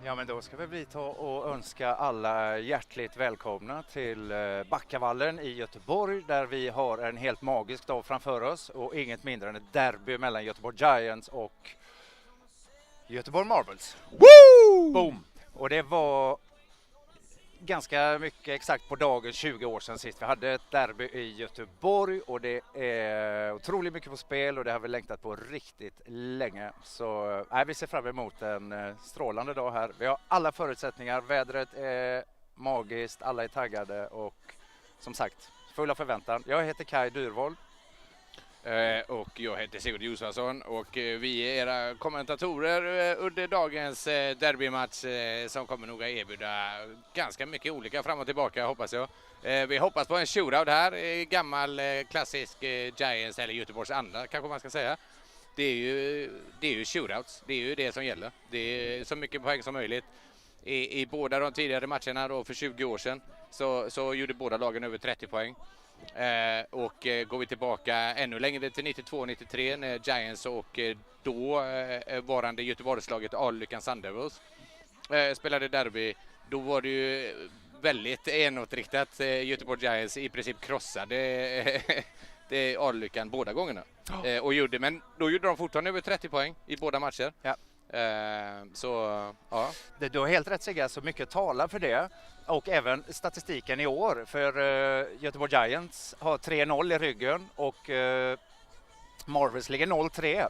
Ja, men då ska vi ta och önska alla hjärtligt välkomna till Backavallen i Göteborg där vi har en helt magisk dag framför oss och inget mindre än ett derby mellan Göteborg Giants och Göteborg Marbles. Woo! Boom! Och det var ganska mycket exakt på dagen 20 år sedan sist vi hade ett derby i Göteborg och det är otroligt mycket på spel och det har vi längtat på riktigt länge. Så vi ser fram emot en strålande dag här. Vi har alla förutsättningar, vädret är magiskt, alla är taggade och som sagt fulla förväntan. Jag heter Kai Dyrvold. Och jag heter Sigurd Josvarsson och vi är era kommentatorer under dagens derbymatch som kommer nog att erbjuda ganska mycket olika fram och tillbaka hoppas jag. Vi hoppas på en shootout här, gammal klassisk Giants eller Göteborgs andra kanske man ska säga. Det är ju shootouts, det är ju det som gäller. Det är så mycket poäng som möjligt. I båda de tidigare matcherna då för 20 år sedan så gjorde båda lagen över 30 poäng. Och går vi tillbaka ännu längre till 92-93 när Giants och då varande Göteborgslaget Allyckan Sun Devils spelade derby, då var det ju väldigt enåtriktat. Göteborg Giants i princip krossade det Allyckan båda gångerna och men då gjorde de fortfarande över 30 poäng i båda matcher. Ja. Så ja. Du har helt rätt Sigga, så mycket talar för det. Och även statistiken i år, för Göteborg Giants har 3-0 i ryggen och Marvels ligger 0-3.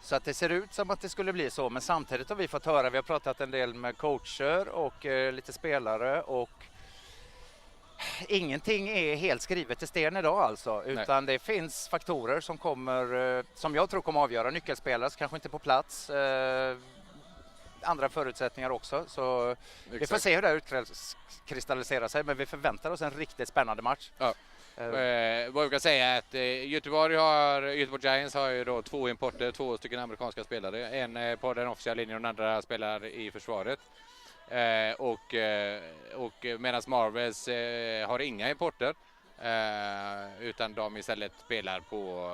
Så att det ser ut som att det skulle bli så, men samtidigt har vi fått höra, vi har pratat en del med coacher och lite spelare och ingenting är helt skrivet i sten idag alltså, utan det finns faktorer som kommer, som jag tror kommer avgöra. Nyckelspelare kanske inte på plats, andra förutsättningar också, så exakt. Vi får se hur det utkristalliserar sig, men vi förväntar oss en riktigt spännande match. Ja. Vad jag kan säga är att Göteborg Giants har ju då 2 importer, 2 stycken amerikanska spelare, en på den officiella linjen och den andra spelar i försvaret. Och medan Marvels har inga importer utan de istället spelar på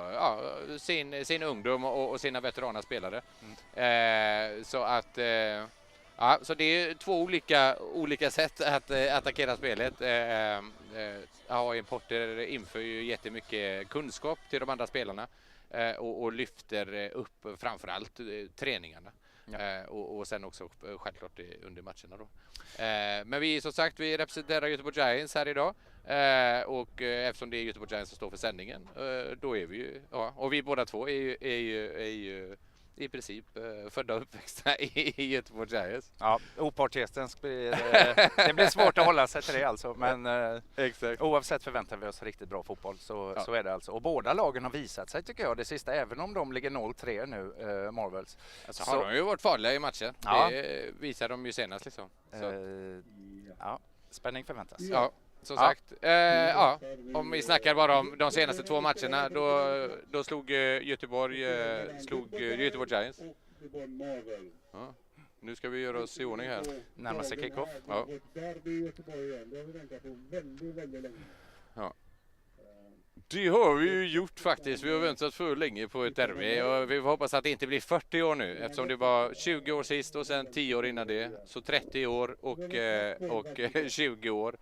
sin ungdom och sina veterana spelare. Så att så det är 2 olika sätt att attackera spelet. Importer inför ju jättemycket kunskap till de andra spelarna och lyfter upp framförallt träningarna. Ja. Och sen också självklart under matcherna då. Men vi representerar Göteborg Giants här idag och eftersom det är Göteborg Giants som står för sändningen då är vi ju, och vi båda två är ju i princip födda och uppväxta i Göteborg Giants. Ja, opartiskheten det blir svårt att hålla sig till det alltså, men exakt. Oavsett förväntar vi oss riktigt bra fotboll, så är det alltså. Och båda lagen har visat sig tycker jag det sista, även om de ligger 0-3 nu, Marvels. Alltså har de ju varit farliga i matchen, det visar de ju senast liksom. Spänning förväntas. Ja. Som sagt, om vi snackar bara om de senaste 2 matcherna, då slog Göteborg Giants. Ja. Nu ska vi göra oss i ordning här. Närmar sig kick-off. Ja. Ja. Det har vi ju gjort faktiskt. Vi har väntat för länge på ett derby och vi hoppas att det inte blir 40 år nu eftersom det var 20 år sist och sen 10 år innan det. Så 30 år och 20 år.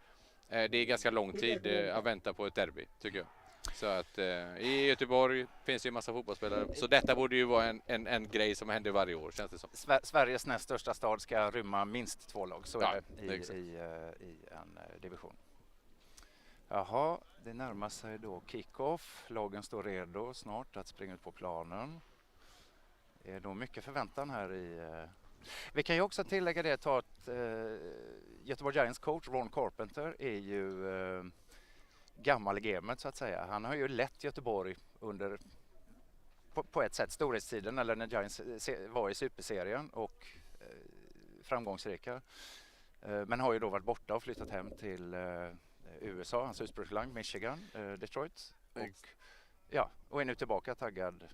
Det är ganska lång tid att vänta på ett derby tycker jag. Så att i Göteborg finns ju en massa fotbollsspelare. Så detta borde ju vara en grej som händer varje år känns det som. Sveriges näst största stad ska rymma minst 2 lag, så är det i en division. Jaha, det närmar sig då kick-off. Lagen står redo snart att springa ut på planen. Det är då mycket förväntan här i... Vi kan ju också tillägga det, Göteborg Giants coach Ron Carpenter är ju gammal i gamet så att säga. Han har ju lett Göteborg under på ett sätt storhetstiden, eller när Giants var i superserien och framgångsrika. Men har ju då varit borta och flyttat hem till USA, hans ursprungsland Michigan, Detroit. Och är nu tillbaka taggad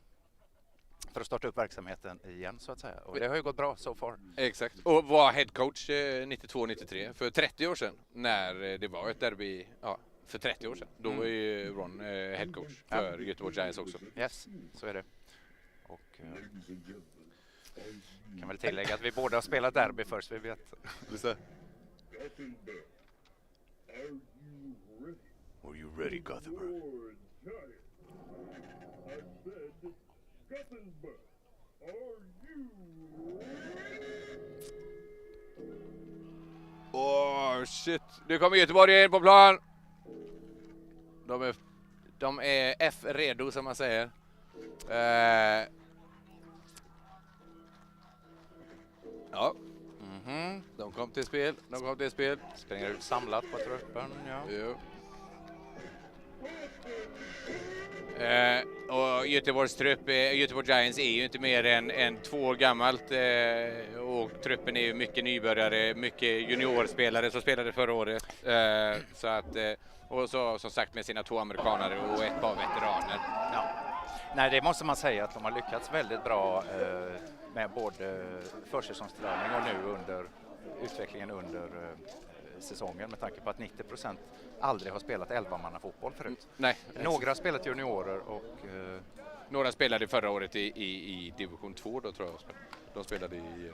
för att starta upp verksamheten igen så att säga. Och det har ju gått bra so far. Exakt. Och var headcoach 92-93 för 30 år sedan när det var ett derby för 30 år sedan. Då var ju Ron headcoach för Göteborg Giants också. Yes, så är det. Och Kan väl tillägga att vi båda har spelat derby först, vi vet. Are you ready, Gothenburg? Shit. Nu kommer Göteborg in på plan. De är F-redo som man säger. Ja. De kom till spel. Springer ut samlat på truppen. Ja. Jo. Och Göteborgs trupp, Göteborg Giants är ju inte mer än 2 år gammalt och truppen är ju mycket nybörjare, mycket juniorspelare som spelade förra året. Så att, och så som sagt med sina 2 amerikanare och ett par veteraner. Ja. Nej, det måste man säga att de har lyckats väldigt bra med både försäsongsträning och nu under utvecklingen under säsongen, med tanke på att 90% aldrig har spelat 11-mannafotboll förut. Nej. Några har spelat juniorer och... Några spelade förra året i division 2 då, tror jag. De spelade i...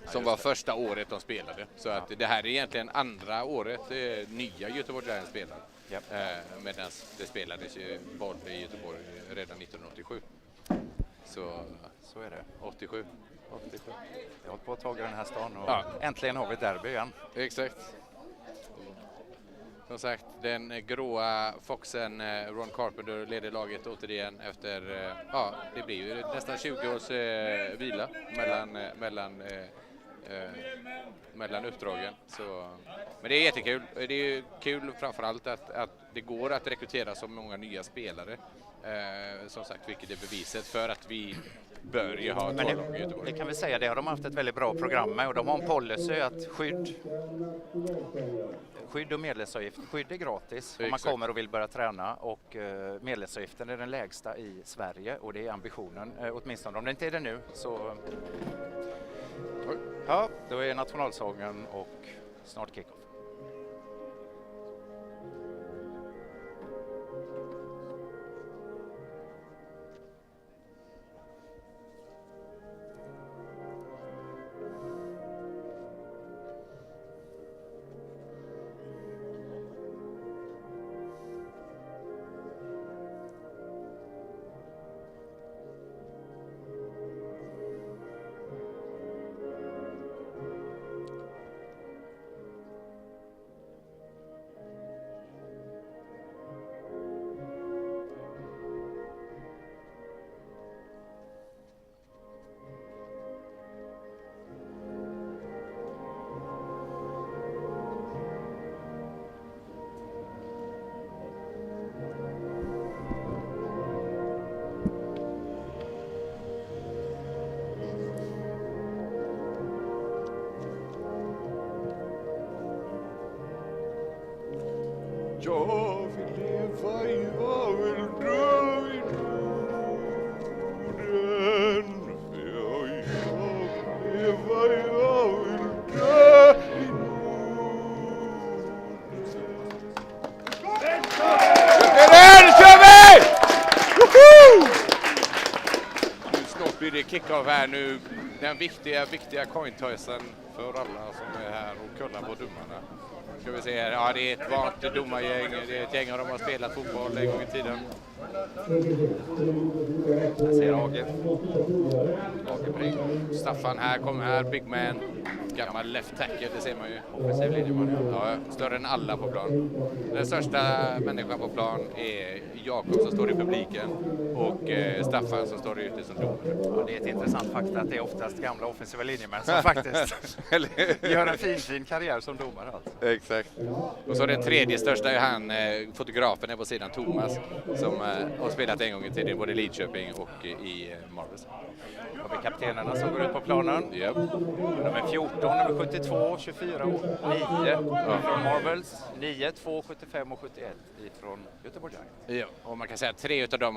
som var första året de spelade. Så att det här är egentligen andra året nya Göteborg Giants spelar. Yep. Medan det spelades ju boll i Göteborg redan 1987. Så är det. 87. Jag har hållit på att ta den här stan och äntligen har vi derby igen. Exakt. Som sagt, den gråa Foxen Ron Carpenter leder laget återigen efter, det blir ju nästan 20 års vila mellan uppdragen. Så, men det är jättekul. Det är ju kul framförallt att det går att rekrytera så många nya spelare. Som sagt, vilket är beviset för att vi bör ju ha ett lag i Göteborg. Det kan vi säga, det har de haft ett väldigt bra program med, och de har en policy att skydd och medlemsavgift. Skydd är gratis om man kommer och vill börja träna, och medlemsavgiften är den lägsta i Sverige, och det är ambitionen, åtminstone om det inte är det nu så... Ja, då är nationalsången och snart kick-off. Jag vill leva i vad vill dö i Norden. Jag vill leva i vad vill dö i Norden. Kör vi! Nu snart blir det kick-off här nu. Den viktiga cointoysen för alla som är här och kollar på domarna. Ska vi se här. Ja, det är ett vant domargäng. Det är ett gäng av dem har spelat fotboll en gång i tiden. Jag ser Age Bring. Staffan här, kommer här, big man. Gammal left tackle, det ser man ju. Offensiv linjeman. Ja, större än alla på plan. Den största människan på plan är Jakob som står i publiken och Staffan som står ute som domare. Ja, det är ett intressant fakta att det är oftast gamla offensiva linjemän som faktiskt gör en fin karriär som domare. Alltså. Exakt. Och så den tredje största är han, fotografen är på sidan, Thomas, som har spelat en gång i tiden både i Lidköping och i Marbles. Har vi kaptenerna som går ut på planen. Yep. Nummer 14, nummer 72, 24 och 9 från Marvels. 9, 2, 75 och 71 ifrån Göteborg. Ja, och man kan säga att 3 av dem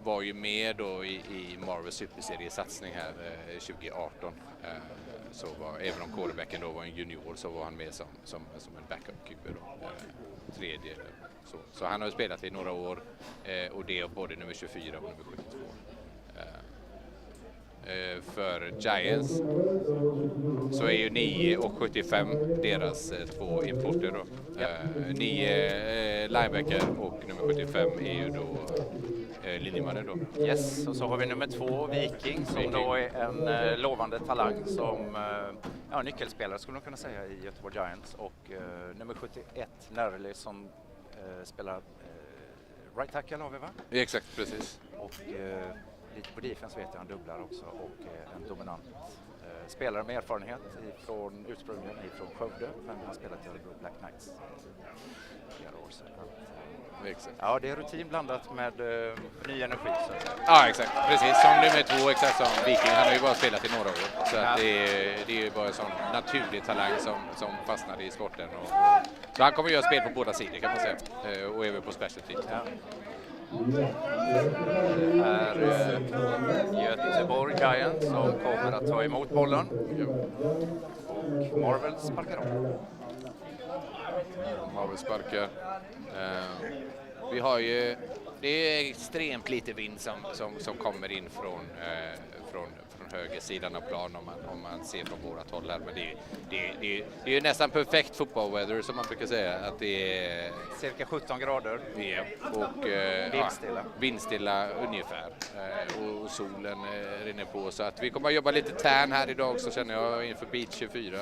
var ju med då i Marvels superseriesatsning här 2018. Så var, även om Kårebecken då var en junior så var han med som en backup-keeper då. Tredje. Så han har spelat i några år och det är både nummer 24 och nummer 72. för Giants så är ju 9,75 deras två importer då. 9 linebacker och nummer 75 är ju då linjemannen då. Yes, och så har vi nummer 2, Viking, som då är en lovande talang som nyckelspelare skulle man kunna säga i Göteborg Giants, och nummer 71, Närli, som spelar right tackle har vi, va? Exakt, precis. Och lite på defense vet jag, han dubblar också, och en dominant spelare med erfarenhet ursprungligen från Skövde, men han har spelat i Örebro Black Knights flera år sedan. Exakt. Ja, det är rutin blandat med ny energi. Så. Ja, exakt. Precis som nummer 2, exakt som Viking. Han har ju bara spelat i några år. Så att det är ju bara en sån naturlig talang som fastnade i sporten. Så han kommer att göra spel på båda sidor kan man säga. Och även på special team. Ja. Det är Göteborg Giants som kommer att ta emot bollen. Och Marvel sparkar om. Marvel sparkar. Vi har ju, det är extremt lite vind som kommer in från högersidan av plan om man ser från vårat håll här. Men det är ju nästan perfekt football weather som man brukar säga. Att det är cirka 17 grader. Ja, och vindstilla ungefär. Och solen rinner på. Så att vi kommer att jobba lite tärn här idag också, känner jag, inför Beach 24.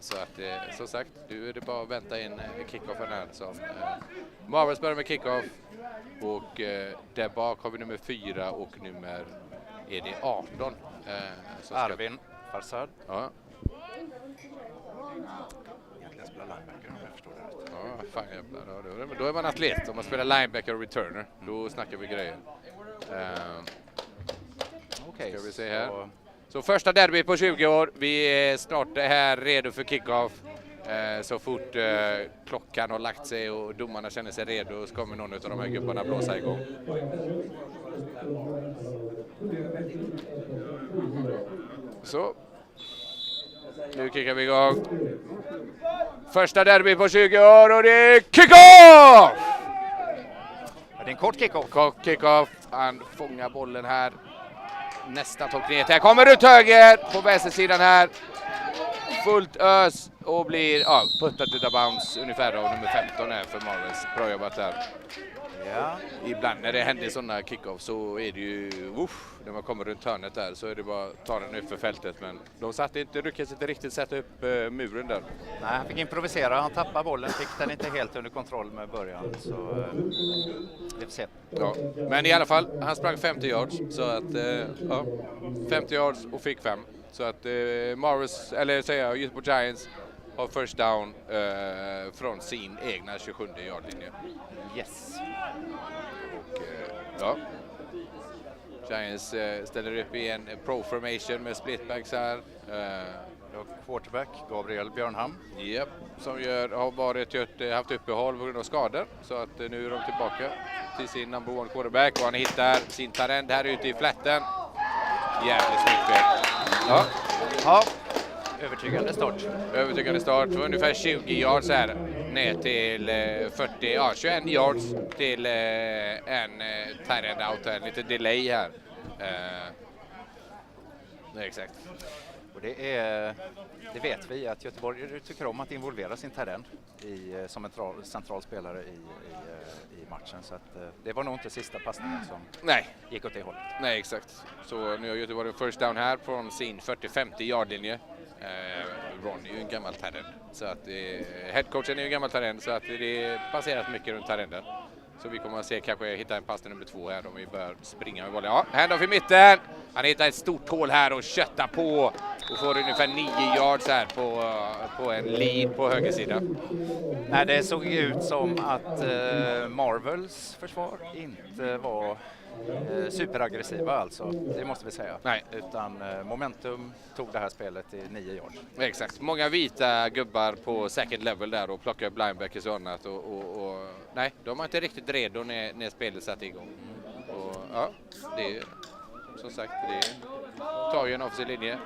Så att som sagt, nu är det bara att vänta in kickoffen här. Marvels börjar med kickoff. Och där bak har vi nummer 4 och nummer är det 18. Arvin Farsad. Ja. Egentligen spelar linebacker om jag förstår det rätt. Ja, fan jävlar. Då är man atlet. Om man spelar linebacker och returner, då snackar vi grejer. Okej, ska vi se här. Så första derby på 20 år. Vi är snart här redo för kickoff. Så fort klockan har lagt sig och domarna känner sig redo så kommer någon av de här gubbarna blåsa igång. Så. Nu kickar vi igång. Första derby på 20 år och det är kickoff! Det är en kort kickoff. Kort kickoff. Han fångar bollen här. Nästa toppnyhet. Här kommer ut höger på vänstersidan här. Fullt ös och blir puttad till bounce ungefär av nummer 15 här för Marvels. Bra jobbat där. Ja. Ibland när det händer sådana kickoff så är det ju när man kommer runt hörnet där så är det bara att ta den upp för fältet, men de lyckades inte riktigt sätta upp muren där. Nej, han fick improvisera, han tappade bollen, fick den inte helt under kontroll med början, så vi får se. Ja, men i alla fall, han sprang 50 yards så att 50 yards och fick 5. Så att Marvels, eller säger jag, Göteborg Giants har first down från sin egna 27 yardlinje. Yes. Och Giants ställer upp i en pro formation med splitbacks här. Quarterback Gabriel Björnham. Yep, som har haft uppehåll på grund av skador. Så att nu är de tillbaka till sin number 1 quarterback och han hittar sin tarend här ute i flätten. Jävligt snyggt spel. Ja. Övertygande start. Det var ungefär 20 yards här ner till 21 yards till en tight end out här. Lite delay här. Exakt. Och det vet vi att Göteborg tycker om att involvera sin tight end som en central spelare i matchen. Så att, det var nog inte sista passningen som gick åt det hållet. Nej, exakt. Så nu har Göteborg en first down här från sin 40-50 yardlinje. Ron är ju en gammal tight end. Så att headcoachen är ju en gammal tight end, så att det är baserat mycket runt tight enden. Så vi kommer att se kanske hitta en pass till nummer 2 här om vi börjar springa med bollen. Ja, handoff i mitten. Han hittar ett stort hål här och köttar på och får ungefär 9 yards här på en lead på högersidan. Nej, det såg ut som att Marvels försvar inte var superaggressiva alltså, det måste vi säga. Nej. Utan momentum tog det här spelet i 9 yards. Exakt, många vita gubbar på second level där och plockar upp linebackers och annat och nej, de var inte riktigt redo när spelet satte igång. Och det är som sagt, det tar ju en offensiv linje.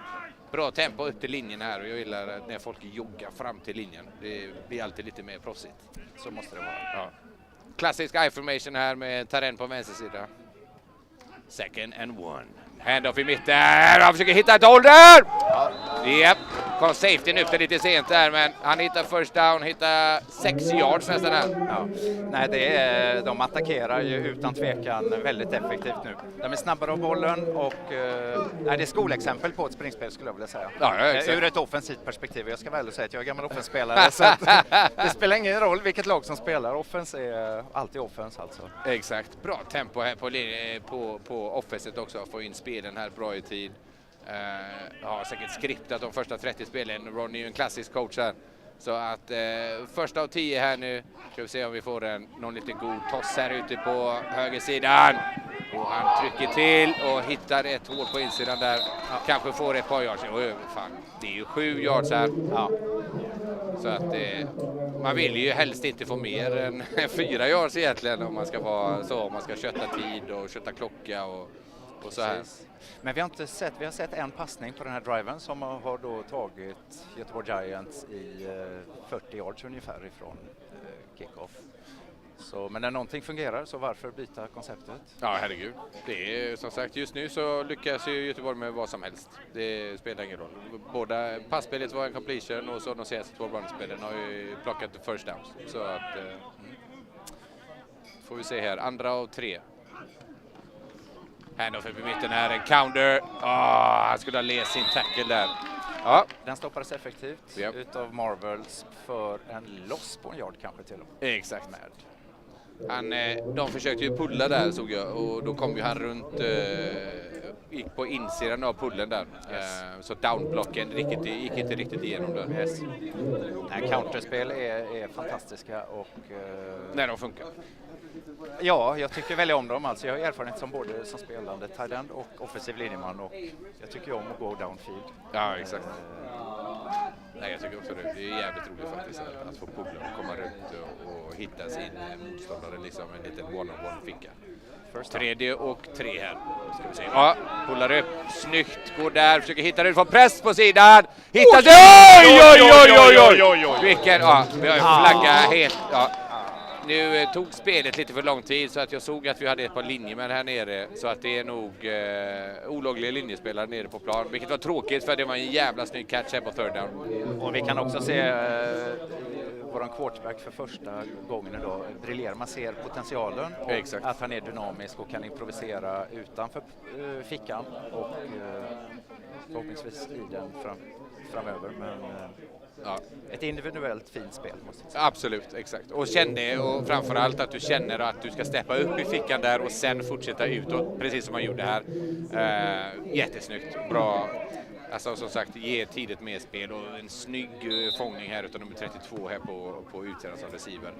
Bra tempo upp till linjen här och jag gillar när folk joggar fram till linjen. Det blir alltid lite mer proffsigt. Så måste det vara. Ja. Klassisk I-formation här med terräng på vänster sida. Second and 1. Handoff i mitten. Han försöker hitta ett håll där! Japp. Kom safetyn upp det lite sent där, men han hittar first down, hittar 6 yards nästan här. Ja. Nej, de attackerar ju utan tvekan väldigt effektivt nu. De är snabbare av bollen och det är skolexempel på ett springspel skulle jag vilja säga. Ja, ur ett offensivt perspektiv. Jag ska väl säga att jag är gammal offensspelare så att det spelar ingen roll vilket lag som spelar. Offens är alltid offens alltså. Exakt. Bra tempo här på offenset också. Få in spelen här bra i tid. Har säkert skriptat de första 30 spelen. Ron är ju en klassisk coach här. Så att första av 10 här nu. Ska vi se om vi får någon liten god toss här ute på högersidan. Och han trycker till och hittar ett hål på insidan där. Kanske får ett par yards. Fan, det är ju 7 yards här. Ja. Så att man vill ju helst inte få mer än 4 yards egentligen om man ska vara så. Om man ska kötta tid och kötta klocka och så här. Men vi har sett en passning på den här driven som har då tagit Göteborg Giants i 40 yards ungefär ifrån kickoff. Så, men när någonting fungerar så varför byta konceptet? Ja, herregud. Det är som sagt, just nu så lyckas ju Göteborg med vad som helst. Det spelar ingen roll. Båda passspelet var en completion och så de senaste 2 run-spelen har ju plockat first downs. Så att får vi se här, 2 av 3. Handoff upp i mitten här, en counter. Han skulle ha läst sin tackle där. Ja. Den stoppades effektivt utav Marvels för en loss på en yard kanske till och med. Exakt. De försökte ju pulla där såg jag och då kom ju han runt, gick på insidan av pullen där. Så downblocken gick inte riktigt igenom där. Yes. Nej, counterspel är fantastiska och... när de funkar. Ja, jag tycker väldigt om dem. Alltså, jag har erfarenhet som både som spelande tight end och offensiv linjeman och jag tycker om att gå downfield. Ja, exakt. Nej, jag tycker också det. Det är jävligt roligt faktiskt att få pulla och komma runt och hitta sin motståndare liksom en liten one-on-one ficka. 3 och 3 här. Ska vi se. Ja, pullar upp. Snyggt. Går där. Försöker hitta ut från press på sidan. Hittar sig. Oj! Vilken, vi har ju flagga helt. Ja. Nu tog spelet lite för lång tid så att jag såg att vi hade ett par linjemän här nere så att det är nog olagliga linjespelare nere på plan, vilket var tråkigt för det var en jävla snygg catch här på third down. Och vi kan också se våran quarterback för första gången idag briljerar. Man ser potentialen och att han är dynamisk och kan improvisera utanför fickan och förhoppningsvis i den framöver. Men ett individuellt fint spel måste jag säga. Absolut, exakt. Och framförallt att du känner att du ska steppa upp i fickan där och sen fortsätta utåt, precis som man gjorde här. Jättesnyggt, bra. Alltså som sagt, ge tidigt med spel och en snygg fångning här utav nummer 32 här på utsidan som receiver.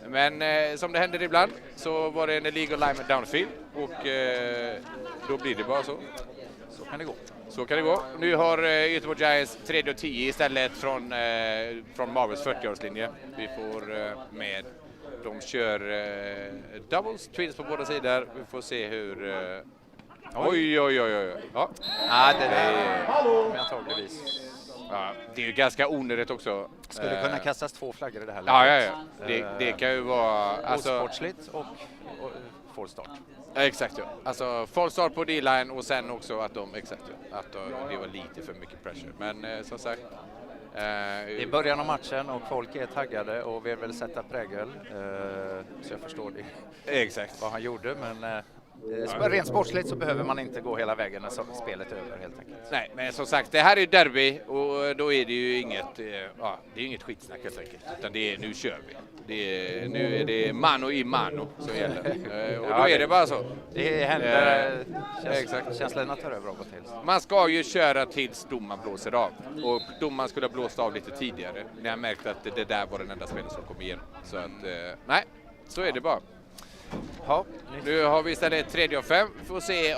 Men som det händer ibland så var det en illegal lineman downfield och då blir det bara så. Så kan det gå. Så kan det gå. Nu har Göteborg Giants 3 och 10 istället från Marvels 40-årslinje. Vi får med. De kör doubles, twins på båda sidor. Vi får se hur... Oj. Ja, det är antagligen. Ja, det är ju ganska onödigt också. Skulle kunna kastas 2 flaggor i det här läget. Det kan ju vara... Alltså, osportsligt och full start. Exakt, ja. Alltså full start på D-line och sen också att det var lite för mycket pressure. Men som sagt... I början av matchen och folk är taggade och vill väl sätta prägel. Så jag förstår det. Exakt. Vad han gjorde, men... Rent sportsligt så behöver man inte gå hela vägen när spelet är över helt enkelt. Nej, men som sagt, det här är ju derby och då är det ju inget, det är inget skitsnack helt enkelt. Utan det är, nu kör vi. Nu är det mano i mano som gäller. Och då är det bara så. Det händer, känslorna tar över av och till. Man ska ju köra tills domaren blåser av. Och domaren skulle ha blåst av lite tidigare. När jag märkte att det där var den enda spelen som kom igenom. Så att, nej, så är det bara. Ja, nu har vi istället 3 och 5. Vi får se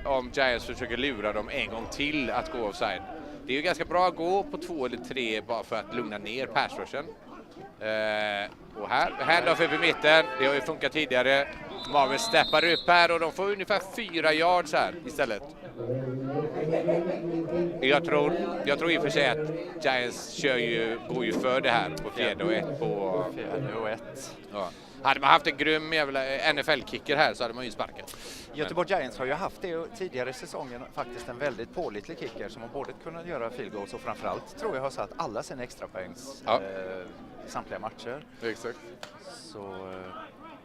om Giants försöker lura dem en gång till att gå offside. Det är ju ganska bra att gå på 2 eller 3 bara för att lugna ner passrushen. Och här, handoff upp i mitten. Det har ju funkat tidigare. Marvin steppar upp här och de får ungefär 4 yards här istället. Jag tror i och för sig att Giants går ju för det här på fjärde och ett på... Fjärde och ett. Ja. Hade man haft en grym jävla NFL-kicker här så hade man ju sparkat. Göteborg Giants har ju haft det tidigare i säsongen, faktiskt en väldigt pålitlig kicker som har både kunnat göra field goals och framförallt tror jag har satt alla sina extrapoängs samtliga matcher. Exakt. Så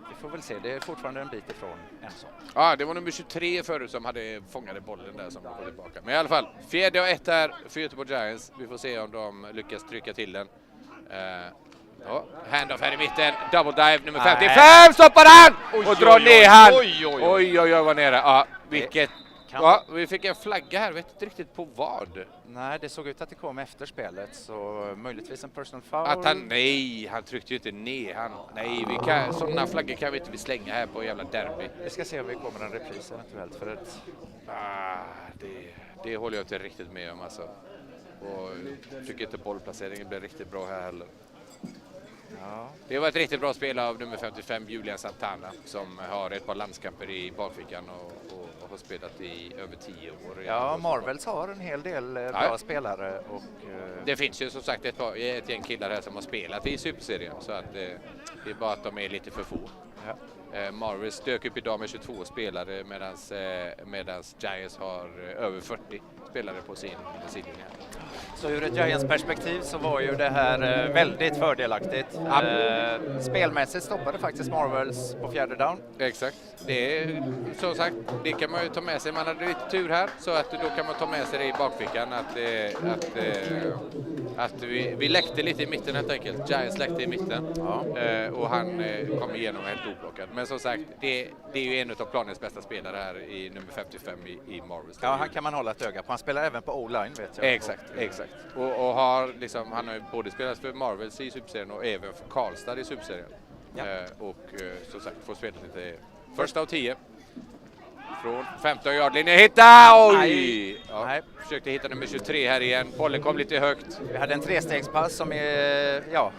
vi får väl se, det är fortfarande en bit ifrån en sån. Ja, det var nummer 23 förut som hade fångade bollen där som kom tillbaka. Men i alla fall, fjärde och ett här för Göteborg Giants. Vi får se om de lyckas trycka till den. Ja, handoff här i mitten, double dive nummer 55, stoppar han! Och drar ner han! Oj, vad nere. Ja, vilket... Ja, vi fick en flagga här, vet inte riktigt på vad. Nej, det såg ut att det kom efter spelet, så möjligtvis en personal foul. Att han tryckte ju inte ner. Sådana flaggor kan vi inte slänga här på jävla derby. Vi ska se om vi kommer en repris eventuellt för ett... Det håller jag inte riktigt med om alltså. Och jag tycker inte bollplaceringen blev riktigt bra här heller. Ja. Det var ett riktigt bra spel av nummer 55, Julian Santana, som har ett par landskamper i bakfickan och har spelat i över 10 år. Ja, Marvels har en hel del bra spelare. Och, det finns ju som sagt ett gäng killar här som har spelat i Superserien, så att det är bara att de är lite för få. Ja. Marvels dök upp idag med 22 spelare medans Giants har över 40 spelare på sin linje. Så ur ett Giants perspektiv så var ju det här väldigt fördelaktigt. Spelmässigt stoppade faktiskt Marvels på fjärde down. Exakt. Det är som sagt, det kan man ju ta med sig. Man hade lite tur här, så att då kan man ta med sig det i bakfickan att vi läckte lite i mitten helt enkelt. Giants läckte i mitten och han kom igenom helt oblockad. Men som sagt, det är ju en av planens bästa spelare här i nummer 55 i Marvels. Ja, han kan man hålla ett öga på. Han spelar även på O-line, vet jag. Exakt. Och har liksom, han har ju både spelat för Marvels i Superserien och även för Karlstad i Superserien. Ja. Som sagt, får spela lite första och 10. Från 15 yardlinjen. Oj! Ja, försökte hitta nummer 23 här igen. Bollen kom lite högt. Vi hade en trestegspass som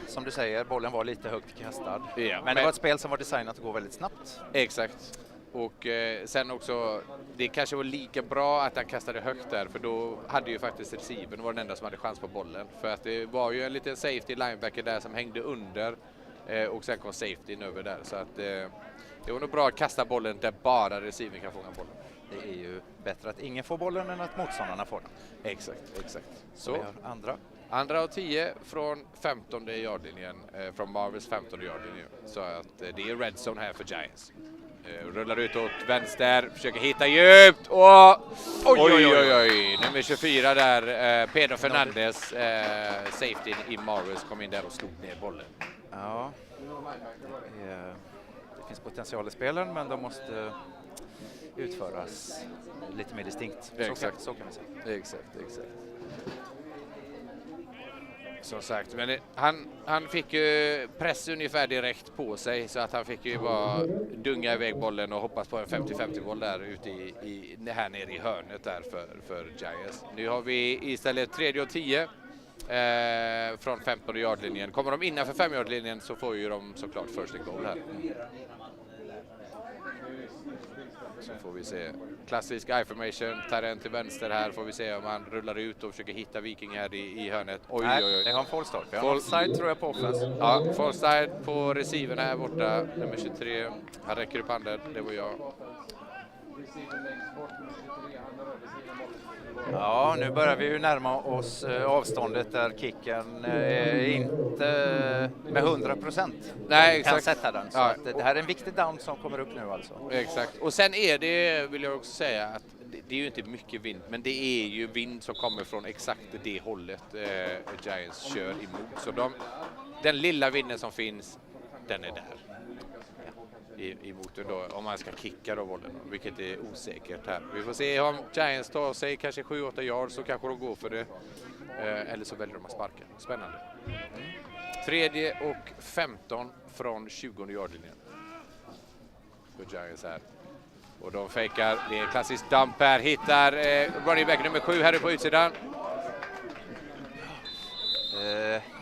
som du säger, bollen var lite högt kastad. Ja, men det var ett spel som var designat att gå väldigt snabbt. Exakt. Och sen också, det kanske var lika bra att han kastade högt där, för då hade ju faktiskt receiven var den enda som hade chans på bollen. För att det var ju en liten safety linebacker där som hängde under och sen kom safetyn över där. Så att det var nog bra att kasta bollen där bara receiven kan fånga bollen. Det är ju bättre att ingen får bollen än att motståndarna får den. Exakt. Så vi har andra och 10 från 15 yardlinjen, från Marvels 15 yardlinjen. Så att det är red zone här för Giants. Rullar ut åt vänster, försöker hitta djupt och oj. Nummer 24 där, Pedro Fernandez, safety i Marvels, kom in där och slog ner bollen. Ja, det finns potential i spelen, men de måste utföras lite mer distinkt. Exakt. Så kan vi säga. Exakt. Som sagt, men han fick ju press ungefär direkt på sig, så att han fick ju bara dunga iväg bollen och hoppas på en 50-50 boll där ute här nere i hörnet där för Giants. Nu har vi istället 3 och 10 från 15 yardlinjen. Kommer de innanför 5 yardlinjen så får ju de såklart first and goal här. Så får vi se. Klassisk I-formation, tar den till vänster här, får vi se om han rullar ut och försöker hitta Viking här i hörnet. Oj. Det har en full start. Offside tror jag på offense. Ja, full side på receiven här borta, nummer 23. Han räcker upp handen, det var jag. Ja, nu börjar vi ju närma oss avståndet där kicken inte med 100% kan sätta den. Så att det här är en viktig down som kommer upp nu alltså. Exakt. Och sen är det, vill jag också säga, att det är ju inte mycket vind, men det är ju vind som kommer från exakt det hållet Giants kör emot. Så den lilla vinden som finns, den är där. Emot då, om man ska kicka då bollen, vilket är osäkert här. Vi får se om Giants tar sig kanske 7-8 yards, så kanske de går för det. Eller så väljer de att sparka. Spännande. 3 och 15 från 20 yardlinjen för Giants här. Och de fejkar, det är en klassisk dump här, hittar running back nummer 7 här på utsidan.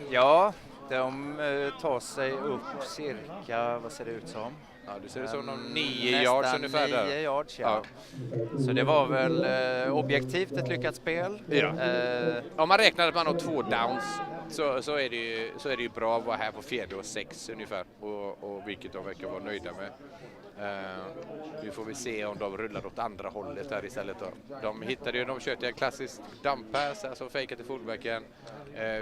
Ja, de tar sig upp cirka, vad ser det ut som? Ja, det ser ut som 9 yards ungefär där. 9 yards, ja. Så det var väl objektivt ett lyckat spel. Ja. Om man räknar att man har 2 downs så är det ju bra att vara här på 4 och 6 ungefär. Och vilket de verkar vara nöjda med. Nu får vi se om de rullar åt andra hållet här istället då. De köpte en klassisk dump pass, alltså fejka till fullbacken,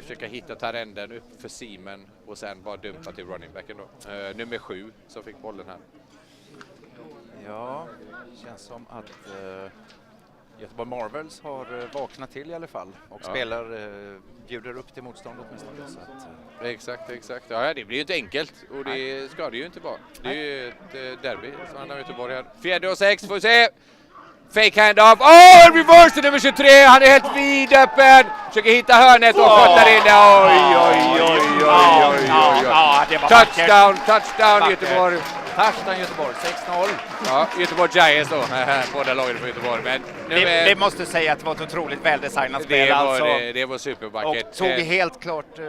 försöka hitta tarenden upp för Seaman och sen bara dumpa till running backen då. Nummer 7 som fick bollen här. Ja, det känns som att Göteborg Marvels har vaknat till i alla fall och bjuder upp till motstånd åtminstone. Så att, Exakt. Ja, det blir ju inte enkelt och det ska det ju inte vara. Det är ju ett derby som handlar om Göteborg här. 4 och 6 får vi se. Fake hand-off. Reverse till nummer 23. Han är helt vidöppen. Försöker hitta hörnet och skottar in. Touchdown Göteborg. Touchdown Göteborg, 6-0. Ja, Göteborg Giants då. Båda lagen på Göteborg. Men det måste säga att det var ett otroligt väldesignat spel. Det var supervackert. Och tog helt klart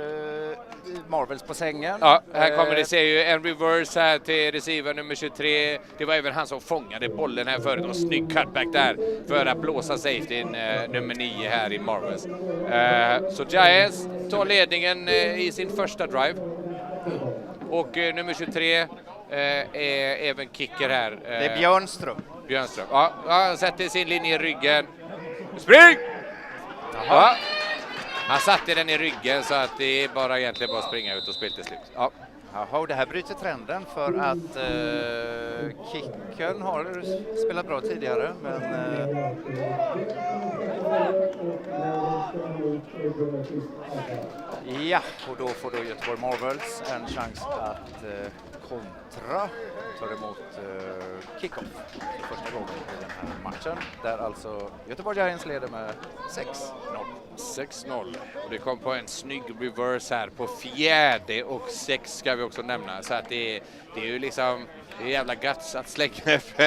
Marvels på sängen. Ja, här kommer det, ser ju en reverse här till receiver nummer 23. Det var även han som fångade bollen här förut och snygg cutback där för att blåsa safety nummer 9 här i Marvels. Så Giants tar ledningen i sin första drive. Och nummer 23 är även kicker här. Det är Björnström. Ja, han sätter sin linje i ryggen. Spring! Ja. Han satte den i ryggen så att det är bara egentligen bara springa ut och spela till slut. Ja. Jaha, och det här bryter trenden för att kicken har spelat bra tidigare, men ja, och då får då Göteborg Marvels en chans att kontra, tar emot kickoff för första gången i den här matchen, där alltså Göteborg Giants leder med 6-0. 6-0 och det kom på en snygg reverse här på 4:e och 6 ska vi också nämna, så att det är ju liksom det är jävla guts att slänga upp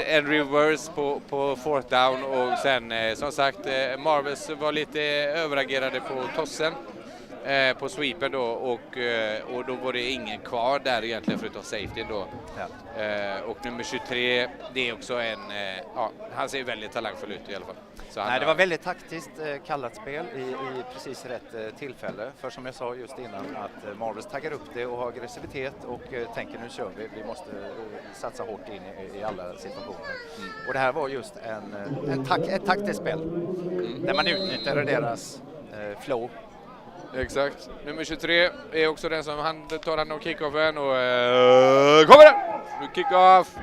en reverse på 4th down och sen som sagt Marvels var lite överagerade på tossen på sweepen då och då var det ingen kvar där egentligen förutom safety då. Ja. Och nummer 23, det är också han ser väldigt talangfull ut i alla fall. Så det var väldigt taktiskt kallat spel i precis rätt tillfälle, för som jag sa just innan att Marvels taggar upp det och har aggressivitet och tänker nu kör vi måste satsa hårt in i alla situationer. Och det här var just ett taktiskt spel där man utnyttjade deras flow. Exakt. Nummer 23 är också den som tar hand om kickoffen och kommer den! Nu kickoff!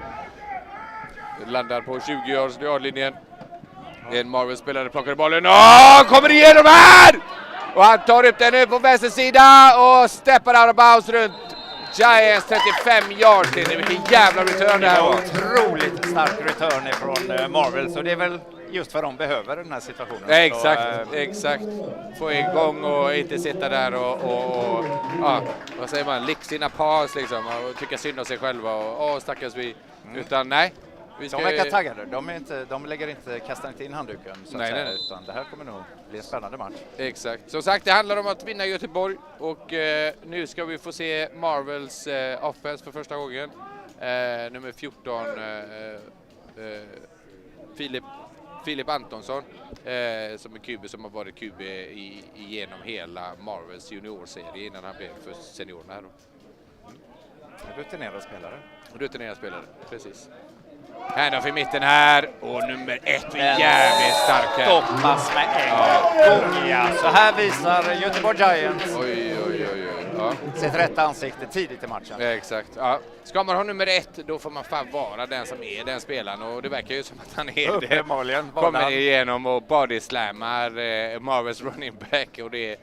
Landar på 20 yards-linjen. En Marvel-spelare plockar bollen. Kommer igenom här! Och han tar upp den nu på vänster sida och steppar out of bounds runt Giants 35 yards. Det är vilken jävla return det här var. Otroligt stark return från Marvel, så det är väl just vad de behöver i den här situationen. Exakt. Få igång och inte sitta där och vad säger man, lick sina pass liksom och tycka synd om sig själva och stackars vi. Utan nej. De verkar taggade. Kastar inte in handduken så att säga, utan det här kommer nog bli en spännande match. Exakt. Som sagt, det handlar om att vinna Göteborg och nu ska vi få se Marvels offense för första gången. Nummer 14 Filip Antonsson som är QB som har varit QB genom hela Marvels juniorserie innan han blev för seniorerna här då. Rutinerad spelare, precis. Handoff i mitten här och nummer 1 är jävligt stark här. Stoppas med en gång, ja. Så här visar Göteborg Giants. Oj. Ja. Sitt rätta ansikte tidigt i matchen. Exakt. Ja. Ska man ha nummer 1 då får man fan vara den som är den spelaren och det verkar ju som att han är det. Kommer igenom och body slammar Marvels running back och det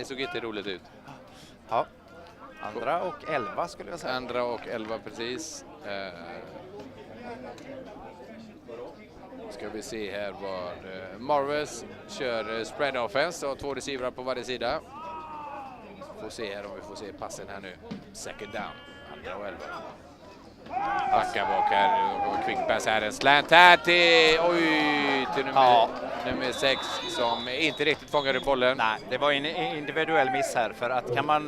såg inte roligt ut. Ja. 2 och 11 skulle jag säga. 2 och 11 precis. Ska vi se här vad Marvels kör spread offense och 2 receiver på varje sida. Får se här om vi får se passen här nu. Second down. 2 och 11. Backa bak här och quick pass här. En slant här till nummer nummer 6, som inte riktigt fångade bollen. Nej, det var en individuell miss här, för att kan man,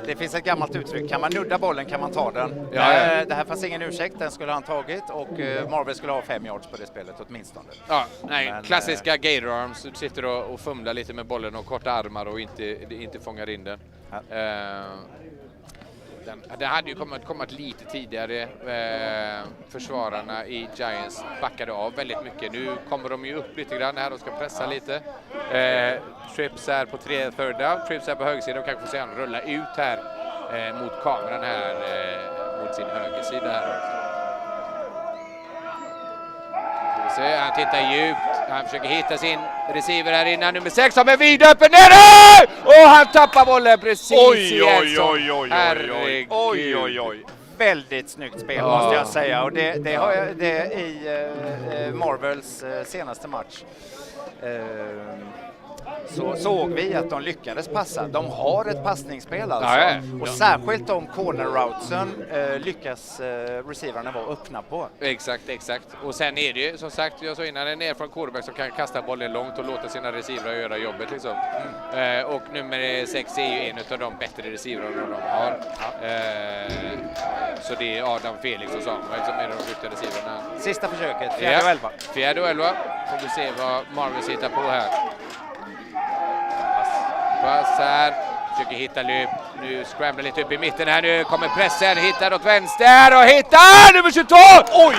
det finns ett gammalt uttryck, kan man nudda bollen kan man ta den. Ja. Det här fanns ingen ursäkt, den skulle han tagit, och Marvel skulle ha 5 yards på det spelet åtminstone. Ja, nej, Men, klassiska gator arms, du sitter och fumlar lite med bollen och korta armar och inte fångar in den. Ja. Den hade ju kommit lite tidigare. Försvararna i Giants backade av väldigt mycket. Nu kommer de ju upp lite grann här och ska pressa lite. Trips är på third down, Trips är på högersidan och kanske får se han rulla ut här mot kameran här mot sin högersida här. Han tittar djupt, han försöker hitta sin receiver här innan, nummer 6 som är vidöppen nere! Och han tappar bollen precis Oj. Väldigt snyggt spel måste jag säga, och det har jag det i Marvels senaste match. Så såg vi att de lyckades passa. De har ett passningsspel alltså. Ja. Och särskilt om corner routsen lyckas receiverna vara öppna på. Exakt. Och sen är det ju, som sagt, jag sa innan, ner från quarterback som kan kasta bollen långt och låta sina receiver göra jobbet liksom. Och nummer 6 är ju en av de bättre receiverna de har. Så det är Adam Felix och Samuel som är de duktiga receiverna. Sista försöket, 4 och 11. 4 och 11. Får vi se vad Marvel hittar på här. Pass här, försöker hitta löp. Nu scramblar lite upp i mitten här, nu kommer pressen, hittar åt vänster och hittar nummer 22!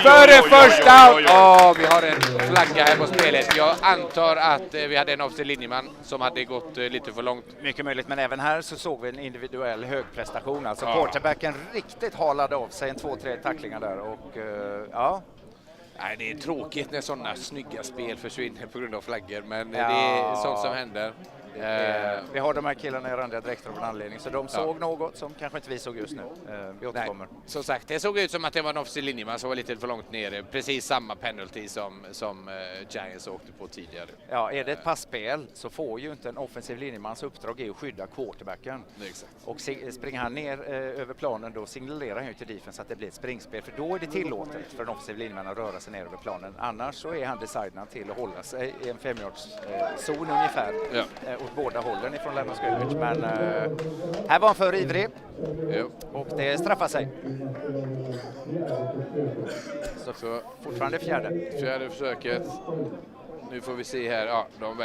Före första! Vi har en flagga här på spelet. Jag antar att vi hade en offensiv linjeman som hade gått lite för långt. Mycket möjligt, men även här så såg vi en individuell högprestation. Alltså quarterbacken riktigt halade av sig en 2-3 tacklingar där, och Nej, det är tråkigt när sådana snygga spel försvinner på grund av flaggor, men det är sånt som händer. Vi har de här killarna i randiga dräkter av en anledning, så de såg något som kanske inte vi såg just nu. Vi återkommer. Nej, som sagt, det såg ut som att det var en offensiv linjeman som var lite för långt nere. Precis samma penalty som Giants åkte på tidigare. Ja, är det ett passspel så får ju inte en offensiv linjemans uppdrag är att skydda quarterbacken. Exakt. Och springer han ner över planen, då signalerar han ju till defense att det blir ett springspel, för då är det tillåtet för en offensiv linjeman att röra sig ner över planen. Annars så är han designad till att hålla sig i en 5-yards-zon ungefär. Ja. Åt båda hållen ifrån line of scrimmage, men här var han för ivrig och det straffar sig. Så fortfarande fjärde försöket. Nu får vi se här, de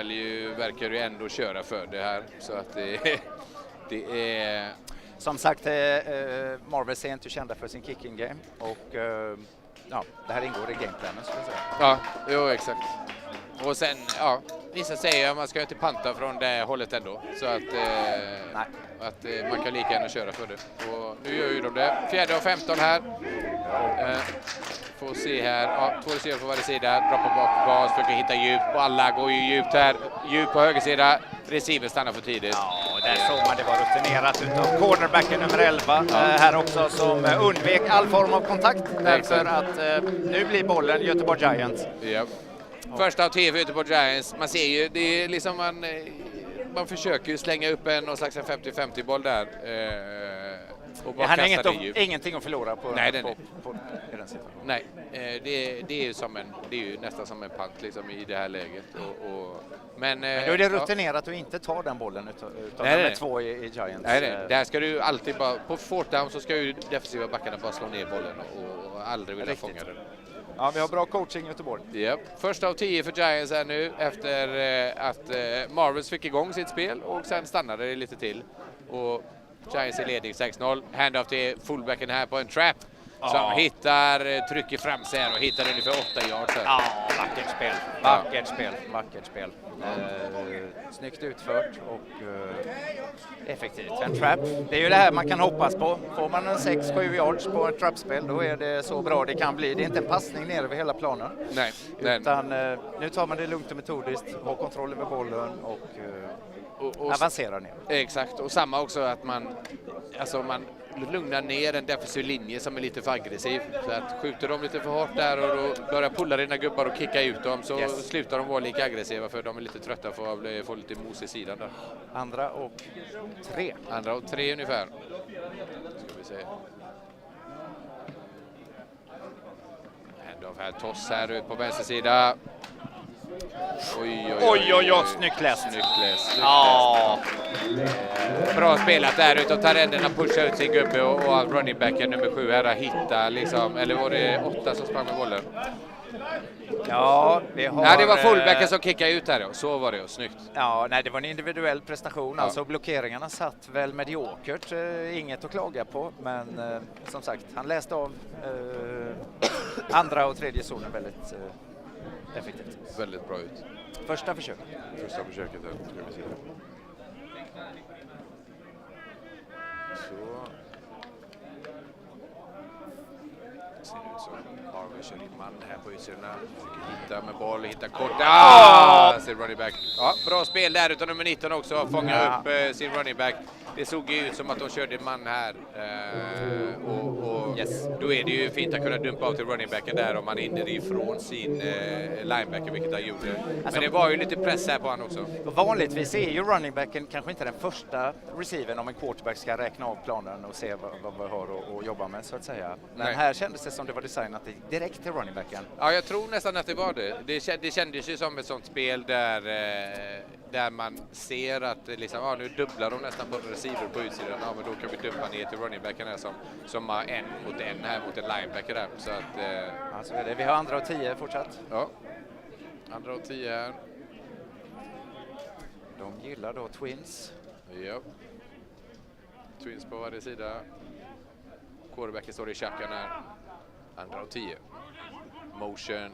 verkar ju ändå köra för det här, så att det är... Som sagt, Marvel är inte kända för sin kicking game, och det här ingår i gameplanen, skulle jag säga. Exakt. Och sen, vissa säger att man ska inte panta från det hållet ändå. Så att man kan lika gärna köra för det. Och nu gör ju de det. 4 och 15 här. Får se här. 2 receiver på varje sida. Droppar bak gas, försöker hitta djup. Och alla går ju djupt här. Djup på höger sida. Receiver stannar för tidigt. Ja, där såg man det var rutinerat utav cornerbacken nummer 11. Här också, som undvek all form av kontakt. Därför att nu blir bollen Göteborg Giants. Ja. Första av 10 ute på Giants. Man ser ju, det är liksom man försöker ju slänga upp någon slags 50-50 boll där. Och bara han har ingenting att förlora på, nej, på i den situationen. Nej, det är ju nästan som en pant liksom, i det här läget. Men då är det rutinerat att inte ta den bollen utav nummer 2 i Giants. Nej, där ska du alltid bara, på fourth down så ska ju defensiva backarna bara slå ner bollen och aldrig vilja fånga den. Ja, vi har bra coaching i Göteborg. Yep. Första av 10 för Giants är nu efter att Marvels fick igång sitt spel och sen stannade det lite till. Och Giants är ledig 6-0. Handoff till fullbacken här på en trap. Som trycker fram sig och hittar ungefär 8 yards. Ja, vackert spel. Snyggt utfört och effektivt. En trap, det är ju det här man kan hoppas på. Får man en 6-7 yards på ett trapspel, då är det så bra det kan bli. Det är inte en passning ner över hela planen. Nej. Utan nu tar man det lugnt och metodiskt, har kontroll över bollen och avancerar ner. Exakt, och samma också att man lugnar ner en defensiv linje som är lite för aggressiv. Så att skjuter de lite för hårt där och då börjar pulla dina gubbar och kicka ut dem, så slutar de vara lika aggressiva, för de är lite trötta för att få lite mos i sidan där. Andra och 3 ungefär. Ska vi se. Handoff här, toss här ut på vänster sida. Oj, snyggt läst. Ja. Bra spelat där utav Tarenden att pusha ut sin gubbe och running backen nummer 7 här att hitta liksom, eller var det 8 som sprang med bollen? Ja, vi har... Nej, det var fullbacken som kickade ut här, så var det, snyggt. Ja, nej, det var en individuell prestation, alltså blockeringarna satt väl mediokert, inget att klaga på, men som sagt, han läste av andra och tredje zonen väldigt effektivt. Väldigt bra ut. Första försöket. Första försöket, ska vi se. Så. Ser ut som Harvey kör in man här på ytterna. Försöker hitta med boll, hitta kort. Ser running back. Ja, bra spel där utan nummer 19 också. Fånga upp sin running back. Det såg ju ut som att de körde man här. Då är det ju fint att kunna dumpa av till running backen där om man är inne ifrån sin linebacker, vilket han gjorde. Men det var ju lite press här på han också. Vanligtvis är ju running backen kanske inte den första receiven om en quarterback ska räkna av planen och se vad vi har att jobba med, så att säga. Men här kändes det som det var designat direkt till running backen. Ja, jag tror nästan att det var det. Det kändes ju som ett sånt spel där man ser att liksom, nu dubblar de nästan på receiver på utsidan. Ja, men då kan vi dumpa ner till running backen här som har en mot en här mot en linebacker där. Så att, alltså är det. Vi har 2 och 10 fortsatt. Ja, 2 och 10 här. De gillar då Twins. Ja. Twins på varje sida. Quarterbacken står i tjackan här. 2 och 10. Motion.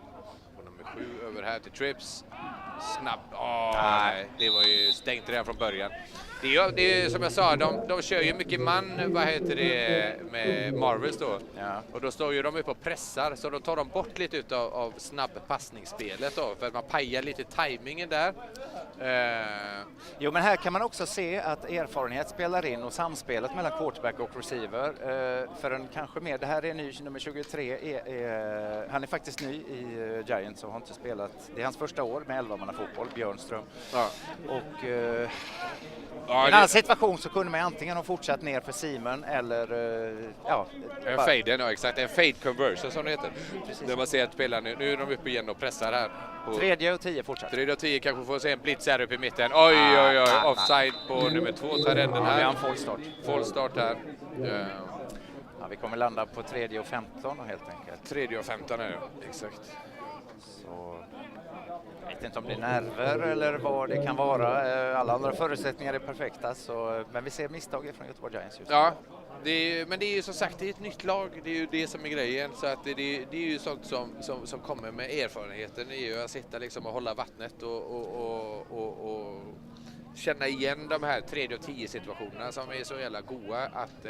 Och nummer 7 över här till Trips. Snabb. Nej, det var ju stängt redan från början. Det är som jag sa, de kör ju mycket man, med Marvels då. Ja. Och då står ju de uppe och pressar, så då tar de bort lite av snabb passningsspelet då, för att man pajar lite tajmingen där. Jo, men här kan man också se att erfarenhet spelar in och samspelet mellan quarterback och receiver. För en kanske mer, det här är ny nummer 23, han är faktiskt ny i Giants och har inte spelat, det är hans första år med 11-manna-fotboll, Björnström. Ja. Och i en annan situation så kunde man antingen ha fortsatt ner för Simon eller en fade, exakt, en fade conversion som det heter. Precis. Där man ser att spelarna nu är de uppe igen och pressar här. 3 och 10 fortsatt. 3 och 10 kanske får se en blitz här uppe i mitten. Oj, offside på nummer 2 Tarenden här. Det är en full start. Full start här. Ja, vi kommer landa på 3 och 15 helt enkelt. 3 och 15 är det, exakt. Så jag vet inte om det är nerver eller vad det kan vara. Alla andra förutsättningar är perfekta, men vi ser misstag från Göteborg Giants just nu. Ja, men det är ju som sagt, det är ett nytt lag, det är ju det som är grejen, så att det är ju sånt som kommer med erfarenheten, det är ju att sitta liksom och hålla vattnet och känna igen de här 3 och 10 situationerna som är så jävla goda att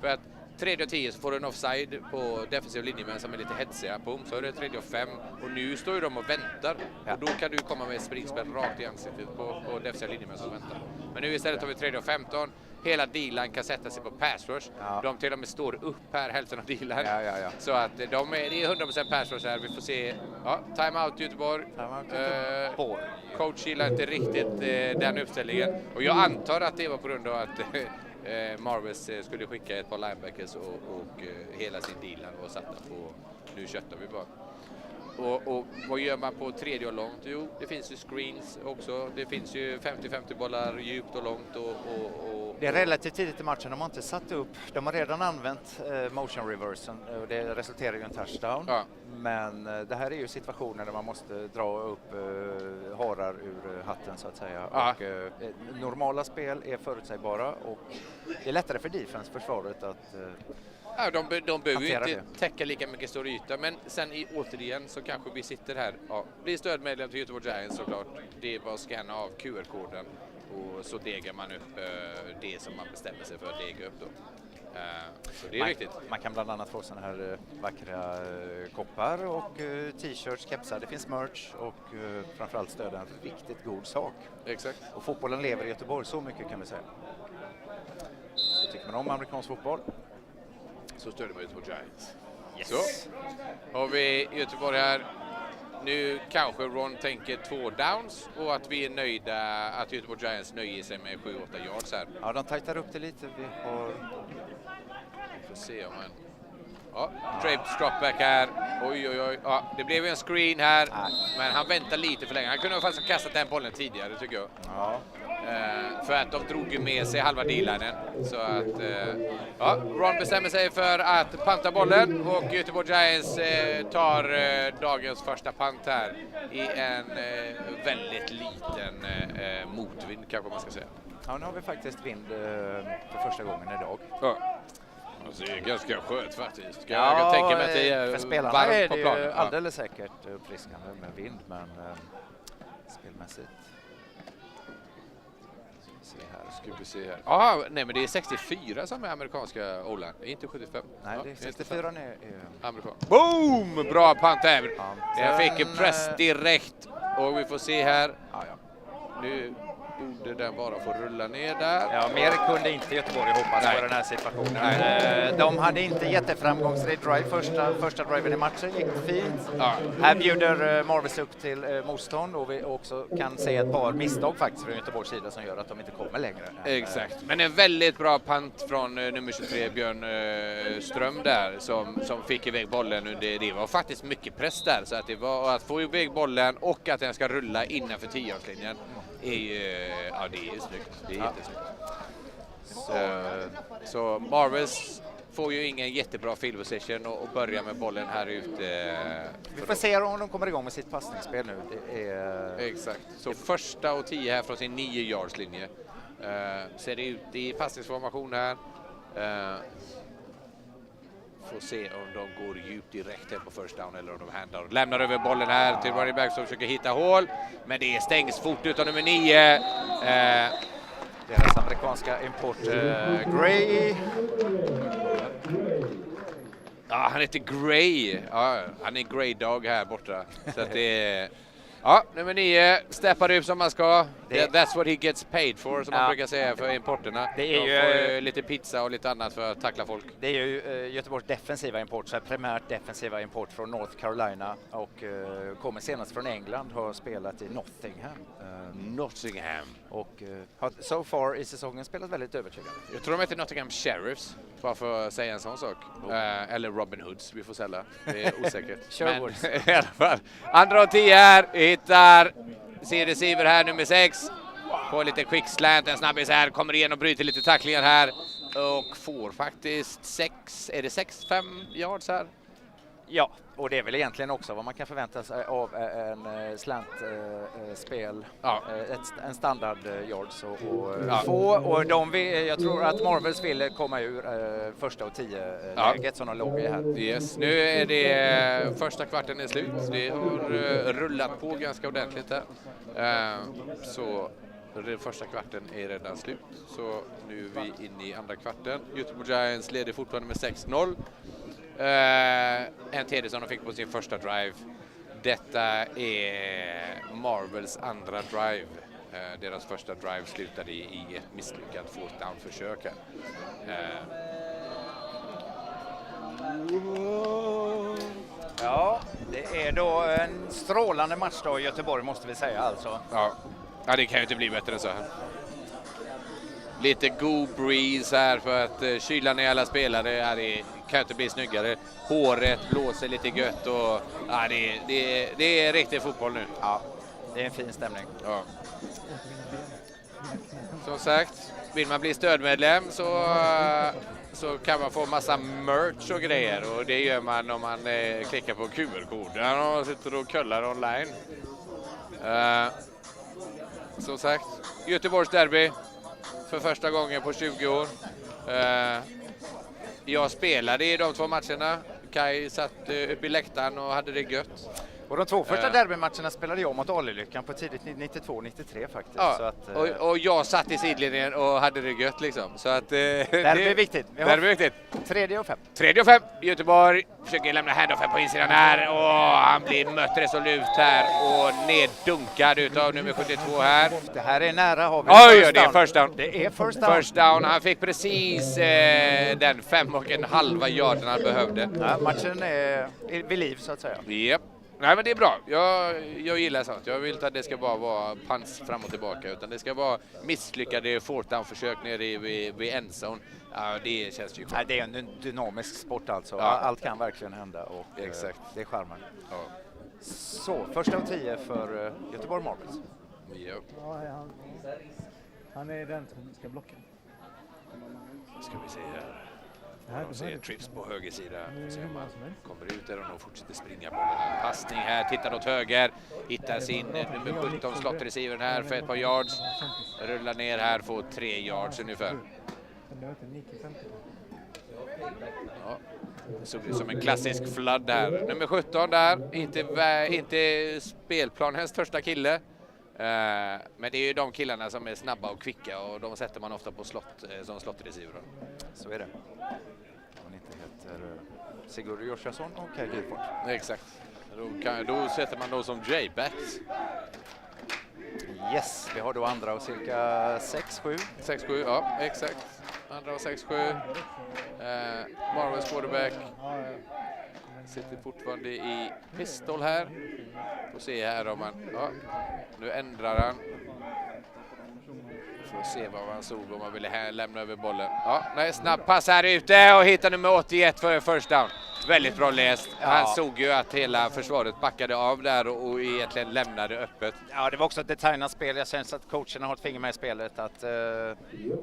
för att 3 och 10 så får du en offside på defensiv linjemän som är lite hetsiga. Så är det 3 och 5 och nu står ju de och väntar. Ja. Och då kan du komma med ett springspel rakt i ansiktet på defensiv linjemän som väntar. Men nu istället har vi 3 och 15. Hela D-line kan sätta sig på pass rush. Ja. De till och med står upp här, hälften av D-line. Ja. Så att det är 100% pass rush här. Vi får se. Ja, timeout Göteborg. Coach gillar inte riktigt den uppställningen. Och jag antar att det var på grund av att Marvels skulle skicka ett par linebackers och hela sin dealen var satta på, nu köttar vi bara. Och vad gör man på 3 och långt? Jo, det finns ju screens också. Det finns ju 50-50 bollar djupt och långt. Det är relativt tidigt i matchen. De har inte satt upp. De har redan använt motion reversen och det resulterar ju i en touchdown. Ja. Men det här är ju situationer där man måste dra upp harar ur hatten så att säga. Ja. Och normala spel är förutsägbara och det är lättare för defense-försvaret att ja, de behöver ju inte täcka lika mycket stor yta, men sen återigen så kanske vi sitter här. Ja, blir stödmedlem till Göteborg Giants såklart. Det är bara att scanna av QR-koden och så degar man upp det som man bestämmer sig för att dega upp då. Så det är viktigt. Man kan bland annat få såna här vackra koppar och t-shirts, kepsar. Det finns merch och framförallt stöd en riktigt god sak. Exakt. Och fotbollen lever i Göteborg, så mycket kan vi säga. Så tycker man om amerikansk fotboll, så stöder man Göteborg Giants. Yes. Så har vi Göteborg här. Nu kanske Ron tänker 2 downs och att vi är nöjda, att Göteborg Giants nöjer sig med 7-8 yards här. Ja, de tajtar upp det lite. Vi får se om man... Ja, draped dropback här. Oj, oj, oj. Ja, det blev en screen här, men han väntar lite för länge. Han kunde faktiskt ha kastat den bollen tidigare, tycker jag. Ja. För att de drog ju med sig halva D-linen. Så att Ron bestämmer sig för att panta bollen och Göteborg Giants tar dagens första pant här i en väldigt liten motvind, kanske man ska säga. Ja, nu har vi faktiskt vind för första gången idag. Ja. Alltså, det är ganska skönt faktiskt. Jag kan tänka mig att det är för spelarna varmt är på det planen. ju alldeles säkert uppfriskande med vind, men spelmässigt. Ska vi se här. Ja, nej, men det är 64 som är amerikanska O-line, inte 75. Nej, det är 64 är amerikan. Boom! Bra pant här. Jag fick en press direkt och vi får se här. Ja. Nu borde den bara få rulla ner där. Ja, mer kunde inte Göteborg hoppas på den här situationen. De hade inte jätteframgångsrik drive första driven i matchen, gick fint. Ja. Här bjuder Marvels upp till motstånd och vi också kan se ett par misstag faktiskt från Göteborgs sida som gör att de inte kommer längre. Exakt, men en väldigt bra pant från nummer 23 Björn Ström där som fick iväg bollen under det. Var faktiskt mycket press där, så att det var att få iväg bollen och att den ska rulla innanför 10-årslinjen. Det är snyggt. Det är jättesnyggt. Så Marvels får ju ingen jättebra field position och börjar med bollen här ute. Vi får se om de kommer igång med sitt passningsspel nu. Exakt. Så första och 10 här från sin 9-yardslinje. Ser det ut i passningsformation här. Får se om de går djupt direkt här på first down eller om de handlar och lämnar över bollen här till running back som försöker hitta hål. Men det stängs fort utav nummer 9. Deras amerikanska import Gray. Ja, han heter Gray. Ja, han är Gray Dog här borta. Så att det är... Ja, nummer 9 steppar upp som man ska. That's what he gets paid for, som man brukar säga för importerna. Det är de får lite pizza och lite annat för att tackla folk. Det är ju Göteborgs defensiva import, så här primärt defensiva import från North Carolina och kommer senast från England, har spelat i Nottingham. Och har so far i säsongen spelat väldigt övertygande. Jag tror de heter Nottingham Sheriffs, bara för att säga en sån sak. Eller Robin Hoods, vi får sälja. Det är osäkert. Sherwoods. I alla fall. Andra och 10 här, hittar receiver här, nummer 6. På lite quick slant, en snabbis här, kommer igen och bryter lite tacklingar här. Och får faktiskt 6-5 yards här. Ja, och det är väl egentligen också vad man kan förvänta sig av en slant-spel. En standard yards och jag tror att Marvels ville komma ur första och 10 läget som de låg i här. Yes, nu är det första kvarten är slut. Det har rullat på ganska ordentligt här. Så den första kvarten är redan slut. Så nu är vi inne i andra kvarten. Göteborg Giants leder fortfarande med 6-0. En TD som de fick på sin första drive. Detta är Marvels andra drive. Deras första drive slutade i ett misslyckat fourth down-försök här. Ja, det är då en strålande match då i Göteborg, måste vi säga alltså. Ja, det kan ju inte bli bättre än så här. Lite god breeze här för att kyla ner alla spelare. Det kan inte bli snyggare. Håret blåser lite gött och det är riktig fotboll nu. Ja, det är en fin stämning. Ja. Som sagt, vill man bli stödmedlem så kan man få massa merch och grejer, och det gör man om man klickar på QR-koden och sitter och kollar online. Som sagt, Göteborgs derby för första gången på 20 år. Jag spelade i de 2 matcherna. Kai satt uppe i läktaren och hade det gött. Och de 2 första derbymatcherna spelade jag mot Alelyckan på tidigt 92-93 faktiskt. Ja, så att, och jag satt i sidlinjen och hade det gött liksom. Så att, det är viktigt. Det blir viktigt. 3 och 5. 3 och 5. Göteborg försöker lämna handoffen på insidan här. Och han blir mött resolut här och neddunkad utav nummer 72 här. Det här är nära. Har vi Oj, det är first down. Det är first down. First down. Han fick precis den 5,5 yarden han behövde. Ja, matchen är vid liv så att säga. Yep. Nej, men det är bra. Jag gillar sånt. Jag vill inte att det ska bara vara pans fram och tillbaka, utan det ska vara misslyckade fourth down-försök nere vid endzone. Ja, det känns ju skönt. Nej, det är en dynamisk sport alltså. Ja. Allt kan verkligen hända och Exakt. Det är charmen. Ja. Så, första och 10 för Göteborg Marbles. Ja. Ja, han är den som ska blocka. Ska vi se här. De ser trips på höger sida. Se om man kommer ut där och de fortsätter springa bollen. Passning här, tittar åt höger. Hittar sin nummer 17 slot-receivern här för ett par yards. Rullar ner här, får 3 yards ungefär. Ja. Det såg ut som en klassisk flood där. Nummer 17 där, inte spelplanens största kille. Men det är ju de killarna som är snabba och kvicka och de sätter man ofta på slott som slott-receiver. Så är det. Han inte heter Sigurd Jorsasson och Kaj Gilford. Exakt. Då sätter man då som J-backs. Yes, vi har då andra och cirka 6-7. 6-7, ja exakt. Andra och 6-7. Marvels quarterback. Sitter fortfarande i pistol här. Får se här om man... Ja, nu ändrar han. Får se vad han såg om man ville lämna över bollen. Ja, nej, snabb pass här ute och hittar nummer 81 för first down. Väldigt bra läst. Ja. Han såg ju att hela försvaret backade av där och egentligen lämnade öppet. Ja, det var också ett detaljnat spel. Jag känner att coacherna har ett finger med i spelet. Att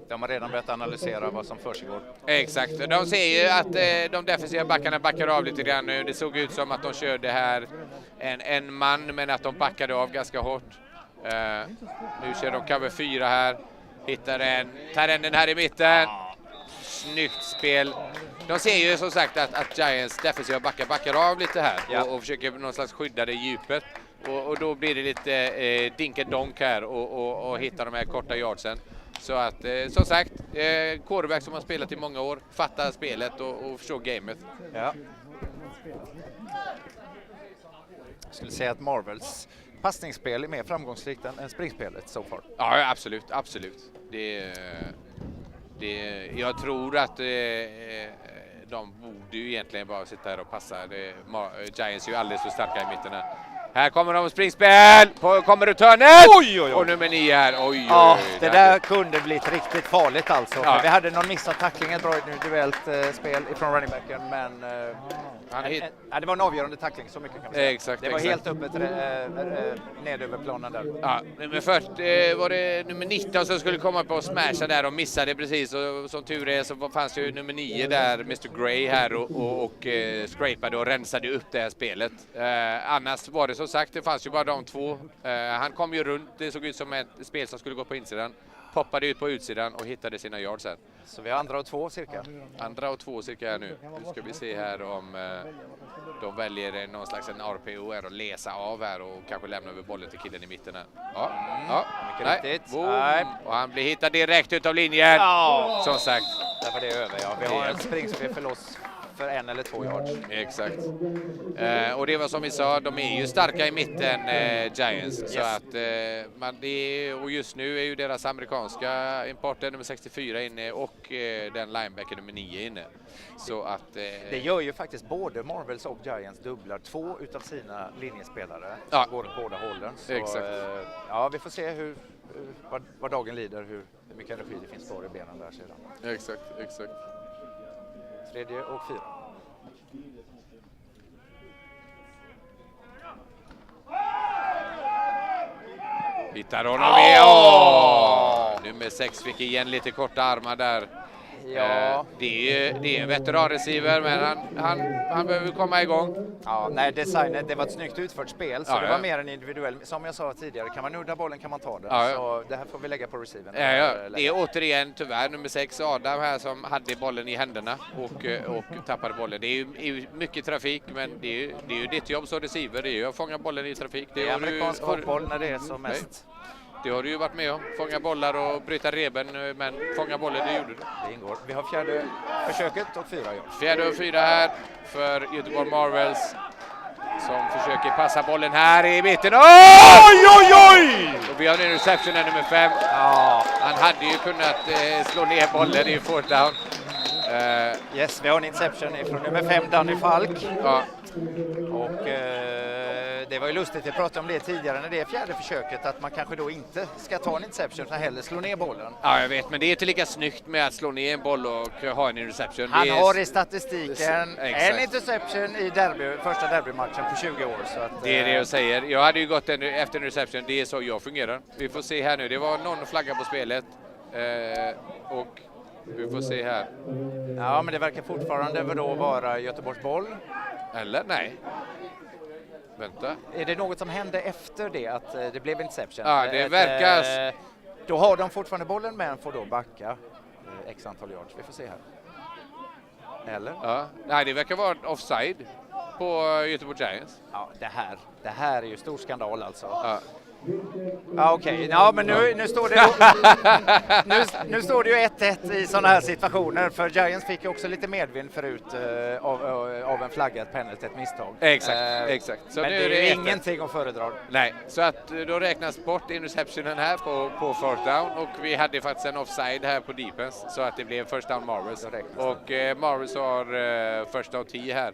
de har redan börjat analysera vad som försiggår. Exakt. De ser ju att de defensiva backarna backar av lite grann nu. Det såg ut som att de körde här en man, men att de backade av ganska hårt. Nu kör de cover 4 här. Hittar tar den här i mitten. Snyggt spel. De ser ju som sagt att Giants defensiva backar av lite här och försöker någon slags skydda det djupet. Och då blir det lite dinkedonk här och hitta de här korta yardsen. Så att som sagt, quarterback som har spelat i många år, fattar spelet och förstår gamet. Ja. Jag skulle säga att Marvels passningsspel är mer framgångsrikt än springspelet so far. Ja, absolut, absolut. Jag tror att de borde ju egentligen bara sitta här och passa. Giants är ju alldeles för starka i mitten här. Här kommer de springspel, kommer returnen! Oj, oj, oj. Och nummer 9 här, oj. Ja, det där kunde blivit riktigt farligt alltså. Ja. Vi hade någon missad tackling, ett bra individuellt spel ifrån running backen, men det var en avgörande tackling, så mycket kan man säga. Exakt, det var exakt. helt öppet ned över planen där. Ja, men först var det nummer 19 som skulle komma på och smasha där och missade precis. Och som tur är så fanns ju nummer 9 där, Mr. Gray här och scrapade och rensade upp det här spelet. Annars var det som sagt, det fanns ju bara de två. Han kom ju runt, det såg ut som ett spel som skulle gå på insidan. Poppade ut på utsidan och hittade sina yards här. Så vi har andra och 2 cirka. Andra och 2 cirka här nu. Nu ska vi se här om de väljer någon slags en RPO här och läsa av här och kanske lämna över bollen till killen i mitten här. Ja, mycket riktigt. Nej. Och han blir hittad direkt ut av linjen. Ja. Som sagt. Därför det är över, ja. Vi har en springspel för loss för 1 eller 2 yards. Exakt. Och det var som vi sa, de är ju starka i mitten, Giants. Yes. Så att, och just nu är ju deras amerikanska importer nummer 64 inne och den linebacker nummer 9 inne. Så att, det gör ju faktiskt både Marvels och Giants dubblar 2 utav sina linjespelare. Ja. Som går åt båda hållen. Så, Exakt. ja, vi får se vad dagen lider, hur mycket energi det finns kvar i benen där sedan. Exakt. 3 och 4. Hittar honom med. Nummer 6 fick igen lite korta armar där. Ja. Det är en veteranreceiver, men han behöver komma igång. Ja, nej, designet, det var ett snyggt utfört spel, så Ja, det ja. var mer en individuell. Som jag sa tidigare, kan man nudda bollen kan man ta den. Ja, ja. Så det här får vi lägga på receiven. Ja. Det är återigen tyvärr nummer 6 Adam här som hade bollen i händerna och tappade bollen. Det är ju mycket trafik, men det är ju ditt jobb som receiver, det är ju att fånga bollen i trafik. Det är amerikansk fotboll när det är som mest. Det har du ju varit med om. Fånga bollar och bryta reben, men fånga bollen, det gjorde du. Det ingår. Vi har 4:e försöket och 4 yards. 4 och 4 här för Göteborg Marvels som försöker passa bollen här i mitten. Oj! Och vi har en reception här, nummer 5. Ja. Han hade ju kunnat slå ner bollen i fourth down. Yes, vi har en inception från nummer 5, Danny Falk. Ja. Och det var ju lustigt, vi pratade om det tidigare när det är fjärde försöket, att man kanske då inte ska ta en interception utan hellre slå ner bollen. Ja, jag vet, men det är inte lika snyggt med att slå ner en boll och ha en interception. Han har i statistiken Exakt. en interception i första derbymatchen på 20 år. Så att, det är det jag säger. Jag hade ju gått efter en reception, det är så jag fungerar. Vi får se här nu, det var någon flagga på spelet. Och vi får se här. Ja, men det verkar fortfarande då vara Göteborgs boll. Eller? Nej. Vänta. Är det något som hände efter det, att det blev interception? Ja, det verkar... Då har de fortfarande bollen, men får då backa x antal yards. Vi får se här. Eller? Ja. Nej, det verkar vara offside på Göteborg Giants. Ja, det här är ju stor skandal alltså. Ja. Ja, okej. Ja, men nu står det nu står det ju 1-1 i sådana här situationer, för Giants fick ju också lite medvind förut av en flaggad penalty, ett misstag. Exakt. Så men nu det är det ingenting att föredra. Nej, så att då räknas bort interceptionen här på fourth down, och vi hade faktiskt en offside här på defense, så att det blev first down Marvels. Och Marvels har first down 10 här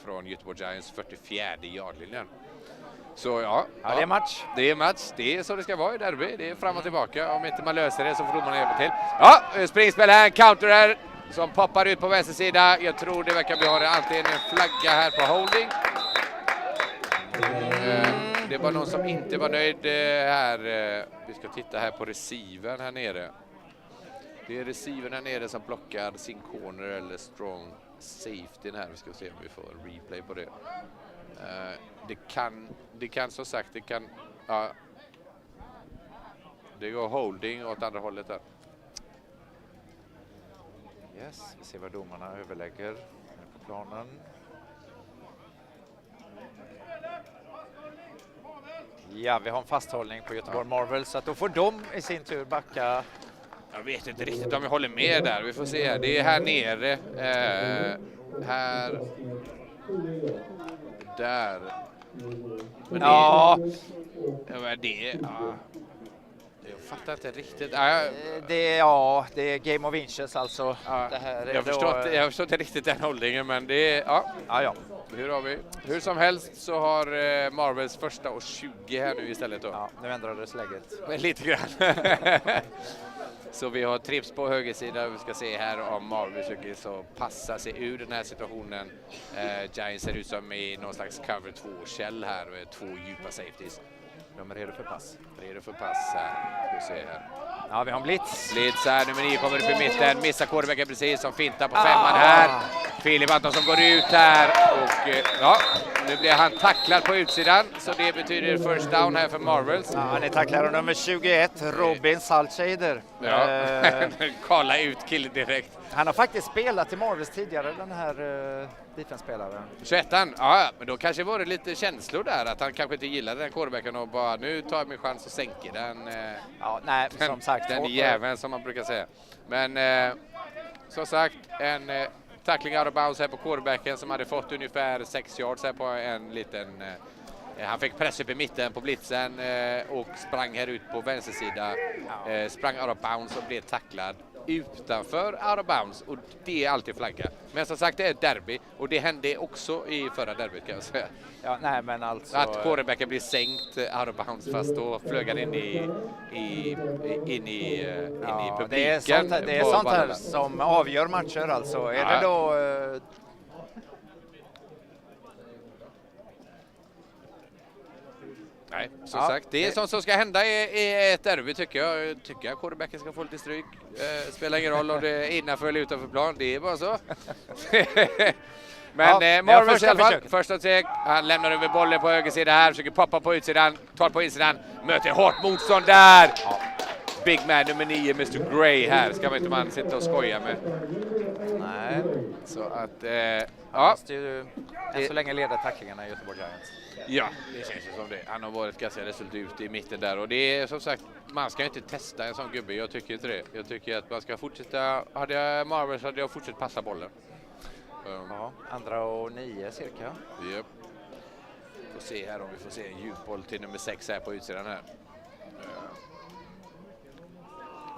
från Göteborg Giants 44:e yardlinjen. Så ja, det är match. Det är match. Det är så det ska vara i derby. Det är fram och tillbaka. Om inte man löser det så får domarna hjälpa till. Ja, springspel här. Counter här som poppar ut på vänster sida. Jag tror det verkar bli antingen en flagga här på holding. Det var någon som inte var nöjd här. Vi ska titta här på receivern här nere. Det är receivern här nere som plockar sin corner eller strong safety här. Vi ska se om vi får en replay på det. Det kan som sagt, det går holding åt andra hållet där. Yes, vi ser vad domarna överlägger på planen. Ja, vi har en fasthållning på Göteborg Marvel, så att då får de i sin tur backa. Jag vet inte riktigt om jag håller med där. Vi får se här. Det är här nere. Här. Där. Men jag fattar inte riktigt. Det är Game of Inches alltså. Det här är jag förstår inte riktigt den hållningen, men det är... Ja. Hur har vi? Hur som helst så har Marvels första och 20 här nu istället då. Ja, nu ändrades läget. Lite grann. Så vi har trips på högersidan. Vi ska se här om Marvel försöker så passa sig ur den här situationen. Giants ser ut som i någon slags cover 2-käll här med 2 djupa safeties. De är redo för pass. Redo för pass här. Ska vi se här. Ja, vi har en blitz. Blitz här, nummer 9 kommer upp i mitten. Missar quarterbacken precis som fintar på 5:an här. Filip Antonsson går ut här och nu blir han tacklad på utsidan, så det betyder first down här för Marvels. Ja, han är tacklad av nummer 21, Robin Saltscheider. Kalla ut killen direkt. Han har faktiskt spelat i Marvels tidigare, den här defense-spelaren. 21:an, ja, men då kanske var det lite känslor där, att han kanske inte gillade den quarterbacken och bara nu tar jag min chans och sänker den. Som sagt. Den jäveln som man brukar säga. Men som sagt, en tackling out of bounds här på quarterbacken som hade fått ungefär 6 yards här på en liten... Han fick press upp i mitten på blitzen och sprang här ut på vänstersida. Sprang out of bounds och blev tacklad utanför out of bounds, och det är alltid flagga. Men som sagt, det är ett derby, och det hände också i förra derbyt kan jag säga. Ja, nej, men alltså... Att quarterbacken blir sänkt out of bounds, fast då flög han in i publiken. Det är sånt här som avgör matcher alltså. Är det då... Nej, som sagt, det är sånt som ska hända i ett derby tycker jag. Tycker jag quarterbacken ska få lite stryk. Spelar ingen roll om det är innanför eller utanför plan, det är bara så. Men Marvels i alla fall, första steg. Han lämnar över bollen på högersidan här, försöker poppa på utsidan, tar på insidan, möter hårt motstånd där. Big man nummer 9, Mr. Gray här, ska man inte man sitta och skoja med. Nej. Så att, måste ju än så länge leda tacklingarna i Göteborg Giants. Ja, det känns ju som det. Han har varit ganska resultat i mitten där, och det är som sagt, man ska inte testa en sån gubbe, jag tycker inte det. Jag tycker att man ska fortsätta, hade jag Marvels hade jag fortsatt passa bollen. Ja, 2:09 cirka. Yep. Får se här om vi får se en djupboll till nummer 6 här på utsidan här.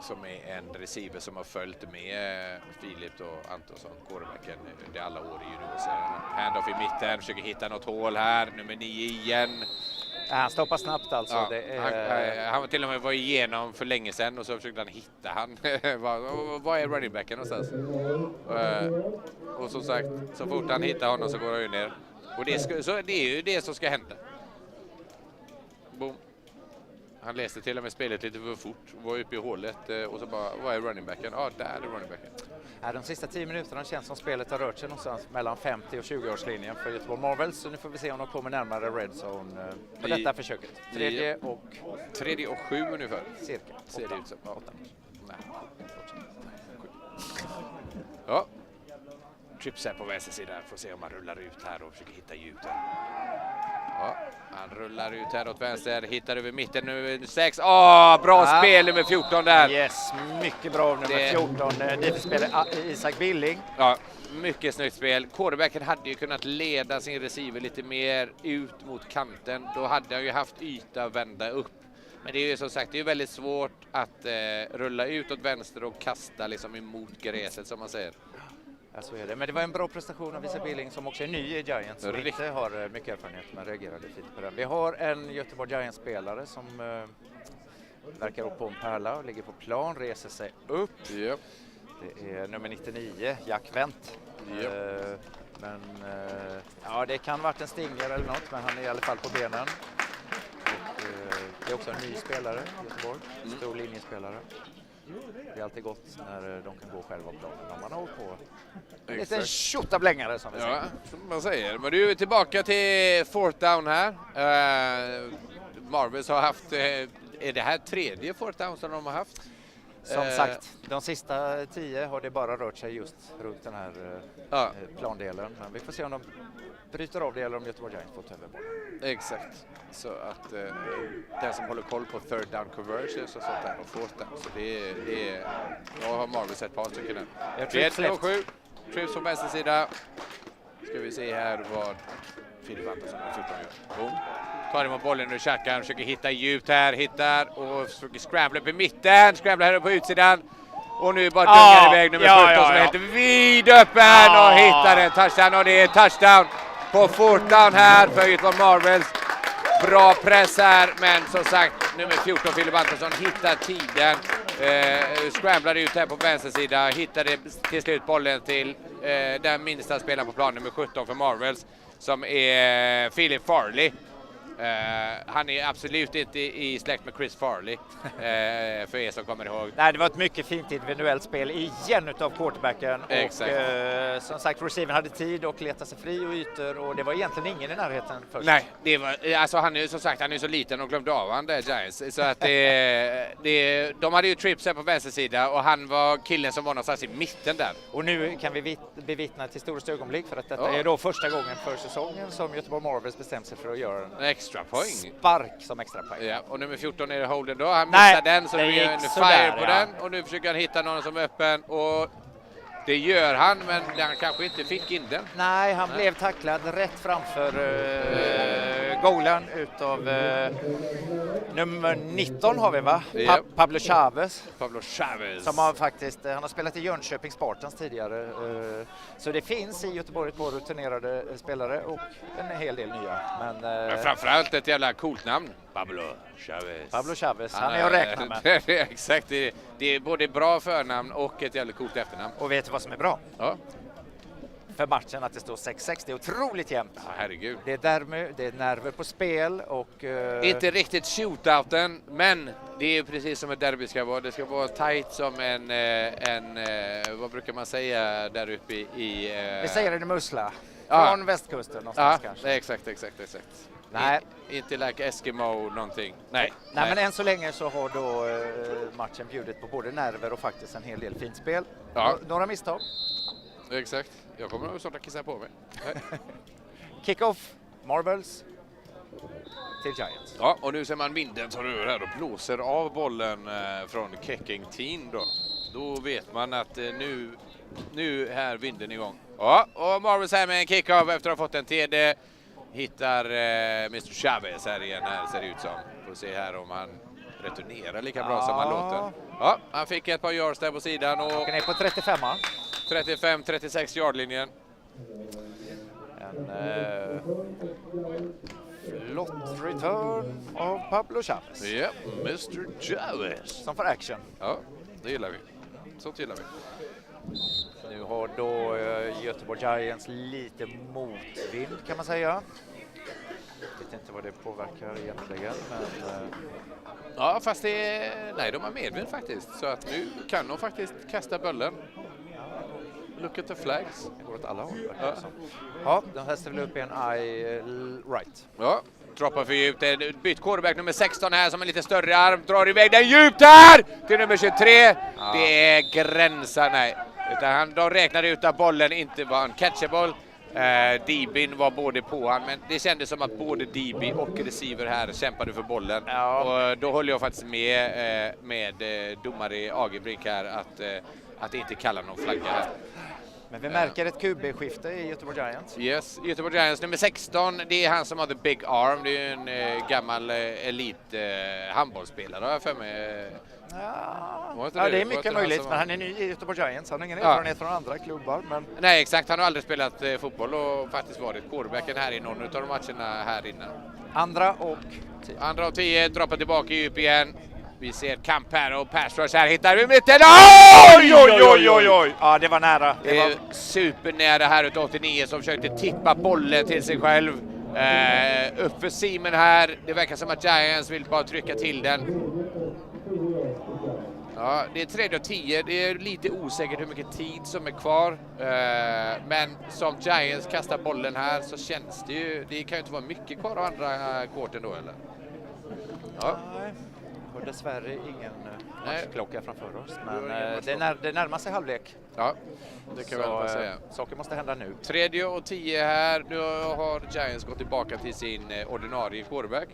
som är en receiver som har följt med Filip och Antonsson, quarterbacken, det alla år i juniorserien. Handoff i mitten, försöker hitta något hål här, nummer 9 igen. Han stoppar snabbt alltså. Ja, Det är... han till och med var igenom för länge sedan och så försökte han hitta han. Vad är running backen någonstans? Och som sagt, så fort han hittar honom så går han ju ner. Och det är ju det som ska hända. Boom. Han läste till och med spelet lite för fort, var uppe i hålet och så bara, vad är running backen? Ja, där är running backen. De sista 10 minuterna känns som spelet har rört sig någonstans mellan 50 och 20-årslinjen för Göteborg Marvels. Så nu får vi se om de kommer närmare Red Zone på detta försöket. Tredje och 7 ungefär. Cirka. Ser det ut som. Ja. Nej. Ja. Trips här på vänster sida. Får se om han rullar ut här och försöker hitta djupt här. Ja, han rullar ut här åt vänster, hittar över mitten nu 6. Bra spel nummer 14 där. Yes, mycket bra nummer 14. Dit spelar Isak Billing. Ja, mycket snyggt spel. Quarterbacken hade ju kunnat leda sin receiver lite mer ut mot kanten. Då hade han ju haft yta att vända upp. Men det är ju som sagt, det är väldigt svårt att rulla ut åt vänster och kasta liksom emot gräset som man säger. Ja, så är det. Men det var en bra prestation av Isak Billing som också är ny i Giants som inte har mycket erfarenhet men reagerade fint på den. Vi har en Göteborg Giants-spelare som verkar upp på en pärla och ligger på plan, reser sig upp. Yep. Det är nummer 99, Jack Wendt. Yep. Ja, det kan ha varit en stinger eller något, men han är i alla fall på benen. Och, det är också en ny spelare i Göteborg, stor linjespelare. Det är alltid gott när de kan gå själva på planen om man har hållit på. En liten tjottablängare som vi säger. Ja, som man säger. Men du är tillbaka till fourth down här. Marvels har haft, är det här tredje fourth down som de har haft? Som sagt, de sista 10 har det bara rört sig just runt den här plandelen. Men vi får se om de bryter av det eller om Göteborg Giants får ta över bollen. Exakt. Så att den som håller koll på third down conversion så sånt där och fourth down. Så det är jag har Marvels ett par stycken där. 1-7. Trips på vänster sida. Ska vi se här vad Filip Antonsson har 14 gör. Boom. Tar emot bollen nu, Tjackan försöker hitta djupt här, hittar och försöker scrambla upp i mitten, scrambla här på utsidan. Och nu bara dungar iväg nummer 17 som är helt vid öppen och hittar en touchdown. Och det är touchdown på fourth down här för Göteborg Marvels. Bra press här, men som sagt nummer 14 Filip Antonsson hittar tiden. Scramblar ut här på vänster sida, hittade till slut bollen till den minsta spelaren på plan, nummer 17 för Marvels, som är Philip Farley. Han är absolut inte i släkt med Chris Farley, för er som kommer ihåg. Nej, det var ett mycket fint individuellt spel igen utav quarterbacken. Och som sagt, receiven hade tid och leta sig fri och ytor och det var egentligen ingen i närheten först. Nej, det var, alltså han är som sagt, han är så liten och glömde av han där Giants. Så att de hade ju trips här på vänster sida och han var killen som var någonstans i mitten där. Och nu kan vi bevittna ett historiskt ögonblick för att detta är då första gången för säsongen som Göteborg Marvels bestämt sig för att göra en extra poäng. Spark som extra poäng. Ja, och nummer 14 är det Holden då. Han missar den så det blir en fire på den. Och nu försöker han hitta någon som är öppen och det gör han, men han kanske inte fick in den. Nej, han blev tacklad rätt framför goalen utav nummer 19 har vi va? Pablo Chavez. Som har faktiskt, han har spelat i Jönköping Spartans tidigare. Så det finns i Göteborg ett par rutinerade spelare och en hel del nya. Men framförallt ett jävla coolt namn. Pablo Chavez, han är att räkna med. Exakt, det är både bra förnamn och ett jävla coolt efternamn. Och vet du vad som är bra? Ja. För matchen att det står 6-6, det är otroligt jämnt. Ja, herregud. Det är nerver på spel och... Inte riktigt shootouten, men det är precis som ett derby ska vara. Det ska vara tight som en vad brukar man säga där uppe i... Vi säger det i Musla, från västkusten någonstans kanske. Exakt. Nej. Inte like Eskimo någonting. Nej, men än så länge så har då matchen bjudit på både nerver och faktiskt en hel del fint spel. Ja. Några misstag. Exakt. Jag kommer nog snart att kissa på mig. Kick-off, Marvels till Giants. Ja, och nu ser man vinden tar över här och blåser av bollen från Kecking Teen då. Då vet man att nu är vinden igång. Ja, och Marvels här med en kick-off efter att ha fått en TD. Hittar Mr. Chavez här igen, här ser det ut som. Får se här om han returnera lika bra som han låter. Ja, han fick ett par yards där på sidan och Han är på 35. 35-36 yardlinjen. En flott return av Pablo Chavez. Ja, Mr. Chavez. Som får action. Ja, det gillar vi. Så gillar vi. Nu har då Göteborg Giants lite motvind kan man säga. Jag vet inte vad det påverkar egentligen, men... Ja, fast nej, de har medvind faktiskt. Så att nu kan de faktiskt kasta bollen. Look at the flags. Det går åt alla håll. Ja, de hästar väl upp i en right. Ja, droppar för djupt. Bytt quarterback nummer 16 här som en lite större arm. Drar iväg den djupt här till nummer 23. Ja. Det är gränsen, nej. Utan de räknade ut att bollen inte var en catchable. DB:n var både på han, men det kändes som att både DB och receiver här kämpade för bollen. Ja. Och då håller jag faktiskt med domare Agerbrink här att inte kalla någon flagga här. Men vi märker ett QB-skifte i Göteborg Giants. Yes, Göteborg Giants nummer 16, det är han som har the big arm. Det är en gammal elit handbollsspelare för mig. Ja, det är mycket möjligt, men han är ny i Göteborg Giants. Han har ingen erfarenhet från andra klubbar. Men... Nej, exakt. Han har aldrig spelat fotboll och faktiskt varit quarterbacken här i någon av de matcherna här innan. Andra och 10 droppar tillbaka djup igen. Vi ser kamp här och pass rush här. Hittar vi mitten. Oj! Ja, det var nära. Det var supernära här utav 89 som försökte tippa bollen till sig själv. Upp för Simon här. Det verkar som att Giants vill bara trycka till den. Ja, det är 3 och 10. Det är lite osäkert hur mycket tid som är kvar. Men som Giants kastar bollen här så känns det ju... Det kan ju inte vara mycket kvar av andra kvarten då, eller? Ja. Och dessvärre ingen matchklocka framför oss. Men det närmar sig halvlek. Ja, det kan vi väl säga. Saker måste hända nu. 3 och 10 här. Nu har Giants gått tillbaka till sin ordinarie quarterback.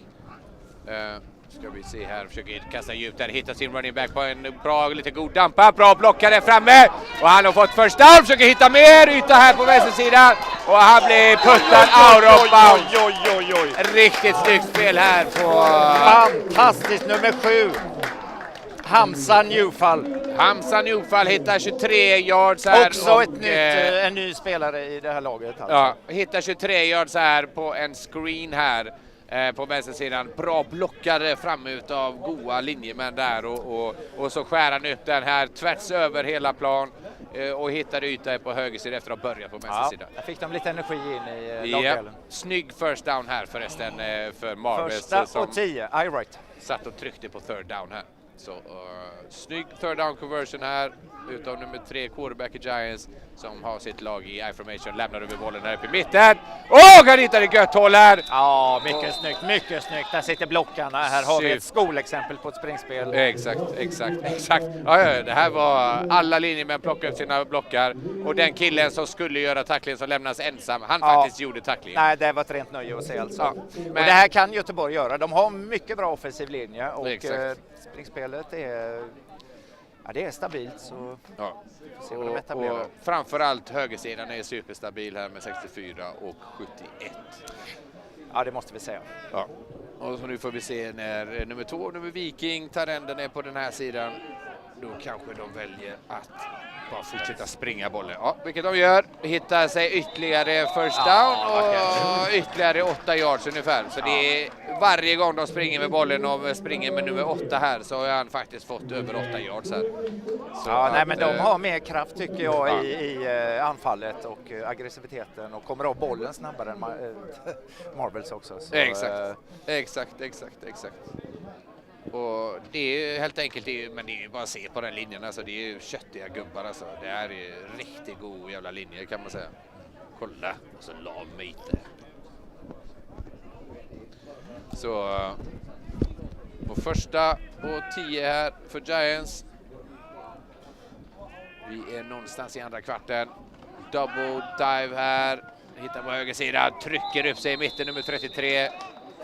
Ska vi se här, försöker kasta djupt där, hittar sin running back på en bra, lite god dampa, bra blockare framme och han har fått first down, försöker hitta mer yta här på vänstersidan och han blir puttad out of bounds. Riktigt snyggt spel här på... Fantastiskt, nummer 7. Hamza Newfall hittar 23 yards här. Också en ny spelare i det här laget. Alltså. Ja, hittar 23 yards här på en screen här. På vänstersidan, bra blockare fram utav goa linjemän där och så skär han upp den här tvärs över hela plan och hittar yta på högersidan efter att ha börjat på vänstersidan. Ja, fick de lite energi in i lagdelen. Snygg first down här förresten för Marvel. Första och 10, right. Satt och tryckte på third down här. Så snygg third down conversion här utav nummer 3 quarterback i Giants som har sitt lag i I-formation, lämnar över bollen här uppe i mitten. Han hittar ett gött håll här! Ja, mycket snyggt. Där sitter blockarna. Här har vi ett skolexempel på ett springspel. Exakt. Ja, det här var alla linjemän plockade upp sina blockar och den killen som skulle göra tacklingen som lämnas ensam, han faktiskt gjorde tacklingen. Nej, det var ett rent nöje att se alltså. Ja, men... Och det här kan Göteborg göra. De har mycket bra offensiv linje och springspelet är... Ja, det är stabilt så se vad de etablerar. Och framförallt högersidan är superstabil här med 64 och 71. Ja, det måste vi säga. Ja. Och så nu får vi se när nummer 2, nummer Viking, tar änden är på den här sidan. Då kanske de väljer att bara fortsätta springa bollen. Ja, vilket de gör. Hittar sig ytterligare first down och ytterligare 8 yards ungefär. Så det är varje gång de springer med bollen och springer med nummer 8 här så har han faktiskt fått över 8 yards här. Så nej, men de har mer kraft tycker jag i anfallet och aggressiviteten och kommer av bollen snabbare än Marvels också. Så, exakt. Och det är helt enkelt, men det är ju bara att se på den linjen, alltså det är ju köttiga gubbar alltså. Det här är riktigt god jävla linje kan man säga. Kolla, och så lav meter. Så på första och 10 här för Giants. Vi är någonstans i andra kvarten. Double dive här. Hittar på höger sida, trycker upp sig i mitten, nummer 33.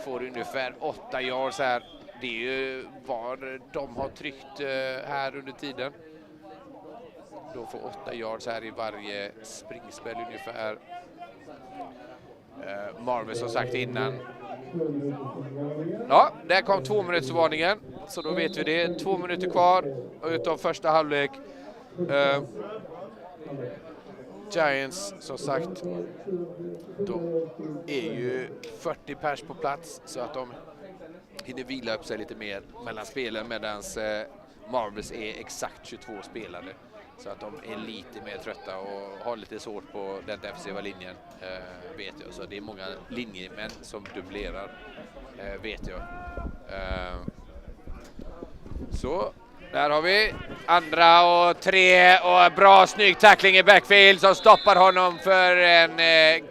Får ungefär 8 yards här. Det är ju var de har tryckt här under tiden. Då får 8 yards här i varje springspel ungefär. Marvel som sagt innan. Ja, där kom 2-minutersvarningen. så då vet vi det. 2 minuter kvar utav första halvlek. Giants, som sagt, de är ju 40 pers på plats så att de hinner vila upp sig lite mer mellan spelen, medan Marvels är exakt 22 spelare. Så att de är lite mer trötta och har lite svårt på den defensiva linjen, vet jag. Så det är många linjemän som dubblerar, vet jag. Så, där har vi andra och 3 och bra snygg tackling i backfield som stoppar honom för en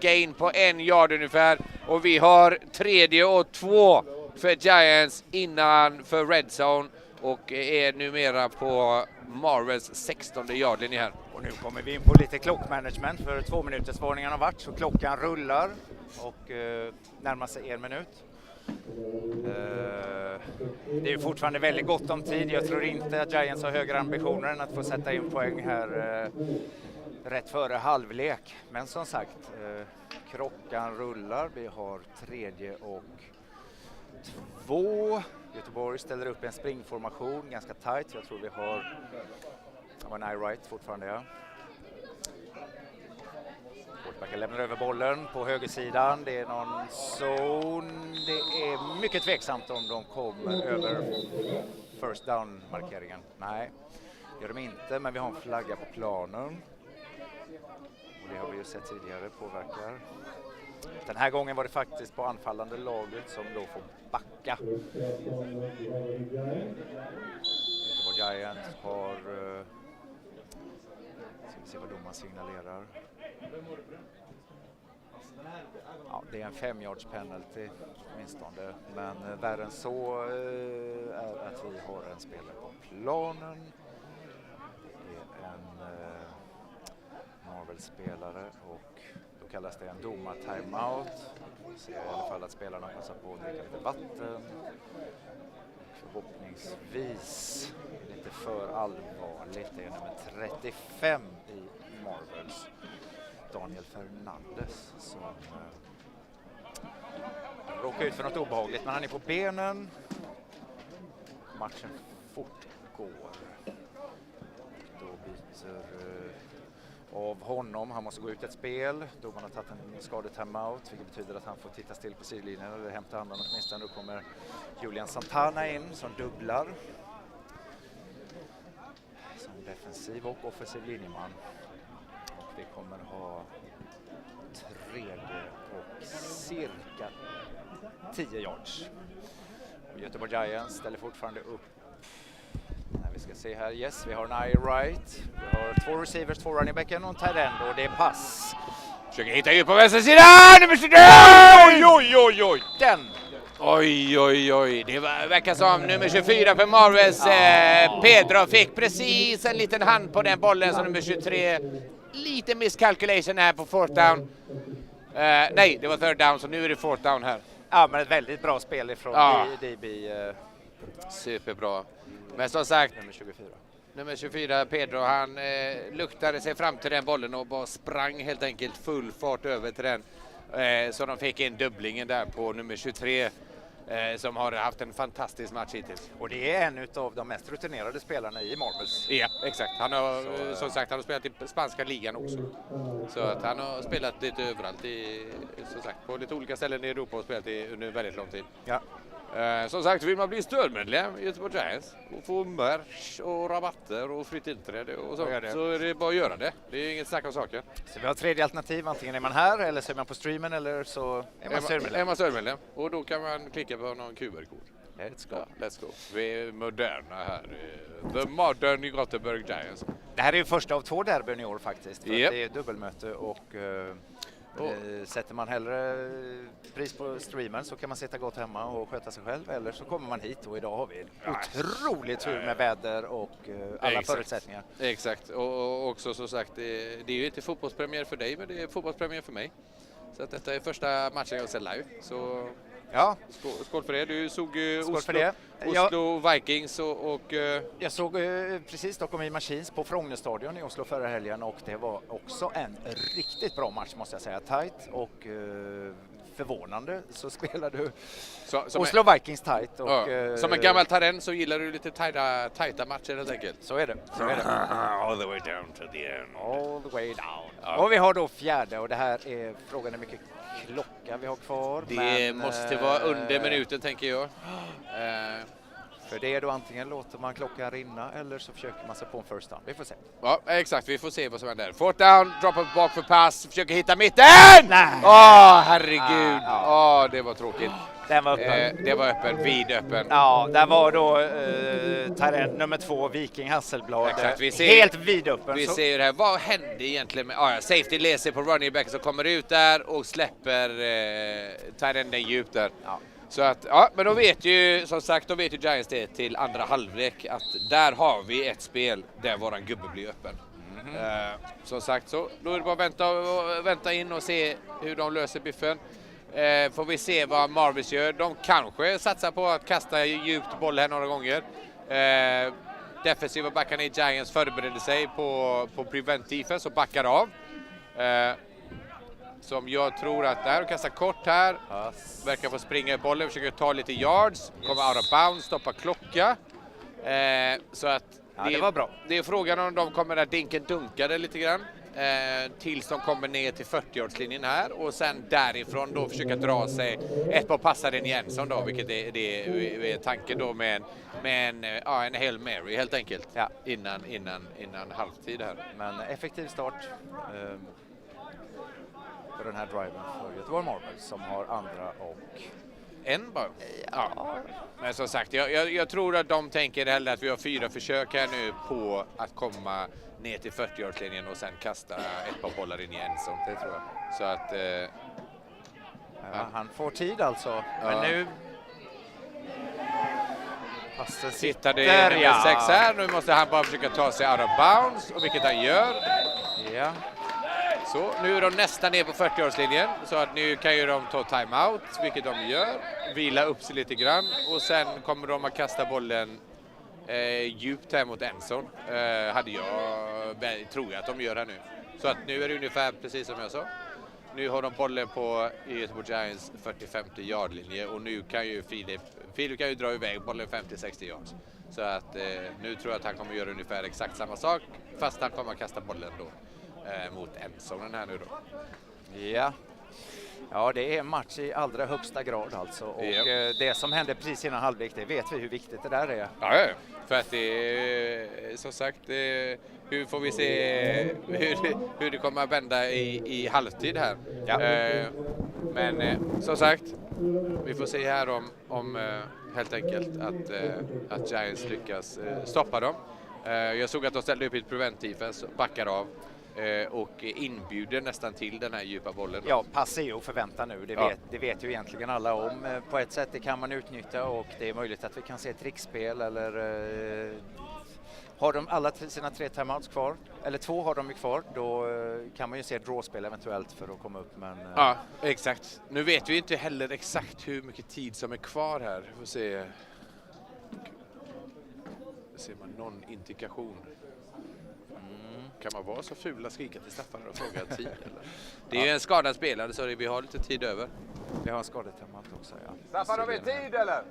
gain på 1 yard ungefär. Och vi har 3:e och 2 för Giants innanför red zone och är numera på Marvels 16:e yardlinje här. Och nu kommer vi in på lite klockmanagement, för 2-minutersvarningen har varit så klockan rullar och närmar sig 1 minut. Det är fortfarande väldigt gott om tid. Jag tror inte att Giants har högre ambitioner än att få sätta in poäng här rätt före halvlek. Men som sagt, klockan rullar. Vi har 3:e och 2. Göteborg ställer upp en springformation, ganska tight. Jag tror vi har en eye right fortfarande, ja. Quarterbacken lämnar över bollen på högersidan. Det är någon zon. Det är mycket tveksamt om de kommer över first down-markeringen. Nej, det gör de inte, men vi har en flagga på planen. Och det har vi ju sett tidigare påverkar. Den här gången var det faktiskt på anfallande laget som då får backa. Göteborg Giants har... Ska vi se vad domaren signalerar. Ja, det är en 5-yards penalty åtminstone, men värre än så är att vi har en spelare på planen. Det är en Marvel-spelare och då kallas det en domar-timeout. Så i alla fall att spelarna passar på att dricka lite vatten. Förhoppningsvis inte för allvarligt. Det är nummer 35 i Marvels, Daniel Fernandes, som råkar ut för något obehagligt, men han är på benen. Matchen fortgår. Då byter av honom. Han måste gå ut ett spel. Domaren har tagit en skadetimeout, vilket betyder att han får titta still på sidlinjen eller hämta andan åtminstone. Då kommer Julian Santana in som dubblar. Som defensiv och offensiv linjeman. Och vi kommer ha 3:e och cirka 10 yards. Och Göteborg Giants ställer fortfarande upp. Vi ska se här, yes, vi har en eye right. Vi har 2 receivers, 2 running backen och en tight end, och det är pass. Försöker hitta ut på vänster sida, nummer 24! Oj! Den! Oj. Det verkar som nummer 24 för Marvels. Pedro fick precis en liten hand på den bollen som nummer 23. Lite miscalculation här på fourth down. Nej, det var third down, så nu är det fourth down här. Ja, men ett väldigt bra spel ifrån DB. Superbra. Men som sagt, nummer 24 Pedro, han luktade sig fram till den bollen och bara sprang helt enkelt full fart över till den. Så de fick in dubblingen där på nummer 23 som har haft en fantastisk match hittills. Och det är en av de mest rutinerade spelarna i Marvels. Ja, exakt. Han har, som sagt, han har spelat i spanska ligan också. Så att han har spelat lite överallt, som sagt, på lite olika ställen i Europa och spelat under väldigt lång tid. Ja. Som sagt, vill man bli stödmedlem i Göteborg Giants och få merch och rabatter och fritt inträde och så är det bara att göra det. Det är inget snack om saker. Så vi har 3 alternativ, antingen är man här eller så är man på streamen eller så är man stödmedlem. Är man stödmedlem och då kan man klicka på någon QR-kod. Let's go. Ja, let's go. Vi är moderna här. The Modern Gothenburg Giants. Det här är ju första av 2 derbyn i år faktiskt. För Yep. det är dubbelmöte och sätter man hellre pris på streamen så kan man sitta gott hemma och sköta sig själv, eller så kommer man hit, och idag har vi otroligt tur med väder och alla förutsättningar. Exakt, och också som sagt, det är ju inte fotbollspremiär för dig, men det är fotbollspremiär för mig. Så att detta är första matchen jag ser live. Så ja. Skål för det. Du såg Oslo Vikings och jag såg precis Stockholm i Machines på Frognerstadion i Oslo förra helgen, och det var också en riktigt bra match måste jag säga. Tight och förvånande så spelar du Som Oslo Vikings tight. Och, som en gammal Taren så gillar du lite tajta matcher helt enkelt. Så är det. All the way down to the end. All the way down. Ja. Och vi har då fjärde och det här är frågan hur mycket klocka vi har kvar. Det måste vara under minuten tänker jag. För det är då antingen låter man klockan rinna eller så försöker man sig på en first down. Vi får se. Ja, exakt. Vi får se vad som händer. Fourth down, drop up bak för pass, försöker hitta mitten! Nej! Herregud! Det var tråkigt. Den var öppen. Det var öppen, vid öppen. Ja, där var då Tyrend nummer 2, Viking Hasselblad. Exakt, vi ser, helt vidöppen. Vi ser ju det här. Vad hände egentligen med... safety läser på running back som kommer ut där och släpper Tyrenden djupt där. Ja. Så att, men då vet ju, som sagt, då vet ju Giants det till andra halvlek att där har vi ett spel där våran gubbe blir öppen. Som sagt, så då är det bara att vänta in och se hur de löser biffen. Får vi se vad Marvis gör. De kanske satsar på att kasta djupt boll här några gånger. Defensiva backarna i Giants förbereder sig på prevent defense och backar av. Som jag tror att där och kastar kort här. Verkar få springa upp bollen, försöker ta lite yards. Kommer out of bounds, stoppa klocka. Så att det var bra. Det är frågan om de kommer att dunka det lite grann. Tills de kommer ner till 40-yardslinjen här och sen därifrån då försöka dra sig ett par passar in Jensen då, vilket är tanken då med en Hail Mary helt enkelt innan halvtid här. Men effektiv start på den här driven för Göteborg Marbles som har andra och en bara. Ja. Men som sagt, jag tror att de tänker hellre att vi har 4 försök här nu på att komma ner till 40-yardslinjen och sen kasta ett par bollar in i Enson. Det tror jag. Så att... han får tid alltså. Men nu... Sitter det nummer 6 här. Nu måste han bara försöka ta sig out of bounds, och vilket han gör. Ja. Så nu är de nästan ner på 40-årslinjen så att nu kan ju de ta timeout, vilket de gör, vila upp sig lite grann och sen kommer de att kasta bollen djupt här mot Enson. Tror jag att de gör här nu. Så att nu är det ungefär precis som jag sa. Nu har de bollen på Göteborg Giants 40-50 yardlinje och nu kan ju Filip kan ju dra iväg bollen 50-60 yards. Så att nu tror jag att han kommer göra ungefär exakt samma sak fast han kommer att kasta bollen då. Mot Enson här nu då. Ja, det är match i allra högsta grad alltså. Och det som hände precis innan halvlek, det vet vi hur viktigt det där är. Ja, för att det är som sagt, hur får vi se hur det kommer att vända i halvtid här. Ja. Men som sagt, vi får se här om helt enkelt att Giants lyckas stoppa dem. Jag såg att de ställde upp i ett prevent defense, backar av. Och inbjuder nästan till den här djupa bollen. Ja, pass är ju att förvänta nu. Det vet ju egentligen alla om. På ett sätt det kan man utnyttja och det är möjligt att vi kan se ett trickspel eller har de alla sina 3 timeouts kvar, eller 2 har de ju kvar, då kan man ju se ett drawspel eventuellt för att komma upp. Men, ja, exakt. Nu vet vi inte heller exakt hur mycket tid som är kvar här. Vi får se. Ser man någon indikation? Kan man vara så fula skrika till Staffan och fråga tid? Eller? Det är ju en skadad spelare så vi har lite tid över. Vi har skadetemmat också, ja. Staffan, har vi tid eller?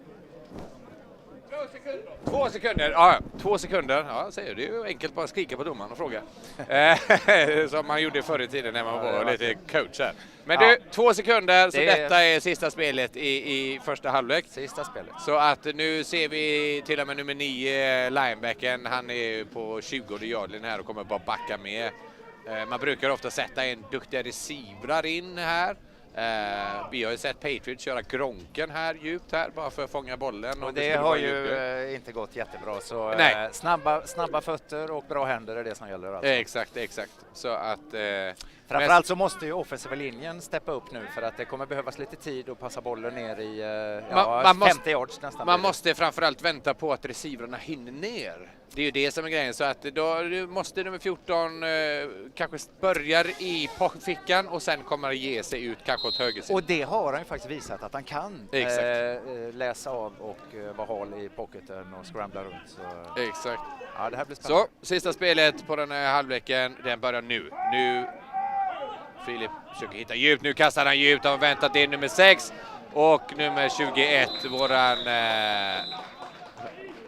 2 sekunder. Ja, 2 sekunder. Ja, säger det är ju enkelt bara skrika på domaren och fråga. Som man gjorde förr i tiden när man var lite coach här. Men du, 2 sekunder, så detta är sista spelet i första halvlek. Sista spelet. Så att nu ser vi till och med nummer 9, linebacken. Han är på 20 yardlinjen här och kommer bara backa med. Man brukar ofta sätta en duktig receiver in här. Vi har ju sett Patriots köra Gronken här djupt här bara för att fånga bollen. Och det har ju inte gått jättebra. Så snabba fötter och bra händer är det som gäller. Alltså. Exakt. Så att... Framförallt så måste ju offensiva linjen steppa upp nu för att det kommer behövas lite tid att passa bollen ner i 50 yards nästan. Man måste framförallt vänta på att receiverna hinner ner. Det är ju det som är grejen, så att då måste nummer 14 kanske börjar i fickan och sen kommer att ge sig ut kanske åt högersidan. Och det har han ju faktiskt visat att han kan läsa av och vara hal i pocketen och scrambla runt. Så. Exakt. Ja, det här blir spännande. Så, sista spelet på den här halvleken, den börjar nu. Nu Filip försöker hitta djupt. Nu kastar han djupt. Han väntat in nummer 6 och nummer 21.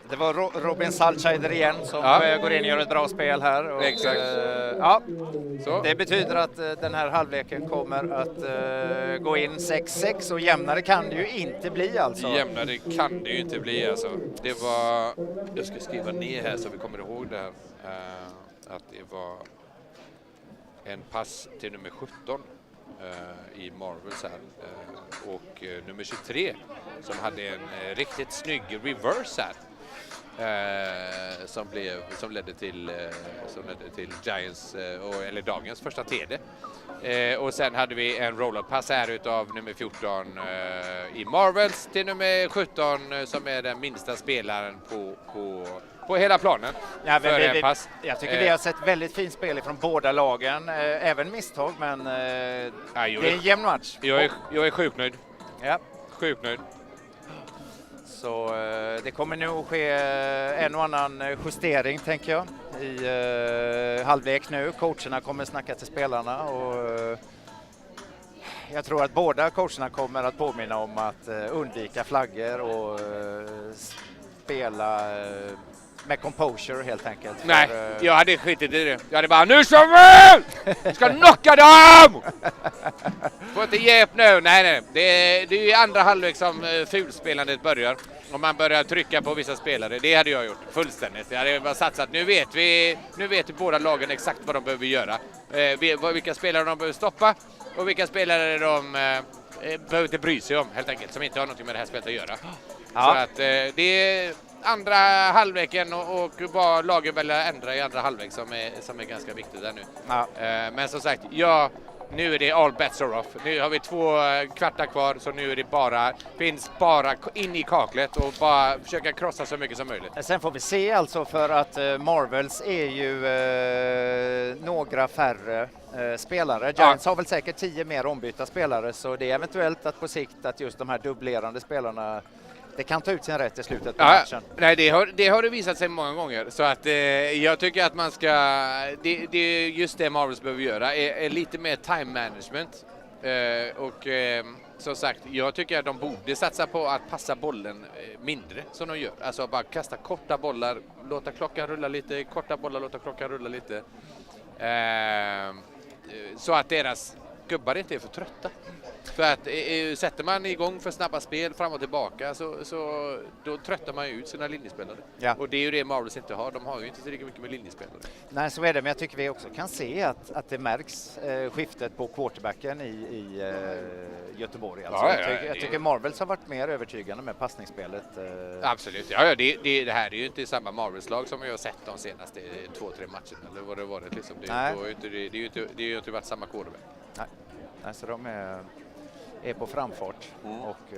Det var Robin Saltscheider igen som går in och gör ett bra spel här. Och, exakt. Så. Det betyder att den här halvleken kommer att gå in 6-6 och jämnare kan det ju inte bli alltså. Jämnare kan det ju inte bli alltså. Det var, jag ska skriva ner här så vi kommer ihåg det här. Att det var en pass till nummer 17 i Marvels här. Och nummer 23 som hade en riktigt snygg reverse här. Som ledde till Giants eller dagens första TD. Och sen hade vi en roll-up-pass här utav nummer 14 i Marvels till nummer 17 som är den minsta spelaren på hela planen. Ja, jag tycker vi har sett väldigt fint spel från båda lagen, även misstag, men det är en jämn match. Jag är sjukt nöjd. Ja. Sjukt nöjd. Så det kommer nog ske en och annan justering tänker jag i halvlek nu. Coacherna kommer snacka till spelarna och jag tror att båda coacherna kommer att påminna om att undvika flaggor och spela med composure helt enkelt. Nej, jag hade skitit i det. Jag hade bara, nu kör vi! Vi ska knocka dem! Får inte ge upp nu. Nej. Det är ju andra halvlek som fulspelandet börjar. Om man börjar trycka på vissa spelare. Det hade jag gjort fullständigt. Jag hade bara satsat. Nu vet båda lagen exakt vad de behöver göra. Vilka spelare de behöver stoppa och vilka spelare de behöver inte bry sig om helt enkelt. Som inte har något med det här spelet att göra. Ja. Så att det är andra halvleken och vad lagen väljer ändra i andra halvlek som är ganska viktigt där nu. Ja. Men som sagt, nu är det all bets are off. Nu har vi 2 kvartar kvar så nu är det finns bara in i kaklet och bara försöka krossa så mycket som möjligt. Sen får vi se alltså för att Marvels är ju några färre spelare. Giants har väl säkert 10 mer ombytta spelare så det är eventuellt att på sikt att just de här dubblerande spelarna det kan ta ut sin rätt i slutet på matchen. Nej, det har det visat sig många gånger. Så att jag tycker att man ska... Det är just det Marvels behöver göra. Är lite mer time management. Som sagt, jag tycker att de borde satsa på att passa bollen mindre som de gör. Alltså bara kasta korta bollar, låta klockan rulla lite. Korta bollar, låta klockan rulla lite. Så att deras gubbar inte är för trötta. För att sätter man igång för snabba spel fram och tillbaka så då tröttar man ju ut sina linjespelare. Ja. Och det är ju det Marvels inte har. De har ju inte tillräckligt mycket med linjespelare. Nej, så är det. Men jag tycker vi också kan se att det märks skiftet på quarterbacken i Göteborg. Alltså. Jag tycker Marvels har varit mer övertygande med passningsspelet. Absolut. Ja, det här är ju inte samma Marvels-lag som vi har sett de senaste 2-3 matcherna. Eller vad det varit liksom. Det är ju inte varit samma quarterback. Nej. Så de är på framfart. Och,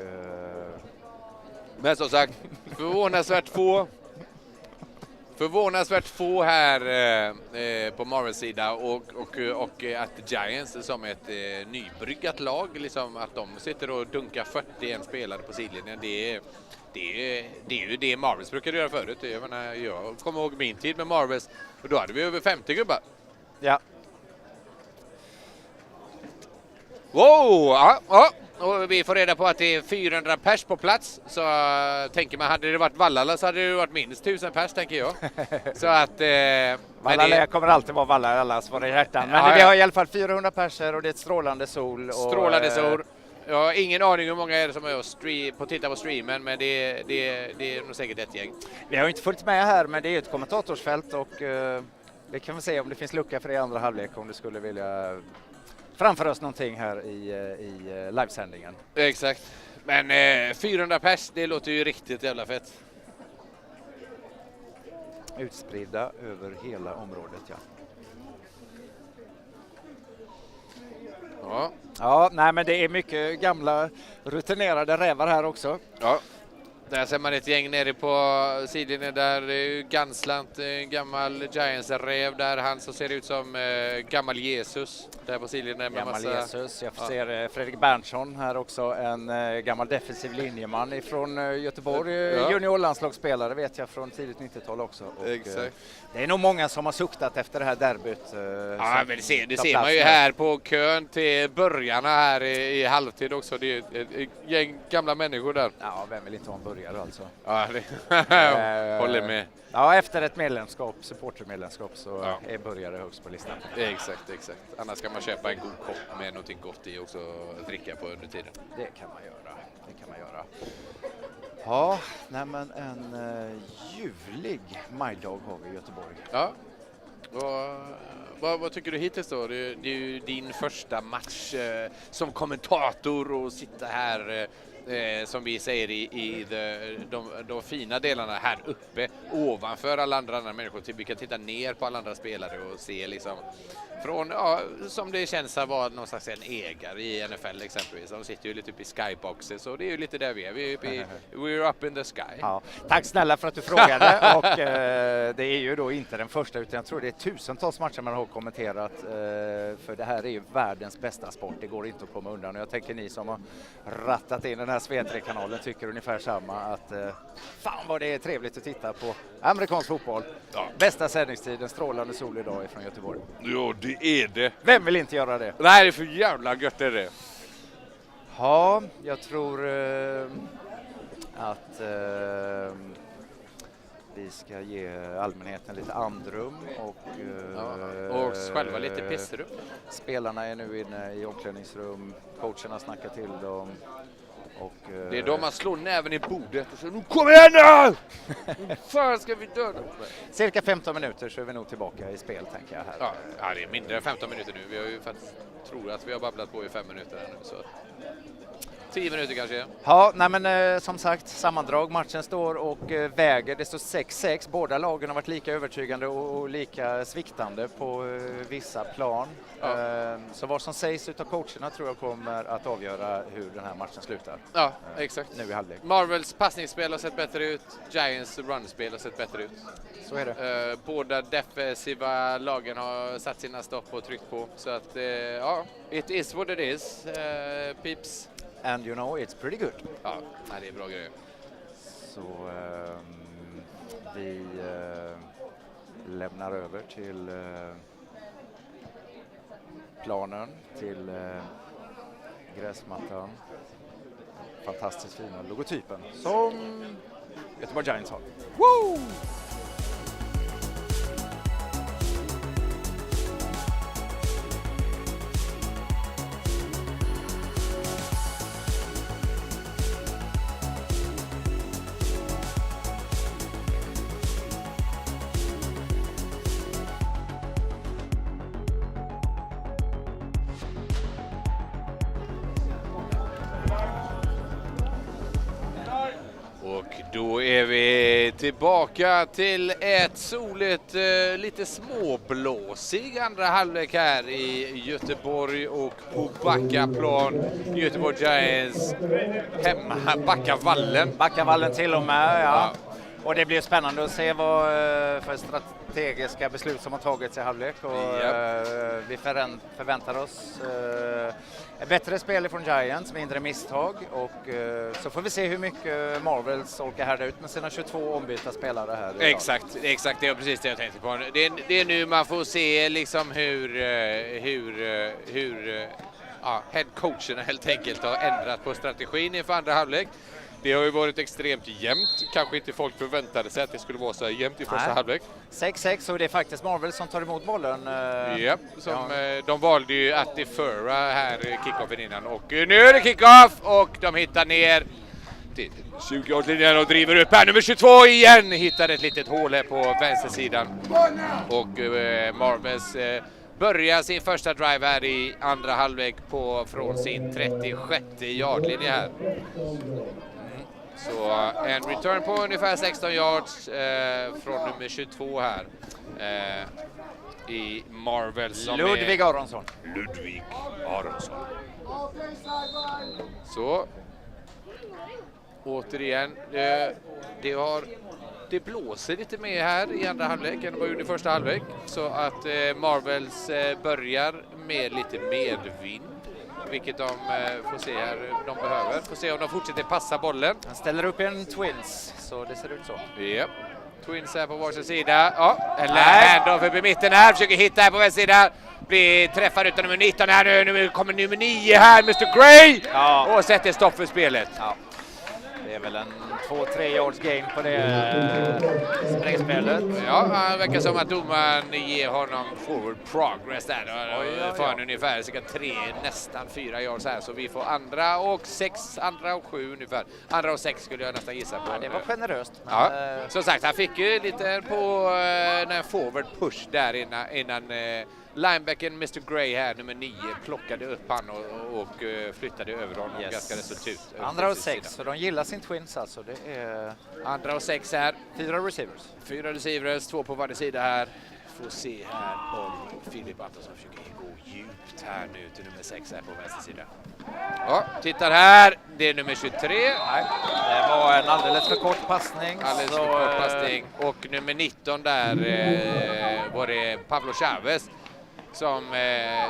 men som sagt, förvånansvärt få här på Marvels sida och att Giants som ett nybryggat lag, liksom att de sitter och dunkar 41 spelare på sidlinjen, det är ju det Marvels brukade göra förut. Jag kommer ihåg min tid med Marvels och då hade vi över 50 gubbar. Ja. Wow! Ja. Och vi får reda på att det är 400 pers på plats. Så tänker man, hade det varit Vallala så hade det varit minst 1000 pers, tänker jag. Så att... Vallala kommer alltid vara Vallala, var det i hjärtan. Men vi har i alla fall 400 perser och det är ett strålande sol. Strålande sol. Jag har ingen aning hur många är det som är på titta på streamen, men det är nog säkert ett gäng. Vi har ju inte följt med här, men det är ett kommentatorsfält och vi kan väl se om det finns lucka för det i andra halvlek om du skulle vilja... framför oss någonting här i livesändningen. Exakt. Men 400 pers, det låter ju riktigt jävla fett. Utspridda över hela området, ja. Ja, nej men det är mycket gamla rutinerade rävar här också. Ja. Där ser man ett gäng nere på sidlinjen där. Det är ju Ganslant, gammal Giants-räv där. Han som ser ut som gammal Jesus där på sidlinjen. Gammal Jesus. Jag ser Fredrik Berntsson här också. En gammal defensiv linjeman ifrån Göteborg. Juniorlandslagsspelare vet jag från tidigt 90-tal också. Och, exakt. Det är nog många som har suktat efter det här derbyt. Ja, men det ser man ju här på kön till börjarna här i halvtid också. Det är ett gäng gamla människor där. Ja, vem vill inte ha en burgare alltså? Ja, det håller med. Ja, efter ett medlemskap, supportermedlemskap, så är burgare högst på listan. Exakt. Annars kan man köpa en god kopp med någonting gott i också och dricka på under tiden. Det kan man göra. Ja, nej men en ljuvlig majdag har vi i Göteborg. Ja. Vad tycker du hittills då? Det är ju din första match som kommentator och sitta här som vi säger i de fina delarna här uppe ovanför alla andra människor. Vi kan titta ner på alla andra spelare och se liksom från, som det känns att vara någon slags en ägare i NFL exempelvis. De sitter ju lite uppe i skyboxes så det är ju lite där vi är. We're up in the sky. Ja, tack snälla för att du frågade och det är ju då inte den första utan jag tror det är tusentals matcher man har kommenterat för det här är ju världens bästa sport. Det går inte att komma undan och jag tänker ni som har rattat in den här Svedre-kanalen tycker ungefär samma att fan vad det är trevligt att titta på amerikansk fotboll. Ja. Bästa sändningstiden, strålande sol idag ifrån Göteborg. Ja, det är det. Vem vill inte göra det? Nej, det är för jävla gött är det. Ja, jag tror att vi ska ge allmänheten lite andrum och själva lite pissrum. Spelarna är nu inne i omklädningsrum, coacherna snackar till dem. Och, det är då man slår näven i bordet och säger kom igen nu! Fan ska vi döda? Cirka 15 minuter så är vi nog tillbaka i spel tänker jag här. Ja, det är mindre än 15 minuter nu. Vi har ju faktiskt tror att vi har babblat på i 5 minuter här nu så 10 minuter kanske. Ja, nej men som sagt, sammandrag. Matchen står och väger. Det står 6-6. Båda lagen har varit lika övertygande och lika sviktande på vissa plan. Ja. Så vad som sägs utav coacherna tror jag kommer att avgöra hur den här matchen slutar. Ja, exakt. Nu i halvlek. Marvels passningsspel har sett bättre ut. Giants runspel har sett bättre ut. Så är det. Båda defensiva lagen har satt sina stopp och tryckt på. Så att, ja, it is what it is. Pips. And you know, it's pretty good. Ja, det är bra grejer. Så vi lämnar över till planen, till gräsmattan. Fantastiskt fina logotypen som Göteborg Giants har. Woo! Då är vi tillbaka till ett soligt, lite småblåsig andra halvlek här i Göteborg och på Backaplan. Göteborg Giants hemma, Backavallen till och med, ja. Och det blir spännande att se vad för strategiska beslut som har tagits i halvlek. Och, vi förväntar oss ett bättre spel från Giants, mindre misstag. Och så får vi se hur mycket Marvels orkar härda ut med sina 22 ombytta spelare här. Exakt, det är precis det jag tänkte på. Det är nu man får se liksom hur headcoacherna helt enkelt har ändrat på strategin inför andra halvlek. Det har ju varit extremt jämnt. Kanske inte folk förväntade sig att det skulle vara så här jämnt i första halvlek. 6-6 och det är faktiskt Marvel som tar emot bollen. Ja, de valde ju att deföra här kickoffen innan. Och nu är det kickoff och de hittar ner till 20-årslinjen och driver upp här. Nummer 22 igen hittar ett litet hål här på vänstersidan. Och Marvels börjar sin första drive här i andra halvlek från sin 36:e yardlinje här. Så en return på ungefär 16 yards från nummer 22 här i Marvel som Ludvig Aronsson. Så. återigen. Det blåser lite mer här i andra halvlek än vad det gjorde i första halvlek. Så att Marvels börjar med lite medvind. Vilket de får se här, de behöver. Får se om de fortsätter passa bollen. Han ställer upp en Twins, så det ser ut så. Yep. Twins här på varsin sida. Ja, en handoff uppe i mitten här. Försöker hitta här på vänster sida. Blir träffad utav nummer 19 här nu. Nu kommer nummer 9 här, Mr. Gray. Ja. Och sätter stopp för spelet. Ja. Det är väl en 2-3 yards gain på det springspelet. Ja, det verkar som att domaren ger honom forward progress där. Får han ungefär cirka 3, nästan 4 yards här. Så vi får andra och 7 ungefär. Andra och 6 skulle jag nästan gissa på. Ja, det var generöst. Men ja, som sagt, han fick ju lite på en forward push där innan linebacken Mr. Gray här, nummer 9, plockade upp han och flyttade över honom ganska resultat. Andra och 6, så de gillar sin Twins alltså. Det är andra och 6 här. 4 receivers. 4 receivers, 2 på varje sida här. Får se här om Filip Antonsson försöker gå djupt här nu till nummer 6 här på vänster sida. Ja, tittar här. Det är nummer 23. Nej, det var en alldeles för kort passning. Alldeles för kort passning. Och nummer 19 där var det Pablo Chavez som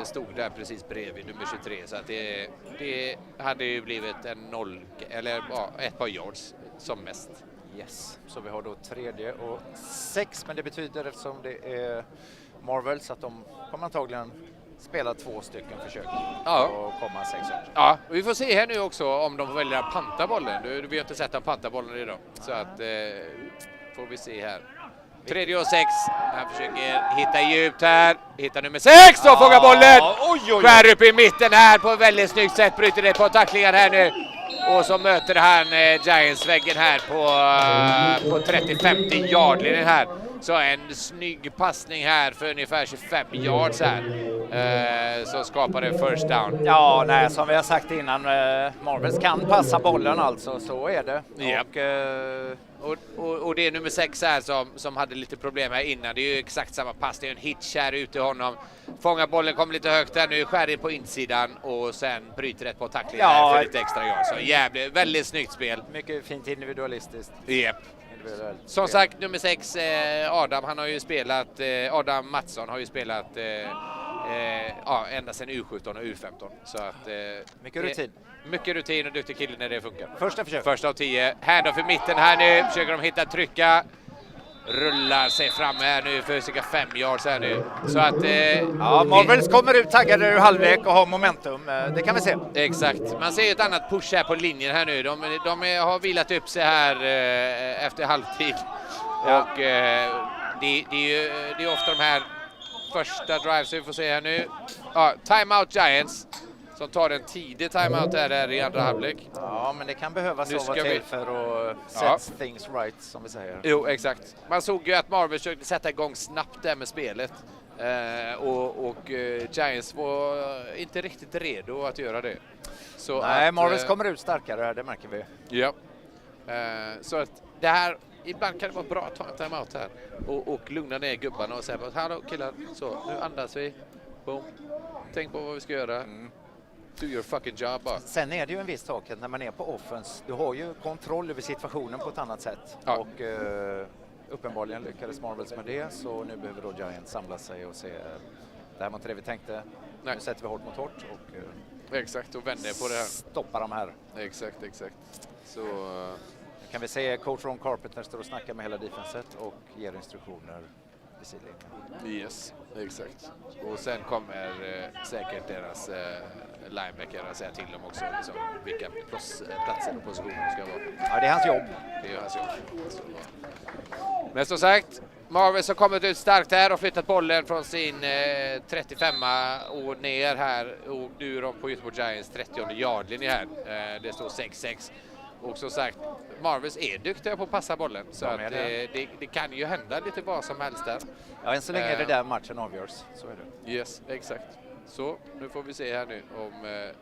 stod där precis bredvid nummer 23, så att det hade ju blivit en 0 eller ett par yards som mest. Yes, så vi har då 3:e och 6, men det betyder, eftersom det är Marvels, att de kommer antagligen spela 2 stycken försök och komma 6 yards. Ja, och vi får se här nu också om de väljer att panta bollen. Vi har inte sett dem panta bollen idag, så att får vi se här. 3:e och 6. Han försöker hitta djupt här. Hittar nummer 6 och fångar bollen. Skär upp i mitten här på ett väldigt snyggt sätt. Bryter det på tacklingar här nu. Och så möter han Giants-väggen här på 30-50 yardlinjen här. Så en snygg passning här för ungefär 25 yards här. Så skapar det first down. Ja, nej, som vi har sagt innan, Marvels kan passa bollen alltså, så är det. Yep. Och det är nummer 6 här som hade lite problem här innan. Det är ju exakt samma pass, det är en hitch här ute honom. Fångar bollen, kommer lite högt där nu, skär in på insidan och sen bryter ett på tacklingen här för lite extra yards. Så väldigt snyggt spel. Mycket fint individualistiskt. Yep. Som sagt, nummer 6, Adam, han har ju spelat, Adam Mattsson har ju spelat ända sedan U17 och U15. Så att, mycket rutin. Mycket rutin och duktig kille när det funkar. Första försök. Första av 10. Handoff i mitten här nu. Försöker de hitta trycka. Rullar sig fram här nu för cirka 5 yards här nu. Så att... Marvels kommer ut taggade ur halvlek och har momentum. Det kan vi se. Exakt. Man ser ett annat push här på linjen här nu. De har vilat upp sig här efter halvtid. Ja. Och det är ofta de här första drives vi får se här nu. Ja, timeout Giants. Som tar en tidig timeout här i andra halvlek. Ja, men det kan behövas av och till för att set things right, som vi säger. Jo, exakt. Man såg ju att Marvel försökte sätta igång snabbt där med spelet. Och Giants var inte riktigt redo att göra det. Så nej, Marvels kommer ut starkare här, det märker vi. Ja. Så att det här, ibland kan det vara bra att ta en timeout här. Och lugna ner gubbarna och säga, hallå killar, så nu andas vi. Boom. Tänk på vad vi ska göra. Do your fucking job bara. Sen är det ju en viss sak att när man är på offense, du har ju kontroll över situationen på ett annat sätt. Ja. Och uppenbarligen lyckades Marvels med det, så nu behöver då Giants samla sig och se, det här var inte det vi tänkte. Nej. Nu sätter vi hårt mot hårt och exakt, och vänder på det här. Stoppa dem här. Exakt. Så kan vi se coach Ron Carpenter står och snackar med hela defenset och ger instruktioner i sidlinjen. Yes, exakt. Och sen kommer säkert deras linebacker att säga till dem också liksom, vilka platser och positioner ska vara. Ja, det är hans jobb. Det är hans jobb. Så. Men som sagt, Marvels har kommit ut starkt här och flyttat bollen från sin 35 och ner här. Och nu är de på Göteborg Giants 30:e yardlinje här. Det står 6-6. Och som sagt, Marvels är duktiga på att passa bollen. Så att det kan ju hända lite vad som helst där. Ja, än så länge är det där matchen avgörs. Så är det. Yes, exakt. Så nu får vi se här nu om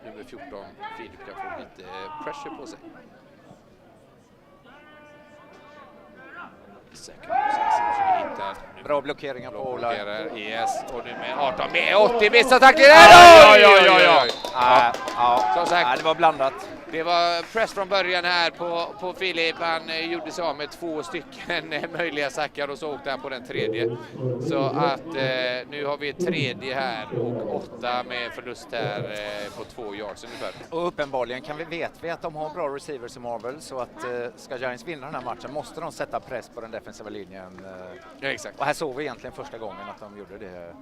nummer 14, Filip, kan få lite pressure på sig. Bra blockeringar på O-line. Yes, och nu med 18 med 80 missar tackling. Ja, som sagt, det var blandat. Det var press från början här på Filip. Han gjorde sig av med 2 stycken möjliga sackar och så åkte han på den tredje. Så att nu har vi 3:e här och 8 med förlust här på 2 yards ungefär. Och uppenbarligen vet vi att de har bra receivers i Marvel, så att ska Giants vinna den här matchen måste de sätta press på den defensiva linjen. Ja, exakt. Och här såg vi egentligen första gången att de gjorde det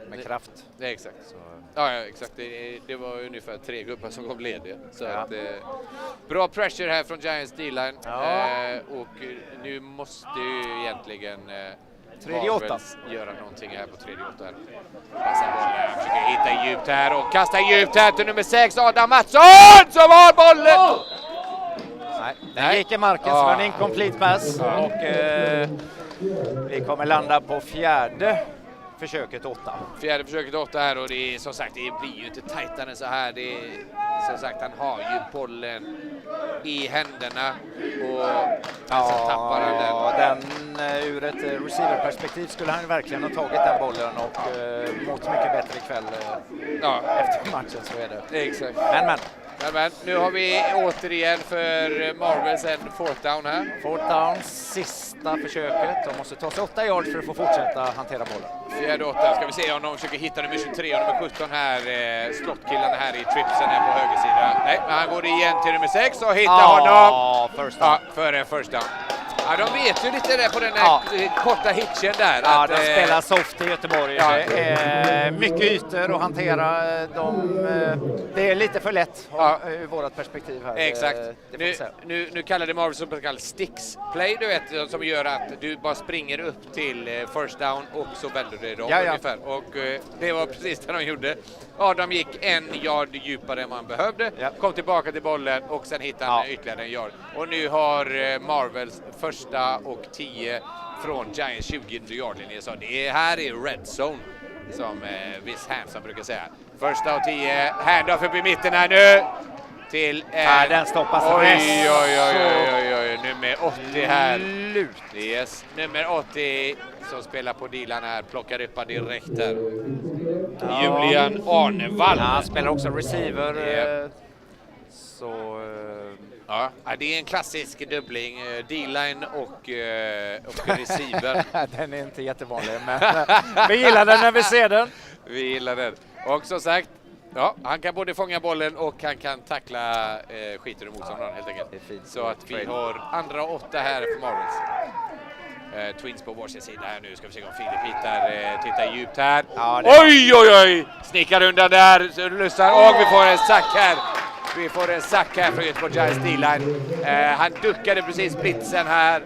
med kraft. Ja, exakt. Så. Ja, exakt. Det var ungefär 3 gubbar som kom lediga. Så att, bra pressure här från Giants D-line. Och nu måste ju egentligen Marvels göra någonting här på 3:e 8. Passar bollen, försöker hitta djupt här och kastar djupt här till nummer 6, Adam Mattsson, som har bollen! Nej, den gick i marken, så var en incomplete pass. Och vi kommer landa på 4:e försöket 8. 4:e försöket 8 här, och det är som sagt, det blir ju inte tajtare så här. Det är, som sagt, han har ju bollen i händerna och så tappar han den. Ur ett receiverperspektiv skulle han verkligen ha tagit den bollen och mått mycket bättre ikväll efter matchen, så är det. Exakt. Men. Nu har vi återigen för Marvels en 4th down här. 4th down, sista försöket. De måste ta sig 8 yards för att få fortsätta hantera bollen. 4:e 8, ska vi se om de försöker hitta nummer 23 och nummer 17 här, slottkillarna här i tripsen här på höger sida. Nej, men han går igen till nummer 6 och hittar honom. First down. Före first down. Ja, de vet ju lite där på den här korta hitchen där. Ja, att, de spelar soft i Göteborg. Ja. Det är mycket ytor att hantera. Det är lite för lätt ur vårt perspektiv här. Exakt. Det nu kallar det Marvel som kallar sticks play, du vet, som gör att du bara springer upp till first down och så vänder det dem ungefär. Och det var precis det de gjorde. Adam gick 1 yard djupare än man behövde, kom tillbaka till bollen och sen hittade han ytterligare 1 yard. Och nu har Marvels 1:a och 10 från Giants 20 yard-linje. Så det här är red zone, som Viss Hansson brukar säga. 1:a och 10, handoff upp i mitten här nu. Till den stoppas. Oj, nummer 80 här. Yes, nummer 80 som spelar på Dilan här, plockar upp han direkt här. Julian Arnevall. Han spelar också receiver. Så... Ja, det är en klassisk dubbling, D-line och receiver. Den är inte jättevanlig, men vi gillar den när vi ser den. Vi gillar den. Och som sagt, han kan både fånga bollen och han kan tackla skiten ur motståndaren helt enkelt. Så att vi har 2:a 8 här för Marvels. Twins på varsin sida här nu. Ska vi se om Filip tittar djupt här. Oj! Snickar undan där, lussar, och vi får en sack här. Vi får en sack här från Göteborg Giants D-line. Han duckade precis blitzen här,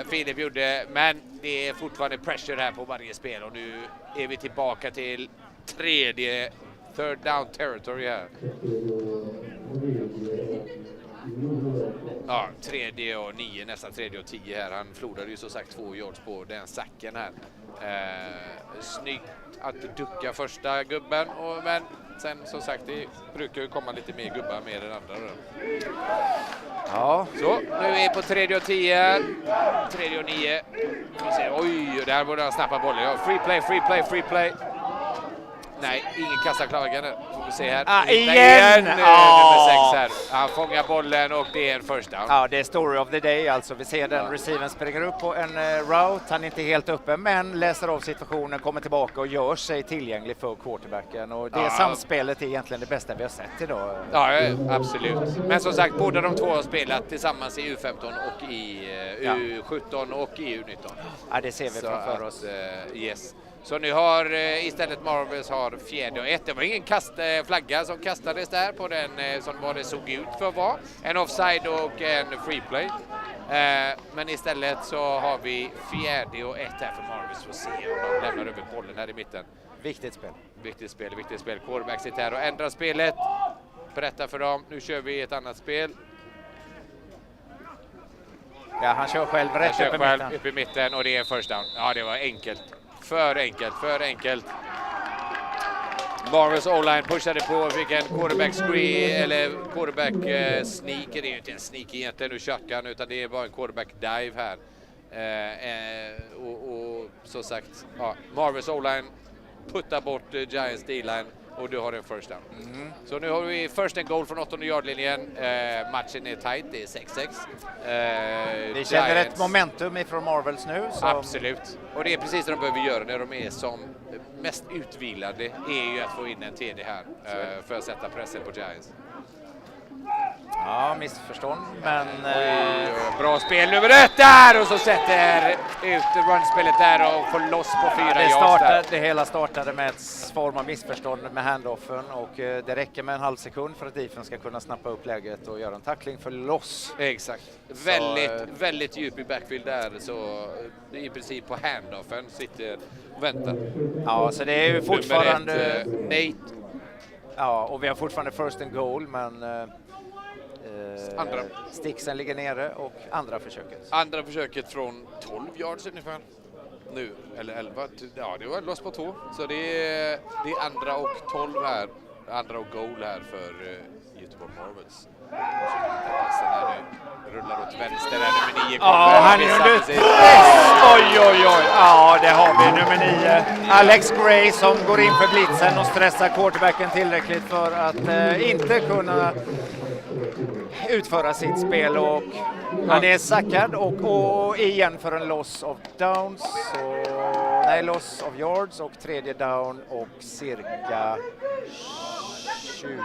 Filip gjorde, men det är fortfarande pressure här på varje spel. Och nu är vi tillbaka till 3:e third down territory här. 3:e och 9, nästan 3:e och 10 här. Han förlorade ju så sagt 2 yards på den sacken här. Snyggt att ducka första gubben, men sen som sagt, det brukar ju komma lite mer gubbar mer än andra. Så nu är vi på 3:e och 10, 3:e och 9. Oj, där borde han snappa bollen. Free play. Nej, ingen kastar klagen. Får vi se här. Igen! Nummer 6 här. Han fångar bollen och det är en first down. Ja, det är story of the day alltså. Vi ser den receiven springer upp på en route. Han är inte helt uppe, men läser av situationen, kommer tillbaka och gör sig tillgänglig för quarterbacken. Och det samspelet är egentligen det bästa vi har sett idag. Ja, absolut. Men som sagt, båda de två har spelat tillsammans i U15 och i U17 och i U19. Ja, det ser vi framför oss. Yes. Så nu har istället Marvels har 4:e och 1. Det var ingen flagga som kastades där på den som det såg ut för att vara. En offside och en free play. Men istället så har vi 4:e och 1 här för Marvels. Får se om de lämnar över bollen här i mitten. Viktigt spel. Viktigt spel. Quarterback sitter här och ändrar spelet. Berätta för dem. Nu kör vi ett annat spel. Ja, han kör själv rätt upp i mitten och det är first down. Ja, det var enkelt. För enkelt. Marvels O-line pushade på, fick en quarterback screen eller quarterback sneak. Det är ju inte en sneak egentligen ur shotgun, utan det är bara en quarterback dive här. Och så sagt, Marvels O-line puttar bort Giants D-line och du har en first down. Så nu har vi first and goal från 8:e yardlinjen. Matchen är tight, det är 6-6. Vi känner ett momentum ifrån Marvels nu. Absolut. Och det är precis det de behöver göra när de är som mest utvilade, är ju att få in en TD här för att sätta pressen på Giants. Ja, missförstånd, men... Bra spel nummer 1 där, och så sätter ut runspelet där och får loss på 4 yards. Det hela startade med ett form av missförstånd med handoffen, och det räcker med en halv sekund för att defense ska kunna snappa upp läget och göra en tackling för loss. Exakt. Väldigt djup i backfield där, så i princip på handoffen sitter och väntar. Ja, så det är ju fortfarande... Nate. Ja, och vi har fortfarande first and goal, men... Andra. Sticksen ligger nere och andra försöket. Andra försöket från 12 yards ungefär. Nu, eller 11. Ja, det var loss på 2. Så det är andra och 12 här. Andra och goal här för Göteborg Marvels. Rullar åt vänster här, nummer 9 kommer. Ja, han är under press. Oj. Ja, det har vi nummer 9. Alex Gray som går in för blitzen och stressar quarterbacken tillräckligt för att inte kunna utföra sitt spel, och han är sackad och igen för en loss of downs, loss of yards, och tredje down och cirka 25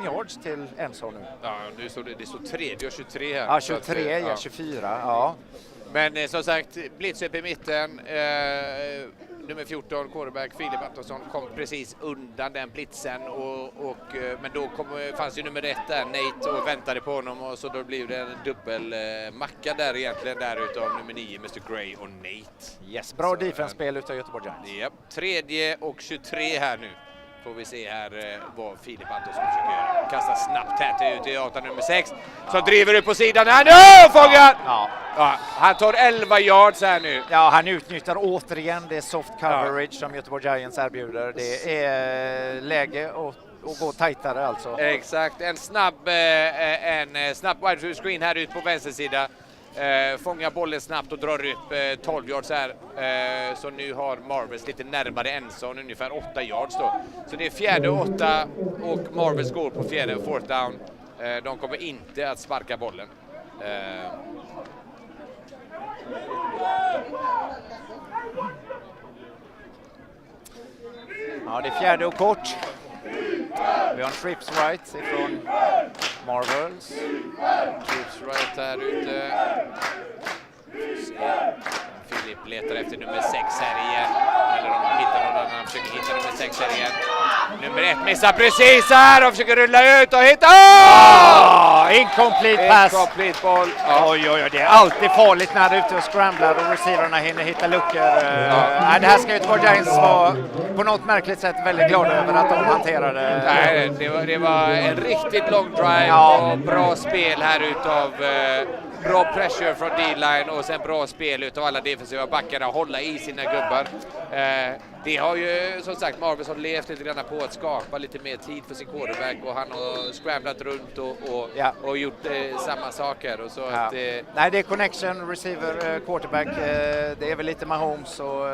yards till endzone nu. Ja, nu står det står 3 och 23 här. Ja, 23, 24, ja. Men som sagt, blitz upp i mitten. Nummer 14, quarterback Filip Antonsson, kom precis undan den blitzen, men då fanns ju nummer 1 där, Nate, och väntade på honom, och så då blev det en dubbel macka där egentligen, där utav nummer 9, Mr. Gray och Nate. Yes, bra defense-spel utav Göteborg Giants. Japp, 3 och 23 här nu. Får vi se här vad Filip Antonsson försöker göra. Kastar snabbt här ut i 8 nummer 6. Så driver ut på sidan här nu, fångar! Ja. Ja, han tar 11 yards här nu. Ja, han utnyttjar återigen det soft coverage som Göteborg Giants erbjuder. Det är läge att gå tajtare alltså. Exakt, en snabb wide receiver screen här ut på vänster sida. Fångar bollen snabbt och drar upp 12 yards här. Så nu har Marvels lite närmare endzone, ungefär 8 yards då. Så det är 4:e och 8 och Marvels går på 4:e och 4th down. De kommer inte att sparka bollen. Ja, det är 4:e och kort. Vi har en trips right ifrån Marvels. Trips right här ute. Filip letar efter nummer 6 här igen. Eller om de hittar någon annan, försöker hitta nummer 6 här igen. Nummer 1 missar precis här och försöker rulla ut och hitta. Incomplete pass. Incomplete boll. Oj, det är alltid farligt när det är ute och scramblar och receiverna hinner hitta luckor. Det här ska Göteborg Giants vara på något märkligt sätt väldigt glada över att de hanterade. Nej, det var en riktigt lång drive och bra spel här utav bra pressure från D-line och sen bra spel utav alla defensiva backarna att hålla i sina gubbar. Det har ju som sagt Marvels har levt lite grann på att skapa lite mer tid för sin quarterback, och han har scramblat runt och gjort samma saker. Och så att, nej, det är connection, receiver, quarterback. Det är väl lite Mahomes och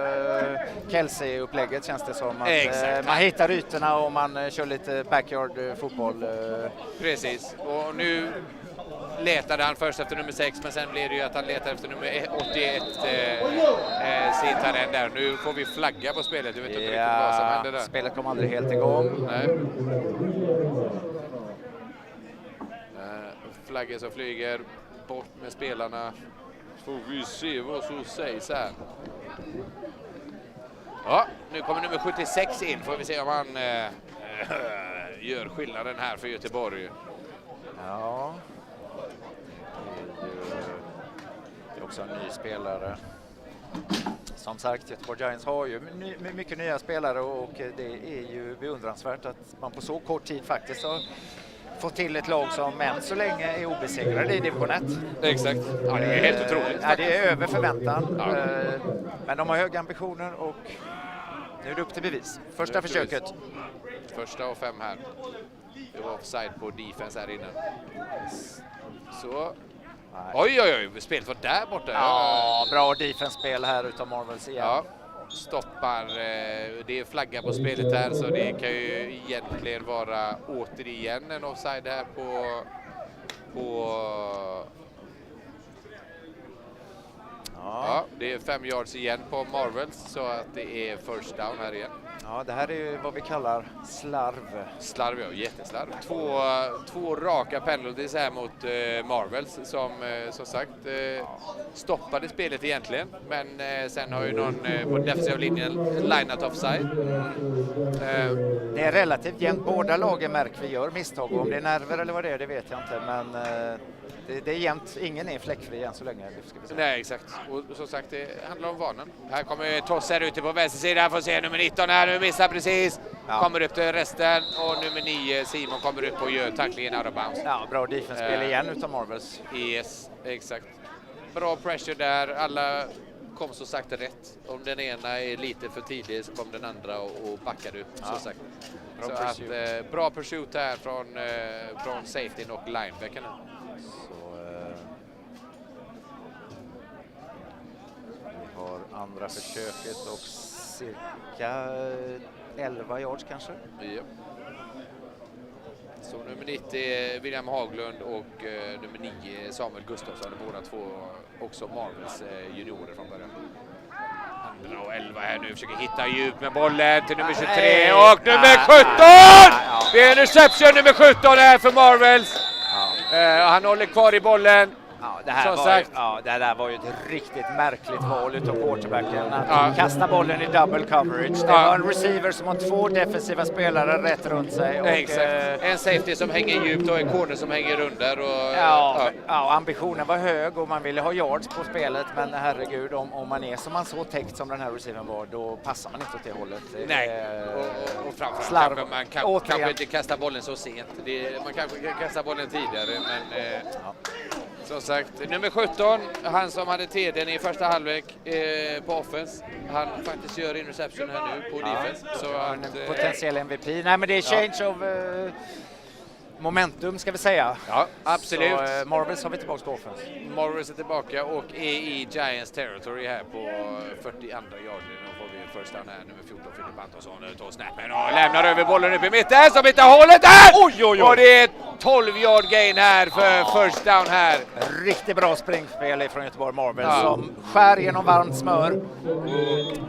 Kelsey-upplägget känns det som. Att, man hittar ytorna och man kör lite backyard fotboll. Precis, och nu letade han först efter nummer 6, men sen blev det ju att han letade efter nummer 81 sin terräng där. Nu får vi flagga på spelet. Du vet inte riktigt vad som händer där. Spelet kom aldrig helt igång. Nej. Flaggor som flyger bort med spelarna. Får vi se vad som sägs här. Ja, nu kommer nummer 76 in. Får vi se om han gör skillnaden här för Göteborg. Ja. Det är också en ny spelare. Som sagt, Göteborg Giants har ju mycket nya spelare, och det är ju beundransvärt att man på så kort tid faktiskt har fått till ett lag som än så länge är obesegrade i division 1. Exakt. Ja, det är helt otroligt. Ja, det är över förväntan. Ja. Men de har höga ambitioner, och nu är det upp till bevis. Första försöket. Första och 5 här. Det var offside på defense här innan. Så. Oj, spelet var där borta. Ja, bra defense-spel här utav Marvels igen. Ja. stoppar, det är flagga på spelet här så det kan ju egentligen vara återigen en offside här på ja, det är 5 yards igen på Marvels så att det är first down här igen. Ja, det här är ju vad vi kallar slarv. Slarv, ja, jätteslarv. Två raka penalties här mot Marvels som sagt stoppade spelet egentligen. Men sen har ju någon på defensiva linjen linat offside. Det är relativt jämnt. Båda lagen märker vi gör misstag. Om det är nerver eller vad det är, det vet jag inte. Men det är jämnt. Ingen är fläckfri än så länge. Ska vi säga. Nej, exakt. Och som sagt, det handlar om vanan. Här kommer Tosser ute på vänster sida. Får se nummer 19 här. Nu missar precis. Ja. Kommer upp till resten. Och nummer 9, Simon, kommer upp och gör tacklingen out of bounds. Ja, bra defense-spel igen utan Marvels. Yes, exakt. Bra pressure där. Alla kom så sagt rätt. Om den ena är lite för tidig så kom den andra och backade upp. Ja. Så sagt. Bra så pursuit. Bra pursuit här från safety och linebacken. Vi har andra försöket och cirka 11 yards kanske. Ja. Så nummer 90 William Haglund och nummer 9 Samuel Gustafsson, båda två också Marvels juniorer från början. Andra och 11 här nu, försöker hitta djup med bollen till nummer 23 och nummer 17! Det är en reception nummer 17 här för Marvels. Han håller kvar i bollen. Ja, det där var ju ett riktigt märkligt val utav quarterbacken. Att kasta bollen i double coverage. Det var en receiver som har 2 defensiva spelare rätt runt sig. Och, exakt. En safety som hänger djupt och en corner som hänger under. Och ambitionen var hög och man ville ha yards på spelet. Men herregud, om man är som man så täckt som den här receivern var, då passar man inte åt det hållet. Nej, och framförallt kanske man kanske inte kastar bollen så sent. Man kanske kan kasta bollen tidigare, men... Som sagt, nummer 17, han som hade TD:n i första halvlek på offense, han faktiskt gör interception här nu på defense. Så att, potentiell MVP. Nej, men det är change of momentum ska vi säga. Ja, absolut. Så Marvels har vi tillbaka på offense. Marvels är tillbaka och är i Giants territory här på 42 yardlinjen. Då får vi first down här, nummer 14 Filip Antonsson tar snappen och lämnar över bollen upp i mitten som inte hållet där! Oj! Och det är 12 yard gain här för first down här. Riktigt bra springspel från Göteborg Marvels som skär genom varmt smör.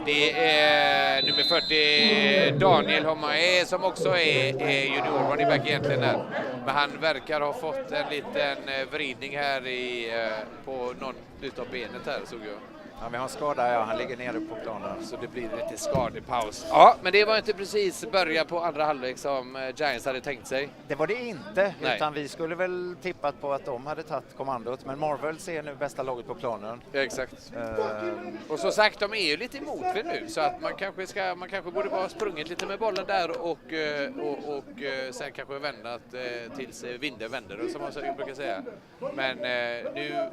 Det är nummer 40 Daniel Homae som också är junior running back egentligen där. Men han verkar ha fått en liten vridning här på någon utav benet här, såg jag. Ja, vi har en skada, han ligger nere på planen. Så det blir lite skadepaus. Ja, men det var inte precis börja på andra halvlek som Giants hade tänkt sig. Det var det inte, utan vi skulle väl tippat på att de hade tagit kommandot. Men Marvels är nu bästa laget på planen. Ja, exakt. Och så sagt, de är ju lite motvind nu. Så att man kanske borde bara sprungit lite med bollen där och sen kanske vända tills vinden vänder, som man brukar säga. Men nu...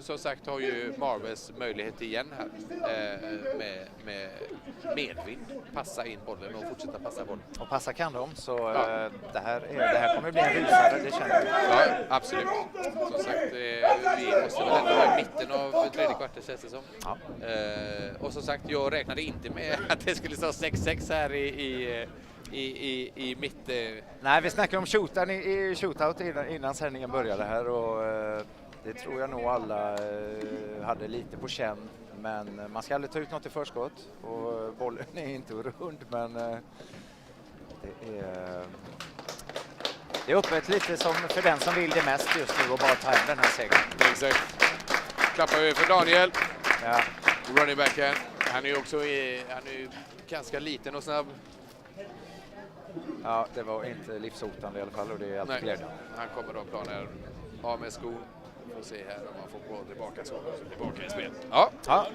Som sagt har ju Marvels möjlighet igen här med medvind. Passa in bollen och fortsätta passa bollen. Och passa kan de, så det här kommer bli en rysare, det känner vi. Ja, absolut. Som sagt, vi måste väl ändå vara i mitten av tredje kvartet säsong. Ja. Och som sagt, jag räknade inte med att det skulle stå 6-6 här i mitt... Nej, vi snackade om shootout innan sändningen började här och... Det tror jag nog alla hade lite på känn, men man ska aldrig ta ut något i förskott och bollen är inte rund, men det är öppet lite som för den som vill det mest just nu och bara ta hem den här segern. Exakt. Klappar vi för Daniel. Ja. Running backen. Han är ju också han är ganska liten och snabb. Ja, det var inte livshotande i alla fall och det är alltid glädjande. Han kommer då planer av med skor. Får se här om man får gå tillbaka i spel. Ja,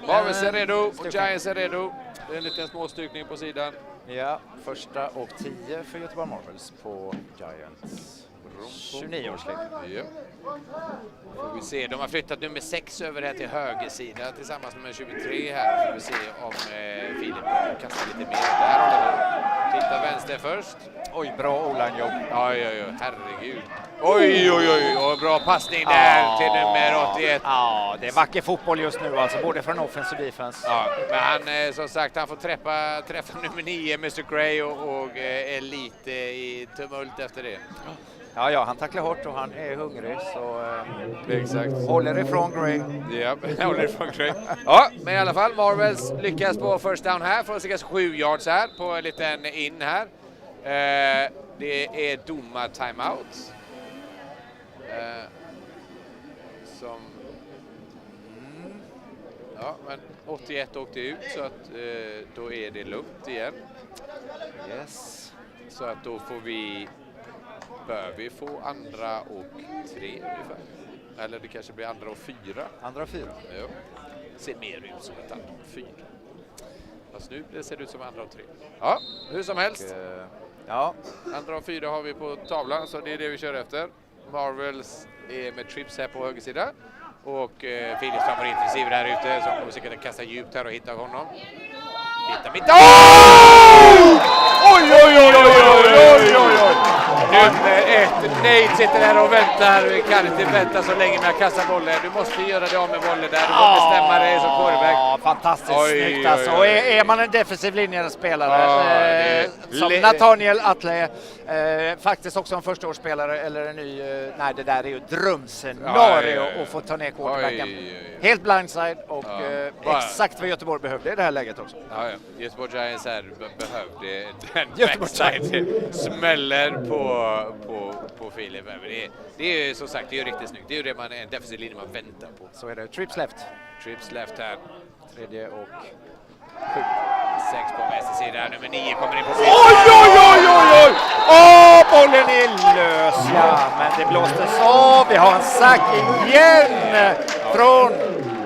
Marvels är redo och Giants är redo. Det är en liten småstyrkning på sidan. Ja, 1:a och 10 för Göteborg Marvels på Giants. 29-årslinjen. Ja. Får vi se, de har flyttat nummer 6 över här till höger sida tillsammans med 23 här. Får vi se om Filip kastar lite mer. Där håller vi. Titta vänster först. Oj, bra O-line-jobb. Ja, herregud. Oj, och bra passning där till nummer 81. Ja, det är vacker fotboll just nu alltså, både från offense och defense. Ja, men han, som sagt, han får träffa nummer 9, Mr. Gray, och är lite i tumult efter det. Ja, han tacklar hårt och han är hungrig, så Exakt. håller ifrån Gray. Ja, håller ifrån Gray. Ja, men i alla fall, Marvels lyckas på first down här, får cirka 7 yards här på en liten in här. Det är domar timeout. Som... Ja, men 81 åkte ut, så att då är det lugnt igen. Yes. Så att då får bör vi få andra och 3 ungefär. Eller det kanske blir andra och 4. Andra och 4. Ja. Ser mer ut som ett andra och 4. Fast nu ser det ut som andra och 3. Ja, hur som helst. Ja. Andra och 4 har vi på tavlan, så det är det vi kör efter. Marvels är med trips här på höger sida. Och Philips favoritreceiver där ute som kommer säkert kasta djupt här och hitta honom. Hitta mitt... Nummer 1, Nate sitter där och väntar. Vi kan inte vänta så länge med att kasta bollen. Du måste göra det av med bollen där. Du får bestämma dig som quarterback. Fantastiskt snyggt alltså. Och är man en defensiv linjespelare som Nathaniel Atle, faktiskt också en förstaårsspelare eller en ny, nej det där är ju drömscenario att få ta ner quarterbacken. Helt blindside och exakt vad Göteborg behövde i det här läget också. Ja. Göteborg Giants här behövde den backside smäller på Filip. Det är ju som sagt, det är ju riktigt snyggt. Det är ju det man är en defensiv linje man väntar på. Så är det. Trips left. Trips left här. 3 och 7. 6 på vänstersidan. Nummer 9 kommer in på sidan. Oj! Bollen är lös. Ja, men det blåstes av. Vi har en sack igen från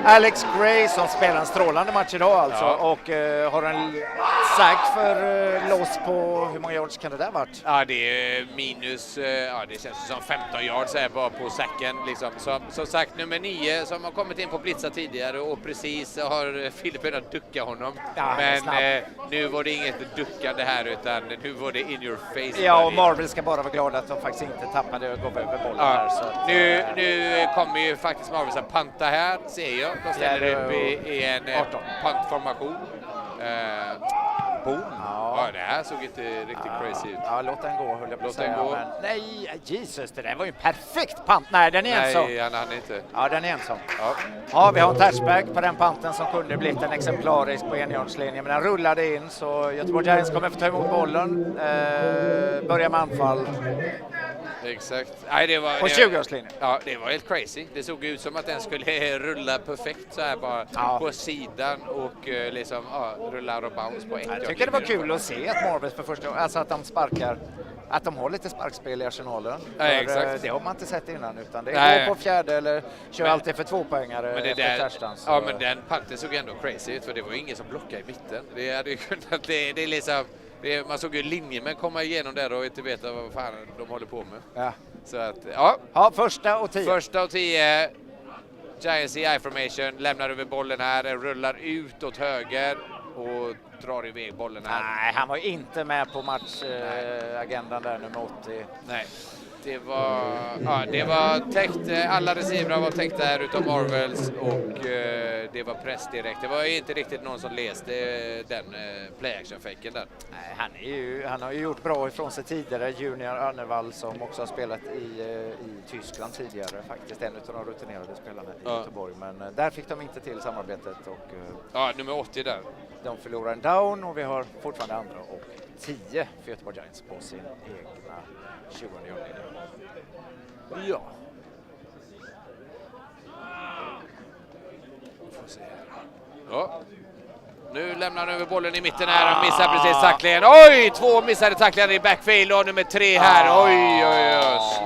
Alex Gray som spelar en strålande match idag alltså. Och har en sack för loss på, hur många yards kan det där varit? Ja, det är minus, det känns som 15 yards här bara på sacken liksom. Som sagt, nummer 9 som har kommit in på blitza tidigare och precis har Filip kunnat ducka honom. Ja, men nu var det inget duckande här utan nu var det in your face. Ja, och Marvel ska bara vara glad att de faktiskt inte tappade och gav över bollen här. Så att, nu kommer ju faktiskt Marvel att panta här, ser jag. De ställer upp i en pantformation. Boom. Ja, det här såg inte riktigt crazy ut. Ja, låt den gå, höll jag på att säga. Gå. Men, nej, Jesus, det där var ju en perfekt pant. Nej, den är ensam. Nej, han inte. Ja, den är ensam. Ja, vi har en touchback på den panten som kunde blivit en exemplarisk på enjardslinjen. Men den rullade in, så Göteborg Giants kommer få ta emot bollen. Börja med anfall. Exakt. Nej, det var, på 20-årslinjen. Ja, det var helt crazy. Det såg ut som att den skulle rulla perfekt så här bara på sidan och liksom rulla och bounce på 1 yard. Jag tycker det var kul att se att Marvel för första gången, alltså att de sparkar, att de har lite sparkspel i arsenalen. Ja, exakt. Det har man inte sett innan, utan det är på fjärde eller kör alltid för 2-poängare. Men det där, men den panten såg ändå crazy ut för det var ingen som blockade i mitten. Det hade ju kunnat, det är liksom... Man såg ju linjemän komma igenom där och inte veta vad fan de håller på med. Ja. Så att, första och 10. Första och 10. Giants i I-formation, lämnar över bollen här, rullar ut åt höger och drar iväg bollen här. Nej, han var inte med på matchagendan där, nummer 80. Nej. Det var täckt, alla receiver var täckta här utav Marvels och det var press direkt. Det var inte riktigt någon som läste den play-action-faken där. Nej, han har ju gjort bra ifrån sig tidigare. Junior Arnevall som också har spelat i Tyskland tidigare, faktiskt en av de rutinerade spelarna i Göteborg. Men där fick de inte till samarbetet. Och, nummer 80 där. De förlorar en down och vi har fortfarande andra och 10 för Göteborg Giants på sin egna 20-åriga. Ja. Ja. Nu lämnar han över bollen i mitten här och missar precis tacklingen. Oj, 2 missade tacklingar i backfield och nummer 3 här. Oj.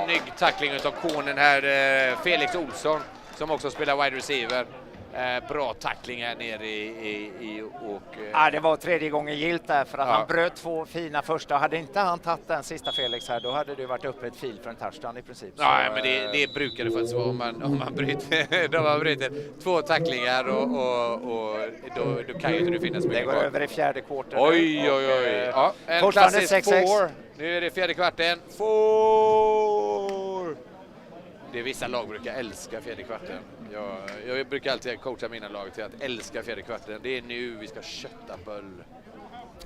Snygg tackling utav konen här, Felix Olsson som också spelar wide receiver. Bra tackling här nere Ja, det var 3:e gången gilt där för att han bröt 2 fina första. Hade inte han tagit den sista Felix här, då hade det varit uppe ett fil för en touchdown i princip. Nej, men det brukar det faktiskt vara om man bryter. De har brutit 2 tacklingar och då kan ju inte det finnas mycket. Det går över i fjärde kvarten. Oj. Ja, en klassisk 4. Nu är det fjärde kvarten. 4. det är vissa lag brukar älska fjärde kvarten. Jag brukar alltid coacha mina lag till att älska fjärde kvarten. Det är nu vi ska kötta boll.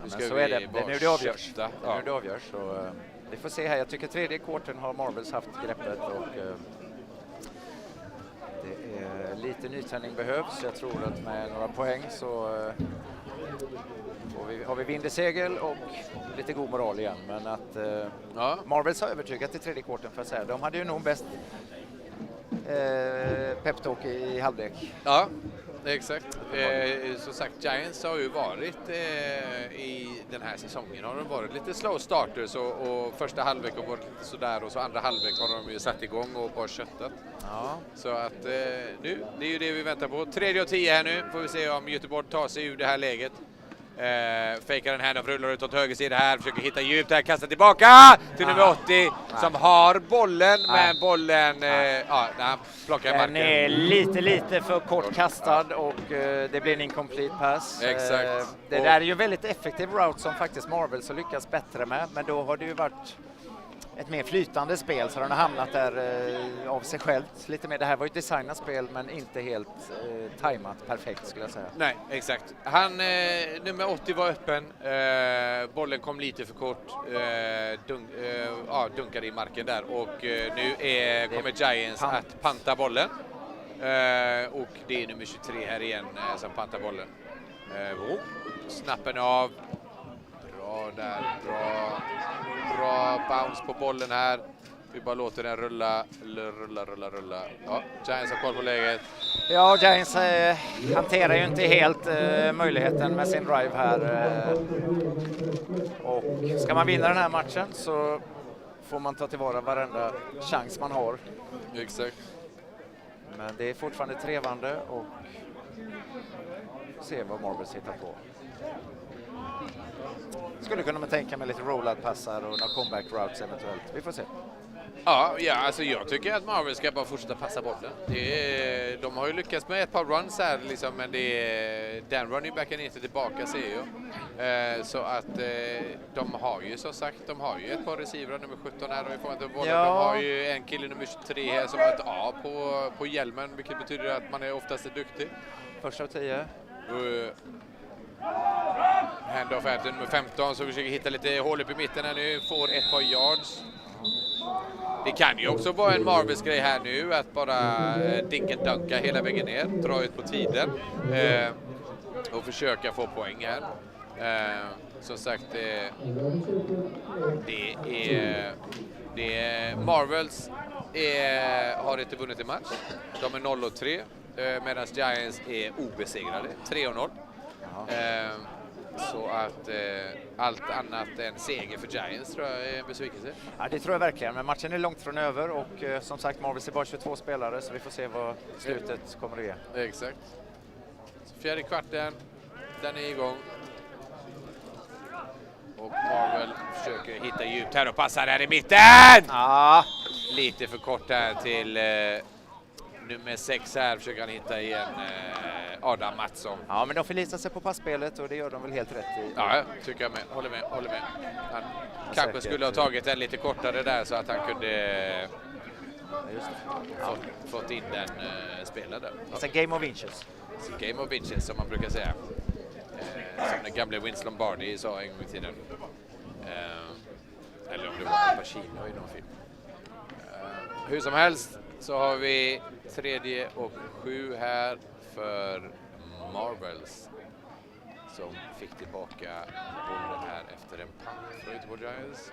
Nu ska så är det är nu det avgörs. Det är nu det avgörs. Så, vi får se här. Jag tycker tredje kvarten har Marvels haft greppet och det är lite nytändning behövs. Jag tror att med några poäng så har vi vind i segel och lite god moral igen. Men att Marvels har övertygat i tredje kvarten för att säga. De hade ju nog bäst peptalk i halvlek. Ja, exakt. Som sagt, Giants har ju varit i den här säsongen har de varit lite slow starters och första halvlek har varit lite sådär och så andra halvlek har de ju satt igång och bara köttat. Ja. Så att nu, det är ju det vi väntar på. 3:10 här nu, får vi se om Göteborg tar sig ur det här läget. Fejkar den här och rullar ut åt höger sida här, försöker hitta djupt här, kastar tillbaka till nummer 80 som har bollen, men bollen han plockar marken. Den är lite för kort kastad och det blir en incomplete pass. Exakt. Det där är ju väldigt effektiv route som faktiskt Marvels har lyckats bättre med, men då har det ju varit ett mer flytande spel så den har hamnat där av sig självt. Lite mer, det här var ju ett designat spel men inte helt tajmat perfekt skulle jag säga. Nej, exakt. Nummer 80 var öppen, bollen kom lite för kort, dunkade i marken där och nu kommer Giants att panta bollen. Och det är nummer 23 här igen som pantar bollen. Snappen av. Bra där, bra bounce på bollen här. Vi bara låter den rulla. Ja, Giants har koll på läget. Ja, Giants hanterar ju inte helt möjligheten med sin drive här. Och ska man vinna den här matchen så får man ta tillvara varenda chans man har. Exakt. Men det är fortfarande trevande och se vad Marvels hittar på. Skulle kunna man tänka mig lite rollout-passar och några comeback-routes eventuellt. Vi får se. Ja, alltså jag tycker att Marvel ska bara fortsätta passa bollen. De har ju lyckats med ett par runs här liksom, men den running backen är inte tillbaka ser jag. Så att de har ju som sagt, de har ju ett par receiver nummer 17 här och vi får inte bollen. Ja. De har ju en kille nummer 23 här som har ett A på hjälmen, vilket betyder att man är oftast duktig. Första av 10. Handoff här till nummer 15 så vi försöker hitta lite hål upp i mitten här nu, får ett par yards. Det kan ju också vara en Marvels grej här nu att bara dinka hela vägen ner, dra ut på tiden och försöka få poäng här. Som sagt, det är Marvels har inte vunnit en match. De är 0-3 medan Giants är obesegrade, 3-0. Så att allt annat än seger för Giants tror jag är en besvikelse. Ja, det tror jag verkligen. Men matchen är långt från över och som sagt Marvels är bara 22 spelare så vi får se vad slutet kommer att ge. Exakt. Så fjärde kvarten, den är igång. Och Marvel försöker hitta djupt här och passar där i mitten! Ah. Lite för kort här till nummer 6 här försöker han hitta igen Adam Mattsson. Ja, men de förlitar sig på passspelet och det gör de väl helt rätt i. Ja, tycker jag med. Håller med. Han kanske skulle ha tagit en lite kortare där så att han kunde fått in den spelaren. Alltså Game of Inches. Game of Inches som man brukar säga. Som den gamla Vince Lombardi sa en gång i tiden. Eller om det var Pacino i någon film. Hur som helst så har vi 3:7 här för Marvels som fick tillbaka bollen här efter en pant från Göteborg Giants.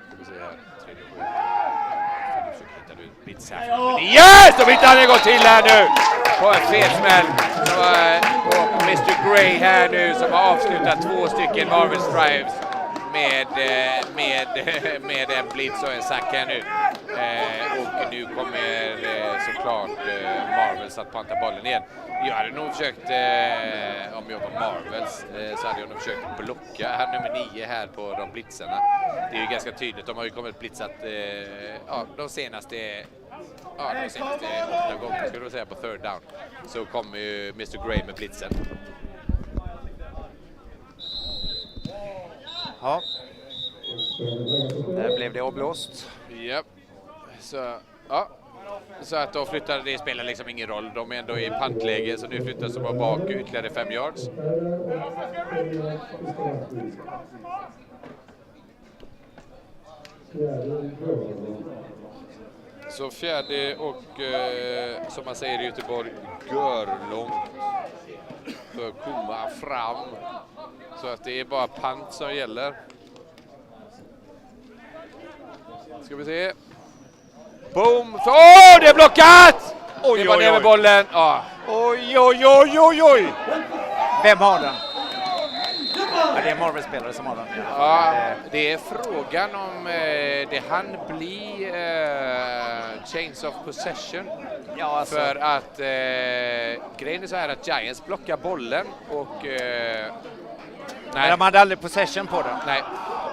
Ska vi se här, 3:7. Försöker hitta ut blitz här. Yes! De hittar han gått till här nu på en fetsmäll. Och Mr. Gray här nu som har avslutat 2 stycken Marvels drives med en blitz och en sack här nu. Och nu kommer såklart Marvels att panta bollen igen. Jag hade nog försökt, om jag var Marvels, så hade jag nog försökt blocka här nummer 9 här på de blitzarna. Det är ju ganska tydligt, de har ju kommit blitzat de senaste 8 gånger skulle jag säga på third down. Så kommer ju Mr. Gray med blitzen. Ja. Där blev det avblåst. Japp. Så Ja. Så att de flyttar, det spelar liksom ingen roll. De är ändå i pantläge, så nu flyttas de bak ytterligare 5 yards. Så fjärde och som man säger i Göteborg, görlångt för att komma fram. Så att det är bara pant som gäller. Ska vi se. Boom! Åh, det är blockat! Oj, det var oj, ner med oj. bollen. Ja. Oj, oj, oj, oj, oj! Vem har den? Ja, det är Marvel-spelare som har den. Ja, det är frågan om det hann bli change of possession. Ja, alltså. För att grejen är så här att Giants blockar bollen och Men nej, de hade aldrig possession på den. nej,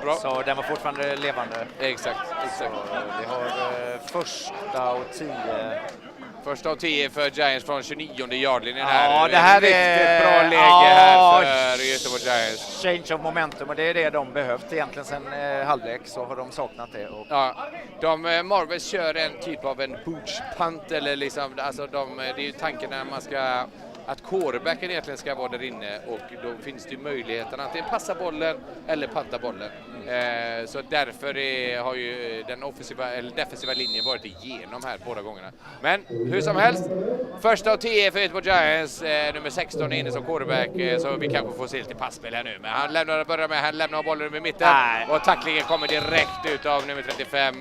bra. Så den var fortfarande levande. Exakt. Så vi har första och 10. Första och 10 för Giants från 29:e yardlinjen Ja, här. det här riktigt är bra läge här för Göteborg Giants. Change of momentum, och det är det de behövt egentligen sen halvlek, så har de saknat det. Och Ja, Marvels kör en typ av en booch punt, eller liksom, alltså det är ju tanken när man ska, att quarterbacken egentligen ska vara där inne, och då finns det ju möjligheten att antingen passa bollen eller panta bollen. Så därför har ju den offensiva eller defensiva linjen varit igenom här båda gångerna. Men hur som helst, första och 10 för Göteborg Giants, nummer 16 är inne som quarterback, så vi kanske får se lite passspel här nu. Men han lämnar bollen i mitten. Nej. Och tacklingen kommer direkt ut av nummer 35,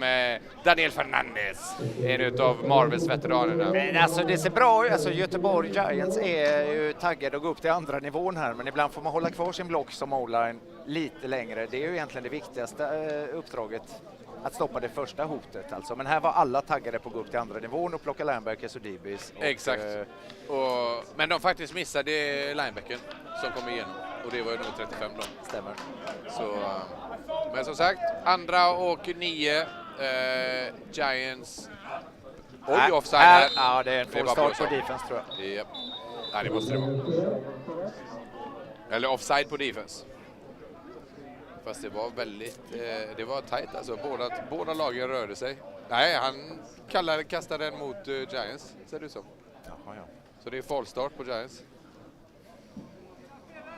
Daniel Fernandez, en utav Marvels veteranerna. Men alltså det ser bra ut. Alltså Göteborg Giants är ju taggade att gå upp till andra nivån här, men ibland får man hålla kvar sin block som O-line lite längre. Det är ju egentligen det viktigaste uppdraget, att stoppa det första hotet alltså. Men här var alla taggade på att gå upp till andra nivån och plocka linebackers och DBs. Exakt. Men de faktiskt missade linebacken som kom igenom, och det var ju nummer 35 då. Stämmer. Så, men som sagt, andra och 9, Giants. Oj, offside här. Ja, det är en Det är full bara start på blåsa. defense, tror jag. Japp. Ja, det måste det vara. Eller offside på defense. Fast det var väldigt, det var tajt alltså. Båda lagen rörde sig. Nej, han kastade den mot Giants, ser det ut som. Jaha, ja. Så det är fall start på Giants.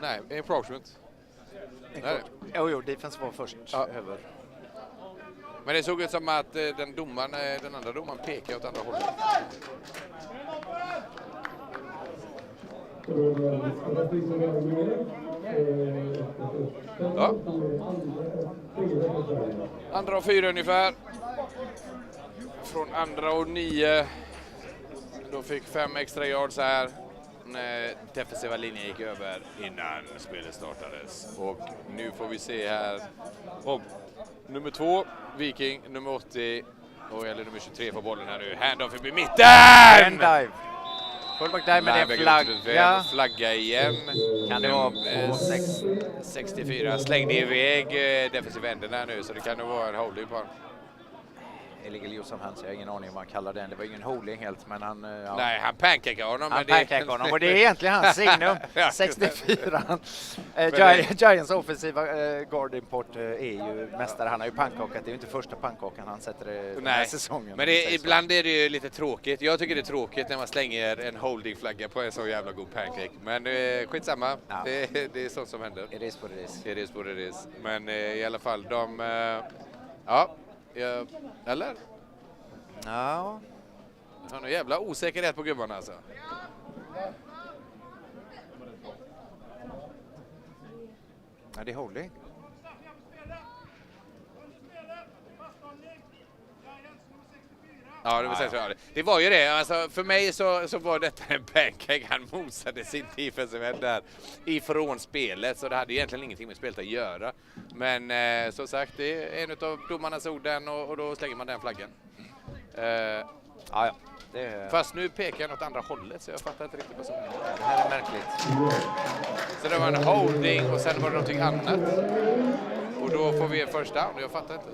Nej, approachment. Nej. Jo, defense var först över. Men det såg ut som att den andra domaren pekade åt andra hållet. Ja. Andra och 4 ungefär. Från andra och 9. Då fick 5 extra yards här. Defensiva linjen gick över innan spelet startades. Och nu får vi se här om nummer 2, Viking, nummer 80 eller nummer 23 får bollen här nu. Handoff förbi mitten! En dive. Fullback dive med en flagga. Flagga igen. Kan det vara på 64. Slängde iväg defensiv änden här nu, så det kan nog vara en holding på honom. Illegal use of hands, jag har ingen aning om vad han kallar den. Det var ingen holding helt, men han... Ja. Nej, han pancakar honom. Han pancakar honom, och det är egentligen hans signum. Ja. 64. Giants offensiva guard import är ju mästare. Han har ju pannkakat. Det är ju inte första pannkakan han sätter den här säsongen. Men ibland är det ju lite tråkigt. Jag tycker det är tråkigt när man slänger en holding-flagga på en så jävla god pancake. Men skitsamma. Ja. Det är sånt som händer. It is what it is. It is what it is. Men i alla fall, ja, eller? Ja. Jag har en jävla osäkerhet på gubbarna alltså. Ja, det är holding. Ja, det var ju det. Alltså, för mig så var detta en pancake. Han mosade sin defensive end där ifrån spelet, så det hade egentligen ingenting med spelet att göra. Men som sagt, det är en av domarnas orden, och då slänger man den flaggan. Ja. Fast nu pekar jag åt andra hållet, så jag fattar inte riktigt vad som händer. Det här är märkligt. Så det var en holding och sen var det någonting annat. Och då får vi en first down, jag fattar inte.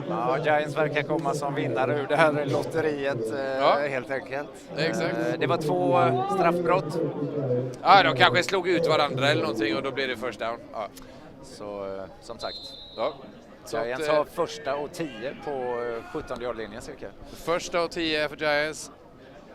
Ja, Giants verkar komma som vinnare ur det här lotteriet, helt enkelt. Exakt. Det var 2 straffbrott. Ja, de kanske slog ut varandra eller någonting, och då blev det first down. Ja. Så som sagt. Ja. Giants har första och 10 på 17-yardlinjen cirka. Första och 10 för Giants.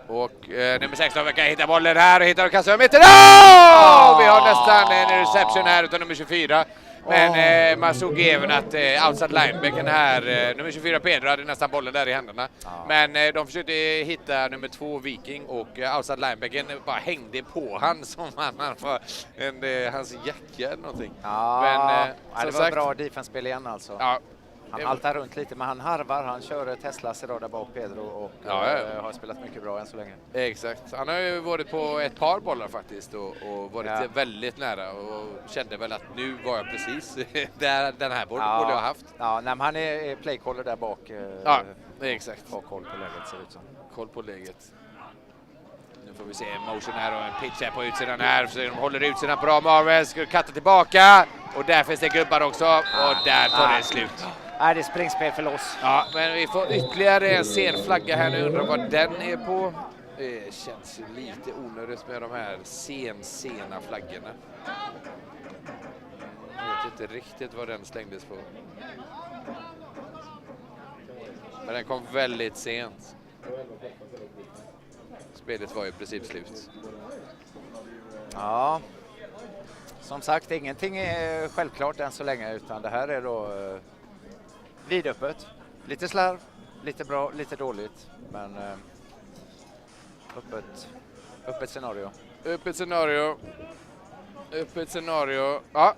Och nummer 16 verkar hitta bollen här och hittar kassan mitt. Vi har nästan en reception här utan nummer 24. Men man såg även att outside linebacken här, nummer 24 Pedro hade nästan bollen där i händerna. Men de försökte hitta nummer 2 Viking och outside linebacken bara hängde på han som han var hans jacka eller någonting. Men det var sagt, bra defense-spel igen alltså. Ja. Han haltar runt lite, men han harvar. Han kör ett Teslas idag där bak, Pedro, och har spelat mycket bra än så länge. Exakt. Han har ju varit på ett par bollar faktiskt och varit väldigt nära och kände väl att nu var jag precis där den här borde jag ha haft. Ja, men han är playcaller där bak. Ja, exakt. Har koll på läget, ser ut som. Koll på läget. Nu får vi se motion här och en pitch här på utsidan här. Så de håller utsidan bra. Marvel ska katta tillbaka. Och där finns det gubbar också. Och där tar det slut. Det är springspel för loss. Ja, men vi får ytterligare en sen flagga här nu. Undrar vad den är på. Det känns ju lite onödigt med de här sena flaggorna. Jag vet inte riktigt vad den slängdes på. Men den kom väldigt sent. Spelet var i princip slut. Ja, som sagt, ingenting är självklart än så länge, utan det här är då vidöppet. Lite slarv, lite bra, lite dåligt, men öppet scenario. Öppet scenario. Ja.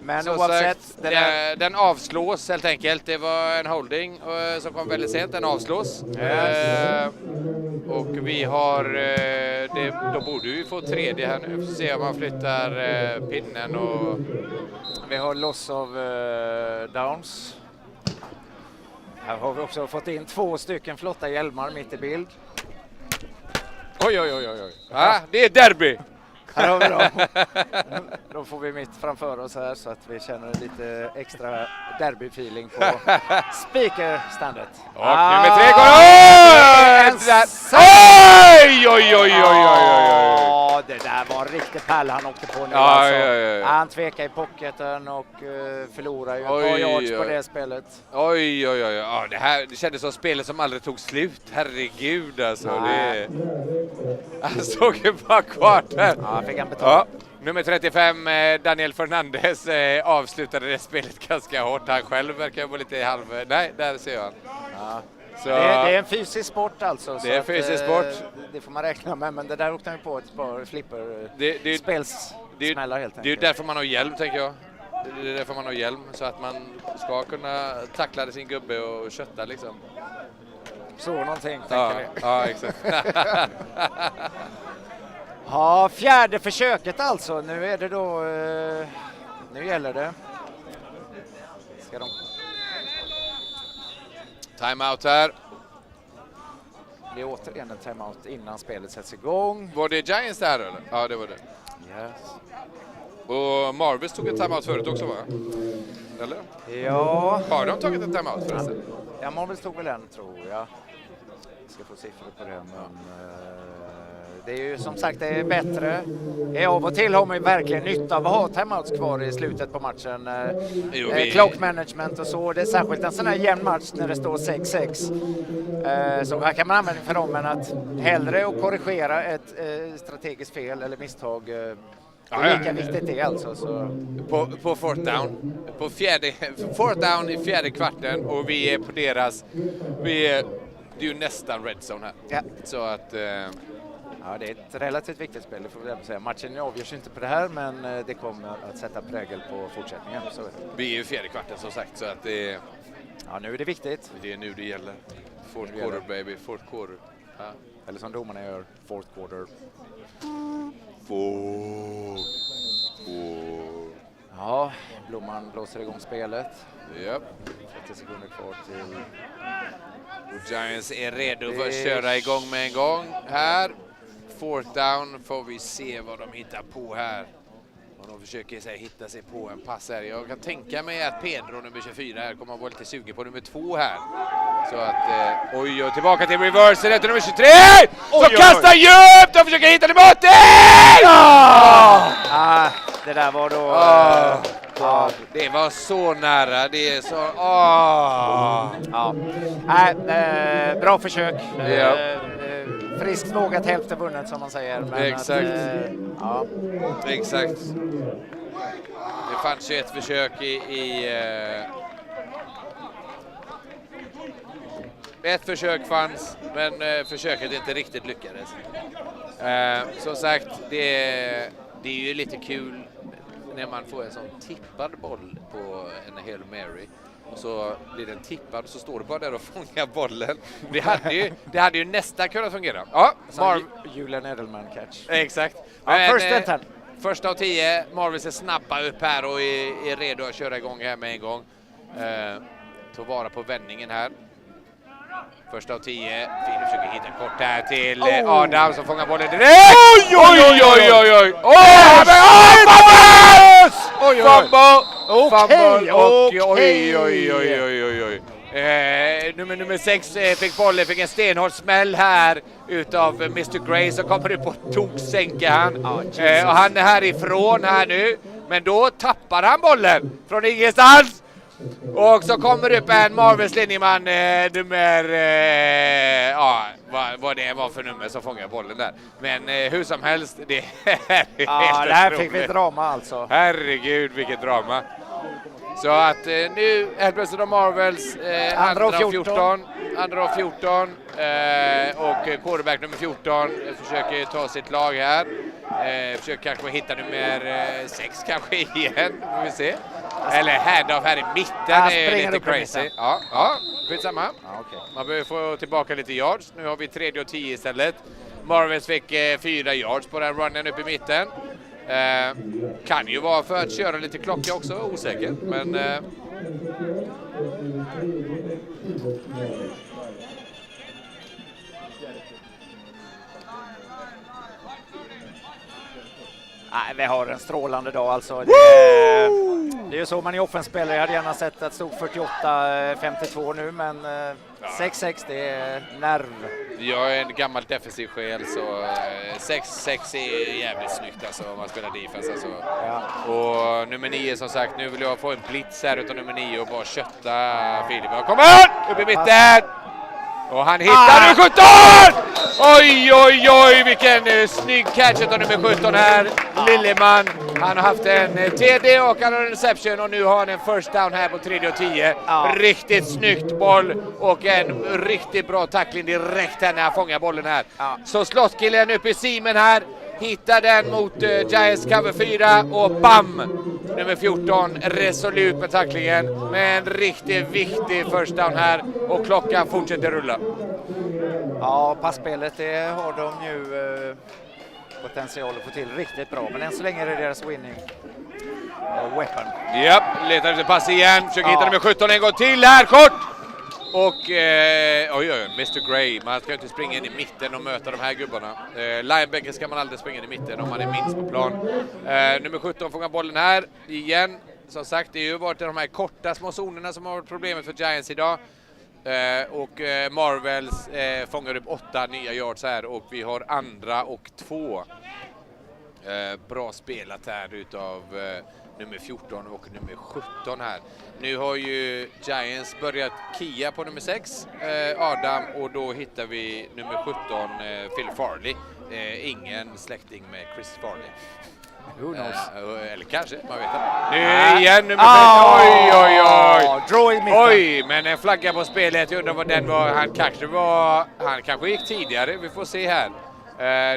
Men så oavsett, sagt, den avslås helt enkelt. Det var en holding som kom väldigt sent. Den avslås. Och vi har, då borde vi få tredje här nu. Får se om man flyttar pinnen. Och vi har loss of downs. Här har vi också fått in 2 stycken flotta hjälmar mitt i bild. Oj. Det är derby! Här har vi dem. Då får vi mitt framför oss här så att vi känner lite extra derby-feeling på speakerstandet. Och nummer 3 går... Oj! Det där var en riktig pärla han åkte på nu. Han tvekar i pocketen och förlorar ju ett par yards på det spelet. Oj. Ja, det kändes som spelet som aldrig tog slut. Herregud alltså. Han såg ju bara kvar där. Ja, fick han betala. Nummer 35, Daniel Fernandes, avslutade det spelet ganska hårt. Han själv verkar vara lite halv... Nej, där ser han. Ja. Så det är en fysisk sport alltså. Det är en fysisk sport. Det får man räkna med, men det där åkte han på ett par flipper. Spelsmällar helt enkelt. Det är ju därför man har hjälm, tänker jag. Det är därför man har hjälm, så att man ska kunna tackla sin gubbe och kötta liksom. Så någonting, tänker vi. Ja, exakt. Ja, fjärde försöket alltså. Nu är det då... nu gäller det. Ska de... Timeout här. Det är återigen en timeout innan spelet sätts igång. Var det Giants där eller? Ja, det var det. Yes. Och Marvis tog en timeout förut också, va? Eller? Ja. Har de tagit en timeout förresten? Ja, Marvis tog väl en, tror jag. Jag ska få siffror på det, men... det är ju som sagt, det är bättre. Av och till har man ju verkligen nytta av att ha timeouts kvar i slutet på matchen. Clock management och så. Det är särskilt en sån här jämn match när det står 6-6. Så här kan man använda för dem, men att hellre att korrigera ett strategiskt fel eller misstag. Det är lika viktigt det alltså. Så. På fourth down. Fourth down i fjärde kvarten och vi är på deras... det är ju nästan red zone här. Ja. Så att... Ja, det är ett relativt viktigt spel, det får vi säga. Matchen avgörs inte på det här, men det kommer att sätta prägel på fortsättningen. Så. Vi är ju fjärde kvarten som sagt, så att det är... Ja, nu är det viktigt. Det är nu det gäller. Fourth quarter, baby. Fourth quarter. Ja. Eller som domarna gör, fourth quarter. Ja, Blomman blåser igång spelet. Yep. 30 sekunder kvar till... Och Giants är redo för att köra igång med en gång här. Fourth down får vi se vad de hittar på här. Och de försöker hitta sig på en pass här. Jag kan tänka mig att Pedro, nummer 24 här, kommer att vara lite sugen på nummer 2 här. Så att, och tillbaka till reverse efter nummer 23! Som kastar djupt och försöker hitta tillbaka! Det där var då... Ja, det Det var så nära. Det är så... Ja. Bra försök. Friskt vågat, hälften vunnet som man säger. Men Exakt. Ja. Exakt. Det fanns ju ett försök ett försök fanns, men försöket inte riktigt lyckades. Som sagt, det är ju lite kul när man får en sån tippad boll på en Hail Mary. Och så blir den tippad, så står det bara där och fångar bollen. Det hade ju nästan kunnat fungera. Ja, Julian Edelman catch. Exakt. Men, första av 10. Marvels är snabba upp här och är redo att köra igång här med en gång. Ta vara på vändningen här. Första av 10. Filip försöker hitta kort här till Adam som fångar bollen direkt. Oj! Nummer 6 fick bollen, fick en stenhård smäll här utav Mr. Gray som kommer upp och toksänker han. Och han är härifrån här nu, men då tappar han bollen från ingenstans. Och så kommer upp en Marvels linjeman, nummer, vad det var för nummer som fångar bollen där. Men hur som helst, det här fick vi drama alltså. Herregud, vilket drama. Så att nu helt plötsligt de Marvels, andra av 14 och quarterback nummer 14 försöker ta sitt lag här. Försöker kanske hitta nummer 6 kanske igen, får vi se. Eller handoff här i mitten är lite crazy. Ja, skitsamma. Okay. Man behöver få tillbaka lite yards. Nu har vi 3:e och 10 istället. Marvels fick 4 yards på den runnen upp i mitten. Kan ju vara för att köra lite klocka också, osäker. Men vi har en strålande dag alltså. Det är ju så man i offenspelare. Jag hade gärna sett att det stod 48-52 nu, men 6-6 det är nerv. Jag är en gammal defensiv själ, så 6-6 är jävligt snyggt alltså om man spelar defense alltså. Ja. Och nummer 9 som sagt, nu vill jag få en blitz här utav nummer 9 och bara kötta Filip. Kom igen! Upp i mitten! Och han hittar nummer 17! Oj, vilken snygg catch av nummer 17 här. Lilleman, han har haft en TD och han har en reception och nu har han en first down här på 3:e och 10. Riktigt snyggt boll och en riktigt bra tackling direkt här när han fångar bollen här. Så slottskillen upp i simen här. Hittar den mot Giants cover 4 och bam! Nummer 14 resolut med tacklingen med en riktigt viktig first down här och klockan fortsätter rulla. Ja, passspelet det har de ju potential att få till riktigt bra, men än så länge är det deras winning weapon. Japp, letar efter pass igen, försöker hitta nummer 17 en gång till här, kort! Och Mr. Gray, man ska inte springa in i mitten och möta de här gubbarna. Linebacker ska man aldrig springa in i mitten om man är minst på plan. Nummer 17 fångar bollen här igen. Som sagt, det har ju varit de här korta små zonerna som har varit problemet för Giants idag. Och Marvels fångar upp 8 nya yards här och vi har 2:a och 2. Bra spelat här utav nummer 14 och nummer 17 här. Nu har ju Giants börjat kia på nummer 6, Adam, och då hittar vi nummer 17, Phil Farley. Ingen släkting med Chris Farley. Who knows? Eller kanske, man vet inte. Nu igen nummer 5. Oj, men en flagga på spelet. Jag undrar vad den var. Han kanske gick tidigare. Vi får se här.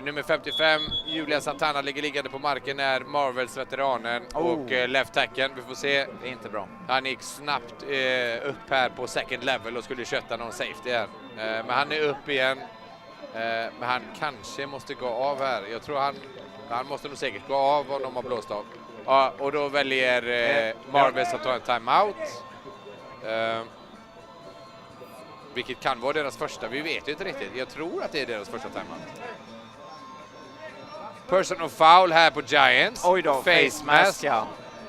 Nummer 55, Julian Santana ligger liggande på marken är Marvels veteranen och left tacken. Vi får se. Det är inte bra. Han gick snabbt upp här på second level och skulle kötta någon safety här. Men han är upp igen. Men han kanske måste gå av här. Jag tror han måste nog säkert gå av om de har blåst av. Ja, och då väljer Marvels att ta en timeout. Vilket kan vara deras första. Vi vet inte riktigt. Jag tror att det är deras första timeout. Personal foul här på Giants. Oj då, face mask. Ja.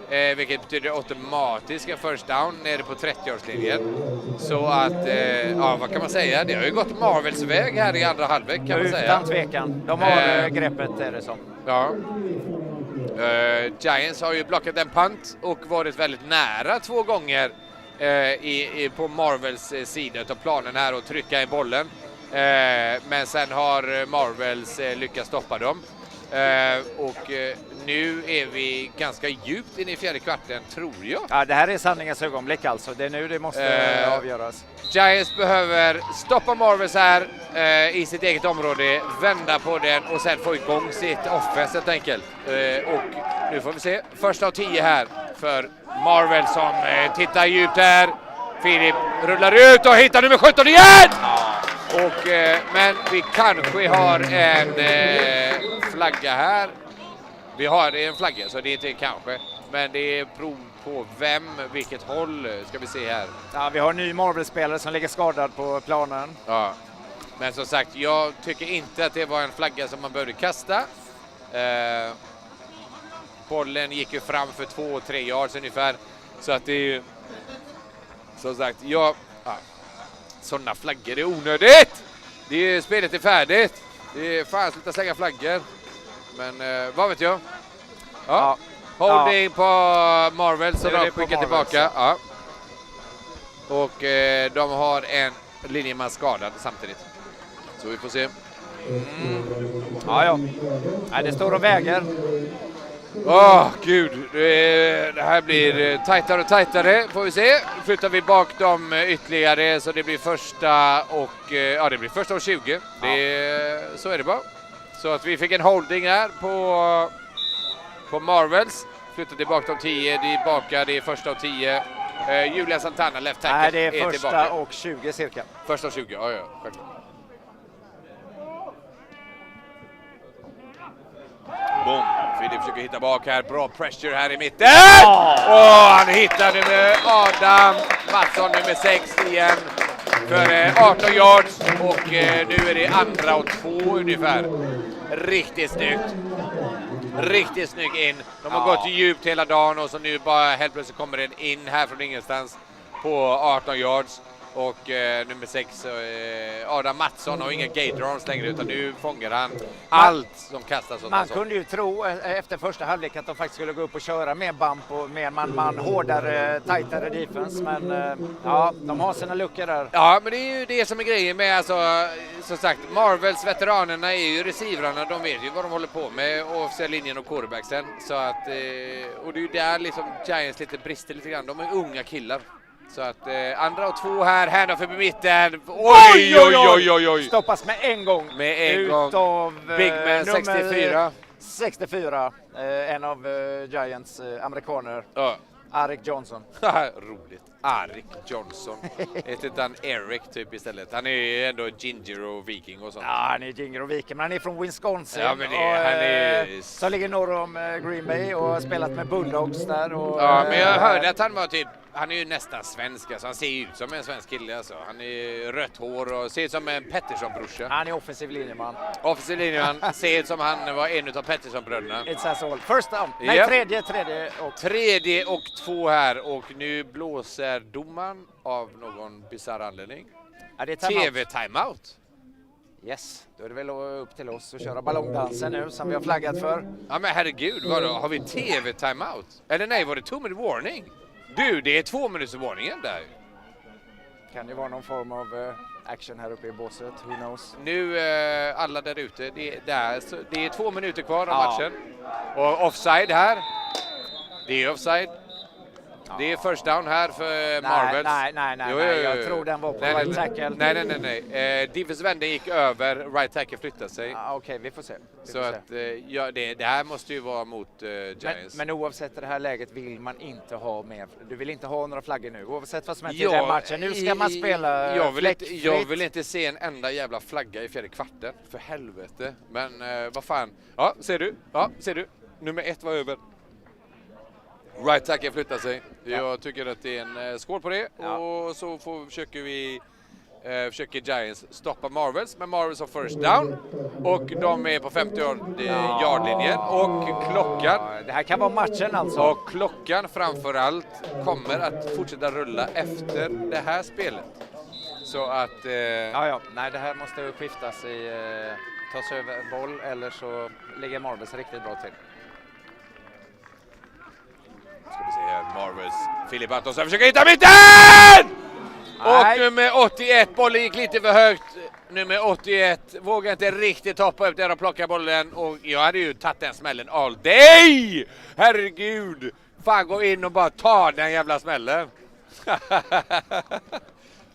Vilket betyder automatiska first down nere på 30-årslinjen. Så att, vad kan man säga? Det har ju gått Marvels väg här i andra halvlek kan man säga. Utan tvekan. De har greppet är det som. Ja. Giants har ju blockat en punt och varit väldigt nära 2 gånger på Marvels sida av planen här och trycka i bollen. Men sen har Marvels lyckats stoppa dem. Och nu är vi ganska djupt in i fjärde kvarten, tror jag. Ja, det här är sanningens ögonblick alltså. Det är nu det måste avgöras. Giants behöver stoppa Marvels här i sitt eget område, vända på den och sen få igång sitt offense helt enkelt. Och nu får vi se. Första av 10 här för Marvel som tittar djupt här. Filip rullar ut och hittar nummer 17 igen! Och, men vi kanske har en flagga här. Vi har en flagga, så det är inte kanske. Men det är prov på vilket håll ska vi se här. Ja, vi har en ny Marvel-spelare som ligger skadad på planen. Ja. Men som sagt, jag tycker inte att det var en flagga som man behövde kasta. Bollen gick ju fram för 2-3 yards ungefär. Så att det är ju... Som sagt, sådana flaggor är onödigt! Spelet är färdigt. Det är fan, sluta slänga flaggor. Men vad vet jag? Ja. Holding på Marvel så de skickar tillbaka. Ja. Och de har en linjeman skadad samtidigt. Så vi får se. Ja. Nej, det står och väger. Gud. Det här blir tajtare och tajtare. Får vi se. Flyttar vi bak dem ytterligare så det blir första och det blir första och 20. Så är det bara. Så att vi fick en holding här på Marvels. Flyttar tillbaka de 10, det är första och 10. Julia Santana, left tackle. Nej, det är första tillbaka. och 20 cirka. Första och 20, ja, självklart. Boom. Filip försöker hitta bak här, bra pressure här i mitten. Han hittade med Adam Mattsson nummer 6 igen. För 18 yards och nu är det andra och 2 ungefär. Riktigt snyggt. Riktigt snygg in. De har gått djupt hela dagen och så nu bara helt plötsligt kommer den in här från ingenstans på 18 yards. Och nummer 6, Adam Mattsson, har inga gate arms längre utan nu fångar han allt som kastas. Man kunde ju tro efter första halvlek att de faktiskt skulle gå upp och köra med bump och med man hårdare, tajtare defense. Men de har sina luckor där. Ja, men det är ju det som är grejen med, alltså, som sagt, Marvels veteranerna är ju receivrarna, de vet ju vad de håller på med, offensiva linjen och quarterbacksen. Så att, och det är ju där liksom Giants lite brister lite grann, de är unga killar. Så att andra och 2 här, handoff över mitten. Oj! Stoppas med en gång. Utav Big Man 64. En av Giants amerikaner. Arik Johnson. Roligt. Arik Johnson. Heter inte han Eric typ istället? Han är ju ändå ginger och viking och sånt. Ja, han är ginger och viking, men han är från Wisconsin. Ja, men han är... som ligger norr om Green Bay och har spelat med Bulldogs där. Och, ja, men jag hörde att han var typ... Han är ju nästan svensk, alltså. Han ser ut som en svensk kille. Alltså. Han är rött hår och ser ut som en Pettersson-brorsa. Han är offensiv linjeman. Offensiv linjeman. Ser ut som han var en av Pettersson-bröderna. It's as all. First down. Nej, tredje och 2 här. Och nu blåser domaren av någon bizarr anledning. TV-timeout. Yes, då är det väl upp till oss att köra ballongdansen nu som vi har flaggat för. Ja, men herregud, vadå? Har vi TV-timeout? Eller nej, var det 2-minute warning? Du, det är 2-minuters warningen där. Kan det vara någon form av action här uppe i båset? Who knows? Nu alla där ute, det är 2 minuter kvar av matchen. Och offside här. Det är offside. Det är first down här för Marvels. Nej. Jag tror den var på right tackle. Nej. Defensive enden gick över, right tackle flyttade sig. Okej, vi får se. Det här måste ju vara mot Giants. Men oavsett det här läget vill man inte ha med. Du vill inte ha några flaggor nu. Oavsett vad som händer i den matchen. Nu ska man spela jag vill inte se en enda jävla flagga i fjärde kvarten. För helvete. Men vad fan. Ja, ser du? Nummer 1 var över. Right tackle flyttar sig. Jag tycker att det är en skål på det. Och så försöker Giants stoppa Marvels. Men Marvels har first down. Och de är på 50-yardlinjen. Och klockan... Det här kan vara matchen alltså. Och klockan framförallt kommer att fortsätta rulla efter det här spelet. Så att... Nej, det här måste skiftas tas över boll eller så ligger Marvels riktigt bra till. Ska vi se här, Marvels Filip Antonsson försöker hitta mitten! Och nummer 81, bollen gick lite för högt. Nummer 81 vågar inte riktigt hoppa upp där och plocka bollen. Och jag hade ju tagit den smällen all day! Herregud! Fan, gå in och bara ta den jävla smällen.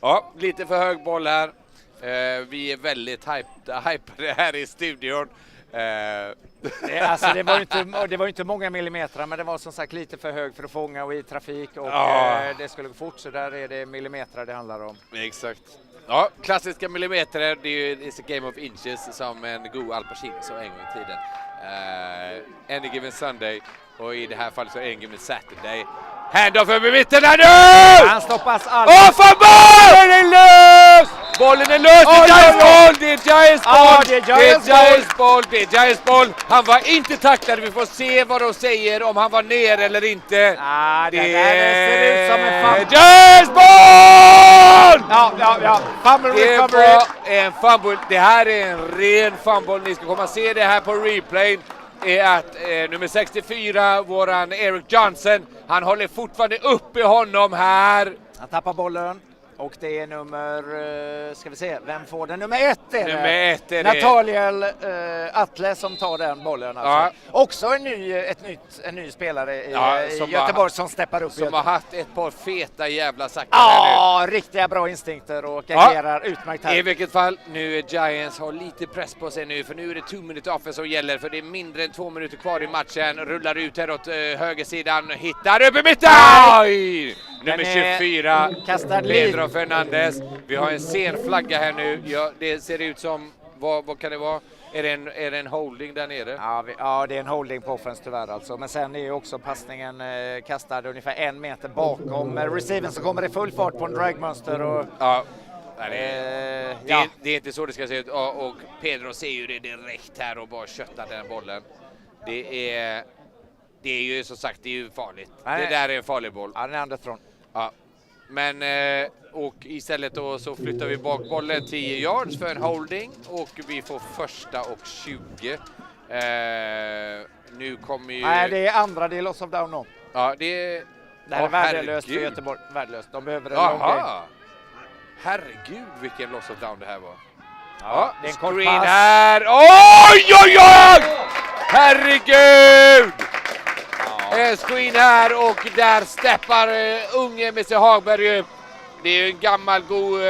Ja, lite för hög boll här. Vi är väldigt hypade här i studion. Det var inte många millimeter, men det var som sagt lite för hög för att fånga och i trafik och det skulle gå fort, så där är det millimeter det handlar om. Exakt. Ja, klassiska millimeter, det är ju it's a game of inches som en god Al Pacino så en gång i tiden. Any given Sunday, och i det här fallet så Any given Saturday. Handoff över mitten här nu! Han stoppas fan, bollen är lös! Bollen är lös! Det är Giants boll! Det är Giants boll! Han var inte tacklad, vi får se vad de säger om han var ner eller inte. Det ser ut som en fumble. Giants boll! Ja. Fumble recovery. Det var en fumble. Det här är en ren fumble. Ni ska komma se det här på replay. Är att nummer 64, våran Eric Johnson, han håller fortfarande uppe honom här. Han tappar bollen och det är nummer, ska vi se, vem får den? Nummer 1 är det. Nummer 1 är Nataliel Atle som tar den bollen. Alltså. Ja. Också en ny spelare i Göteborg som steppar upp. Som har haft ett par feta jävla sackar här nu. Riktiga bra instinkter och agerar utmärkt här. I vilket fall, nu är Giants har lite press på sig nu, för nu är det 2 minute offense som gäller, för det är mindre än 2 minuter kvar i matchen. Rullar ut här åt högersidan, hittar upp i mitten! Oj! Nummer 24, Pedro Fernandez. Vi har en sen flagga här nu. Ja, det ser ut som, vad kan det vara? Är det en holding där nere? Ja, det är en holding på offense tyvärr alltså. Men sen är ju också passningen kastad ungefär 1 meter bakom receiven, så kommer det full fart på en dragmönster. Och, det är inte så det ska se ut. Och Pedro ser ju det direkt här och bara köttar den bollen. Det är ju som sagt, det är ju farligt. Det där är en farlig boll. Ja, den är underifrån. Ja. Men och istället då så flyttar vi bak bollen 10 yards för en holding och vi får 1:a och 20. Nu kommer ju... Nej, det är andra, det är loss of down nu. Ja, det här är värdelöst för Göteborg. Värdelöst. De behöver en lång game. Herregud, vilken loss of down det här var. Ja, det är en kort screen pass. här. Oj! Herregud! En screen här och där steppar unge Mr. Hagberg upp. Det är en gammal god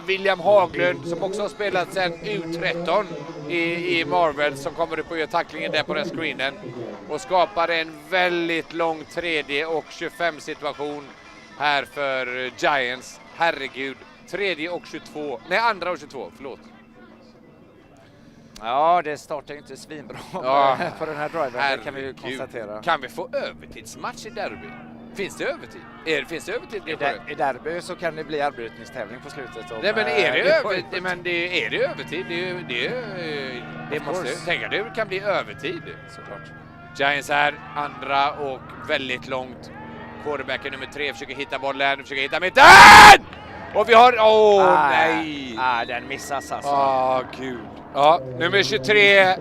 William Haglund som också har spelat sedan U13 i Marvel, som kommer upp och gör tacklingen där på den screenen och skapar en väldigt lång 3:e och 25 situation här för Giants. Herregud, 3:e och 22. Nej, 2:a och 22, förlåt. Ja, det startar ju inte svinbra på den här driven, det kan vi ju konstatera. Kan vi få övertidsmatch i derby? Finns det övertid? Finns det övertid? I derby så kan det bli arbetningstävling på slutet. Nej, men är det övertid? Men är det övertid? Det måste tänka, det kan bli övertid. Såklart. Giants här, andra och väldigt långt. Quarterbacken nummer 3 försöker hitta bollen, försöker hitta mitten! Och vi har, nej! Den missas alltså. Gud. Ja, nummer 23,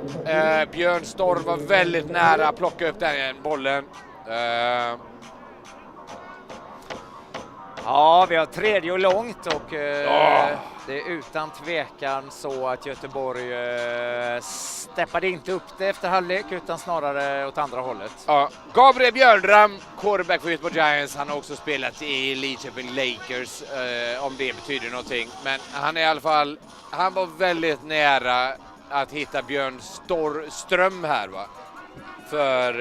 Björn Storm var väldigt nära att plocka upp den bollen. Ja, vi har 3:e och långt och det är utan tvekan så att Göteborg steppade inte upp det efter halvlek utan snarare åt andra hållet. Ja, Gabriel Björnram, quarterback för Göteborg Giants, han har också spelat i Lidköping Lakers, om det betyder någonting. Men han är i alla fall, han var väldigt nära att hitta Björn Ström här, va? För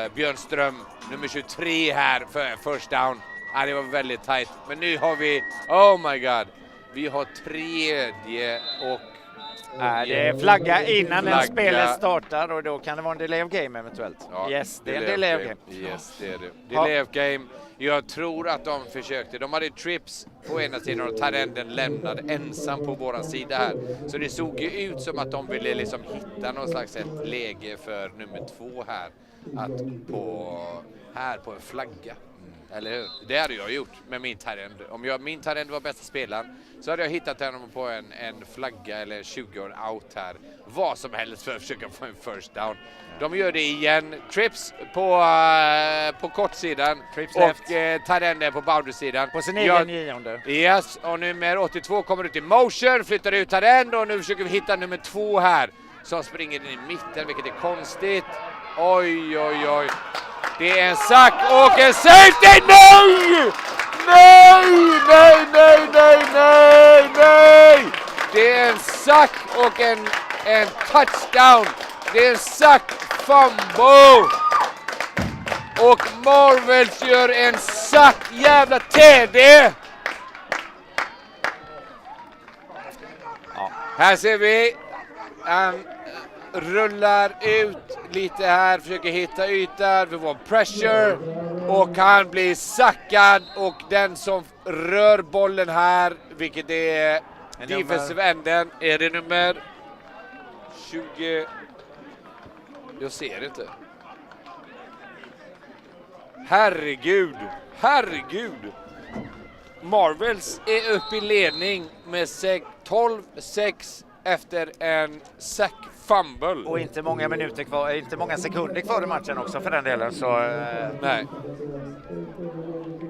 Björn Ström, nummer 23 här för en first down. Ja, det var väldigt tight. Men nu har vi, oh my god, vi har 3:e och... det är flagga innan en spelet startar och då kan det vara en delay of game eventuellt. Ja, yes, det är en delay of game. Yes, det är det. Delay of game. Jag tror att de försökte. De hade trips på ena sidan och Tarenden lämnade ensam på våran sida här. Så det såg ju ut som att de ville liksom hitta någon slags ett läge för nummer 2 här. Att på en flagga. Eller hur? Det hade jag gjort med min Tyrend. Om min Tyrend var bästa spelaren så hade jag hittat honom på en flagga eller 20 år out här. Vad som helst för att försöka få en first down. De gör det igen. Trips på kortsidan. Trips och Tyrend på boundary-sidan. På sin egen 9:e. Yes, och nummer 82 kommer ut i motion, flyttar ut Tyrend och nu försöker vi hitta nummer 2 här. Som springer in i mitten, vilket är konstigt. Oj, oj, oj. Det är en sack och en safety. Nej! Nej, nej, nej, nej, nej, nej! Det är en sack och en touchdown. Det är en sack fumble. Och Marvels gör en sack jävla TD. Ja. Här ser vi. Han rullar ut lite här, försöker hitta ytan, vi får pressure och han blir sackad och den som rör bollen här, vilket är defensive änden, är det nummer 20. Jag ser inte. Herregud, herregud. Marvels är uppe i ledning med 12-6 efter en sack fumble. Och inte många minuter kvar, inte många sekunder kvar i matchen också för den delen. Så, nej.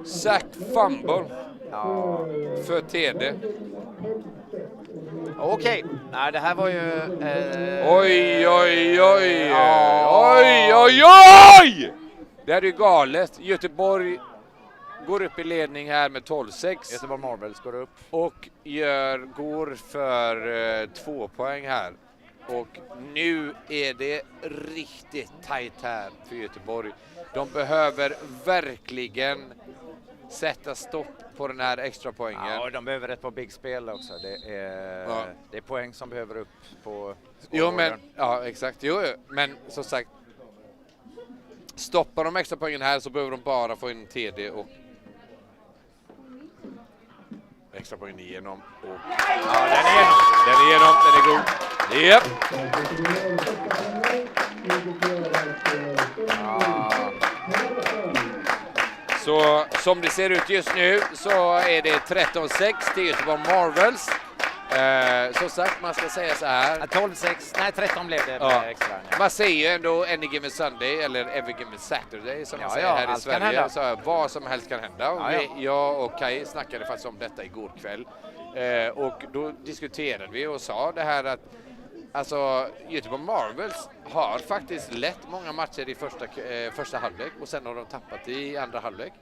Sack fumble. Ja. För TD. Okej. Nej, det här var ju... Oj, oj, oj. Ja. Oj, oj, oj! Det här är ju galet. Göteborg går upp i ledning här med 12-6. Göteborg Marbles går upp. Och går för 2 poäng här. Och nu är det riktigt tajt här för Göteborg. De behöver verkligen sätta stopp på den här extra poängen. Ja, de behöver ett par big spel också. Det är poäng som behöver upp på Jo, men ja, exakt. Jo, men som sagt, stoppar de extra poängen här så behöver de bara få in TD och extra poäng igenom. Och ja, den är igenom, den är god. Japp. Så som det ser ut just nu så är det 13-6 till Göteborg Marvels. Som sagt, man ska säga så här. 12-6, nej 13 blev det Ja. extra. Man säger ju ändå any given Sunday eller every given Saturday som man säger här i allt kan Sverige. hända. Så här, vad som helst kan hända. Och Ja. jag och Kai snackade faktiskt om detta igår kväll. Och då diskuterade vi och sa det här att alltså, Göteborg Marvels har faktiskt lett många matcher i första halvlek och sen har de tappat i andra halvlek.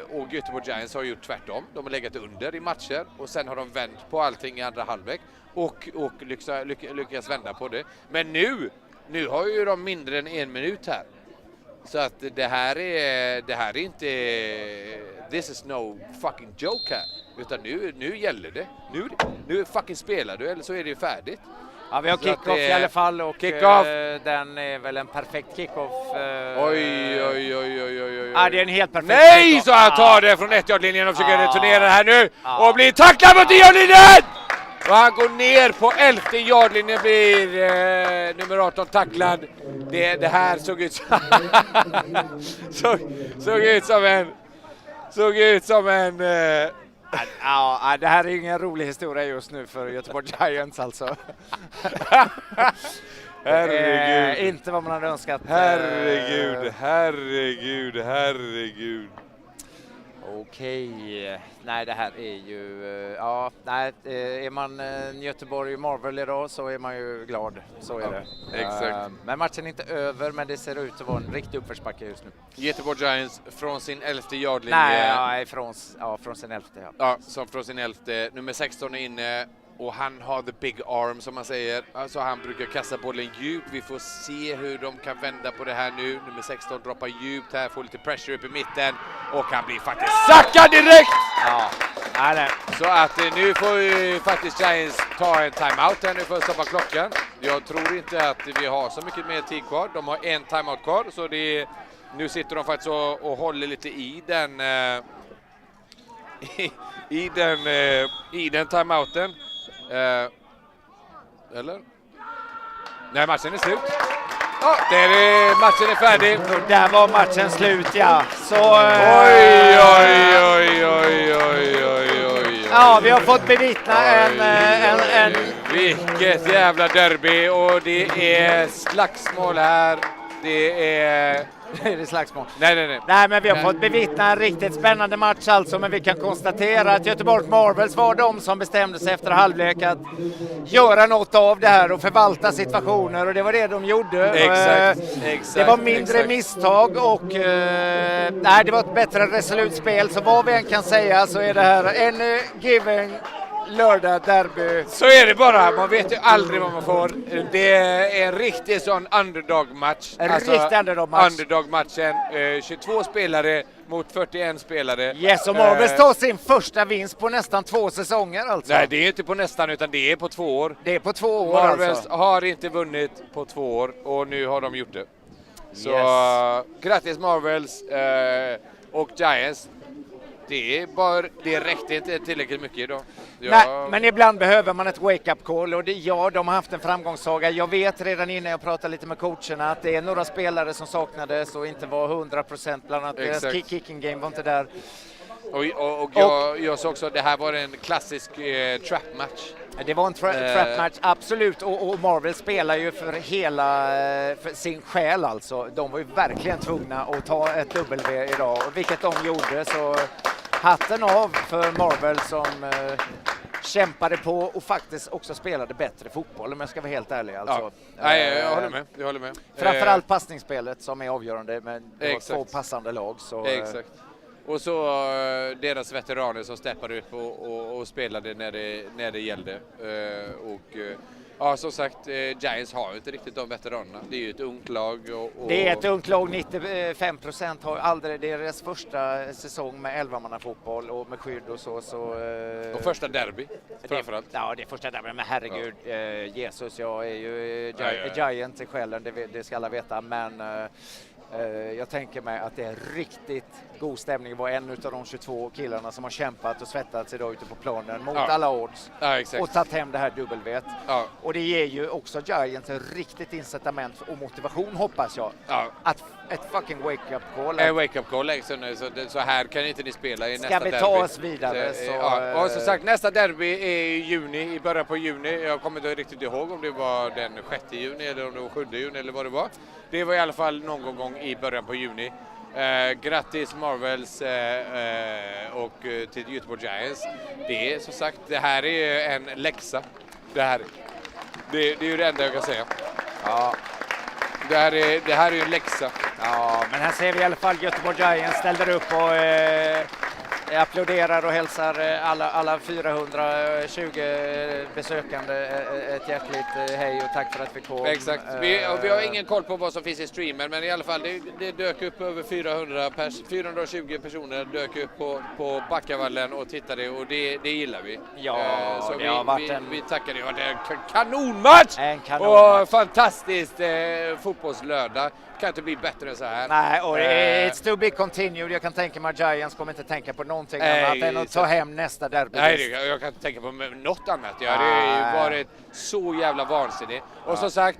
Och Göteborg Giants har gjort tvärtom. De har legat under i matcher och sen har de vänt på allting i andra halvlek och lyckats vända på det. Men nu har ju de mindre än 1 minut här. Så att det här är inte this is no fucking joke här. Utan nu gäller det. Nu fucking spelar du eller så är det ju färdigt. Ja, vi har kick-off i alla fall och den är väl en perfekt kick-off. Oj. Ja, det är en helt perfekt Nej, kick-off. så han tar det från 1-yardlinjen och försöker returnera här nu. Och blir tacklad mot 10-yardlinjen! Och han går ner på 11:e yardlinjen, blir nummer 18 tacklad. Det här såg ut såg ut som en Ja, det här är ingen rolig historia just nu för Göteborg Giants alltså. Herregud. Inte vad man hade önskat. Herregud. Okej. Nej, det här är ju... är man Göteborg Marvel idag så är man ju glad. Så är det. Exakt. Men matchen är inte över, men det ser ut att vara en riktig uppförsbacke just nu. Göteborg Giants från sin 11:e yardlinje. Nej, från sin 11:e. Ja, som från sin 11:e. Nummer 16 är inne. Och han har the big arm som man säger. Alltså han brukar kasta bollen djupt. Vi får se hur de kan vända på det här nu. Nummer 16 droppar djupt här. Får lite pressure upp i mitten. Och han blir faktiskt sackad direkt! Ja. Nej. Så att nu får ju faktiskt Giants ta en timeout här nu för att stoppa klockan. Jag tror inte att vi har så mycket mer tid kvar. De har en timeout kvar. Så nu sitter de faktiskt och håller lite i den i den timeouten. Eller? Nej, matchen är slut. Ja, där är matchen är färdig. Och där var matchen slut, ja. Så, Oj, oj, oj, oj, oj, oj, oj. Ja, vi har fått bevittna en... Vilket jävla derby, och det är slagsmål här. Det är... Är det slagsmål? Nej. Nej, men vi har fått bevittna en riktigt spännande match alltså, men vi kan konstatera att Göteborg Marvels var de som bestämde sig efter halvlek att göra något av det här och förvalta situationer, och det var det de gjorde. Exakt. Det var mindre misstag och nej, det var ett bättre resolut spel, så vad vi än kan säga så är det här en given lördag derby. Så är det bara, man vet ju aldrig vad man får. Det är en riktig sån underdog-match. Riktig underdog-match. Underdog-matchen, 22 spelare mot 41 spelare. Yes, och Marvels tar sin första vinst på nästan 2 säsonger alltså. Nej, det är inte på nästan, utan det är på 2 år. Det är på 2 år Marvels alltså. har inte vunnit på 2 år, och nu har de gjort det. Så grattis Marvels och Giants. Det räckte inte tillräckligt mycket idag. Nej, men ibland behöver man ett wake-up call, och de har haft en framgångssaga. Jag vet redan innan jag pratade lite med coacherna att det är några spelare som saknades och inte var 100%, bland annat deras kicking game var inte där. Och jag sa också att det här var en klassisk trap-match. Det var en trap-match, absolut, och Marvel spelar ju för sin själ alltså. De var ju verkligen tvungna att ta ett W idag, och vilket de gjorde, så hatten av för Marvel som kämpade på och faktiskt också spelade bättre fotboll, om jag ska vara helt ärlig alltså. Ja. Nej, jag håller med. Framförallt passningsspelet som är avgörande, men det var 2 passande lag. Så, exakt. Och så deras veteraner som steppade upp och spelade när det gällde. Ja, som sagt, Giants har ju inte riktigt de veteranerna. Det är ju ett ungt lag. Det är ett ungt lag, 95% har aldrig, det är deras första säsong med 11-mannafotboll och med skydd och så. Och första derby, framförallt. Ja, det är första derby, men herregud, Jesus, jag är ju Giant i själen, det ska alla veta, men jag tänker mig att det är riktigt god stämning. Var en av de 22 killarna som har kämpat och svettats idag ute på planen mot alla odds och tagit hem det här dubbelvet. Ja. Och det ger ju också Giants ett riktigt incitament och motivation, hoppas jag. Ja. Att ett fucking wake-up call. En wake-up call, så här kan inte ni spela i nästa derby. Ska vi ta oss vidare? Och som sagt, nästa derby är i juni, i början på juni. Jag kommer inte riktigt ihåg om det var den 6 juni eller om det var 7 juni eller vad det var. Det var i alla fall någon gång i början på juni. Grattis Marvels och till Göteborg Giants. Det är som sagt, det här är en läxa. Det är ju det enda jag kan säga. Ja. Det här är ju en läxa. Ja, men här ser vi i alla fall Göteborg Giants ställer upp och applåderar och hälsar alla 420 besökande ett hjärtligt hej och tack för att vi kom. Exakt. Vi har ingen koll på vad som finns i streamen, men i alla fall det dök upp över 420 personer dök upp på Backavallen och tittade, och det gillar vi. Ja, så det har varit vi tackar dig. Det är en kanonmatch! Och fantastiskt fotbollslördag. Kan inte bli bättre än så här. Nej, och it's to be continued. Jag kan tänka mig att Giants kommer inte tänka på någonting annat än att ta hem nästa derby. Nej, jag kan inte tänka på något annat. Det har varit så jävla vansinnigt. Och som sagt,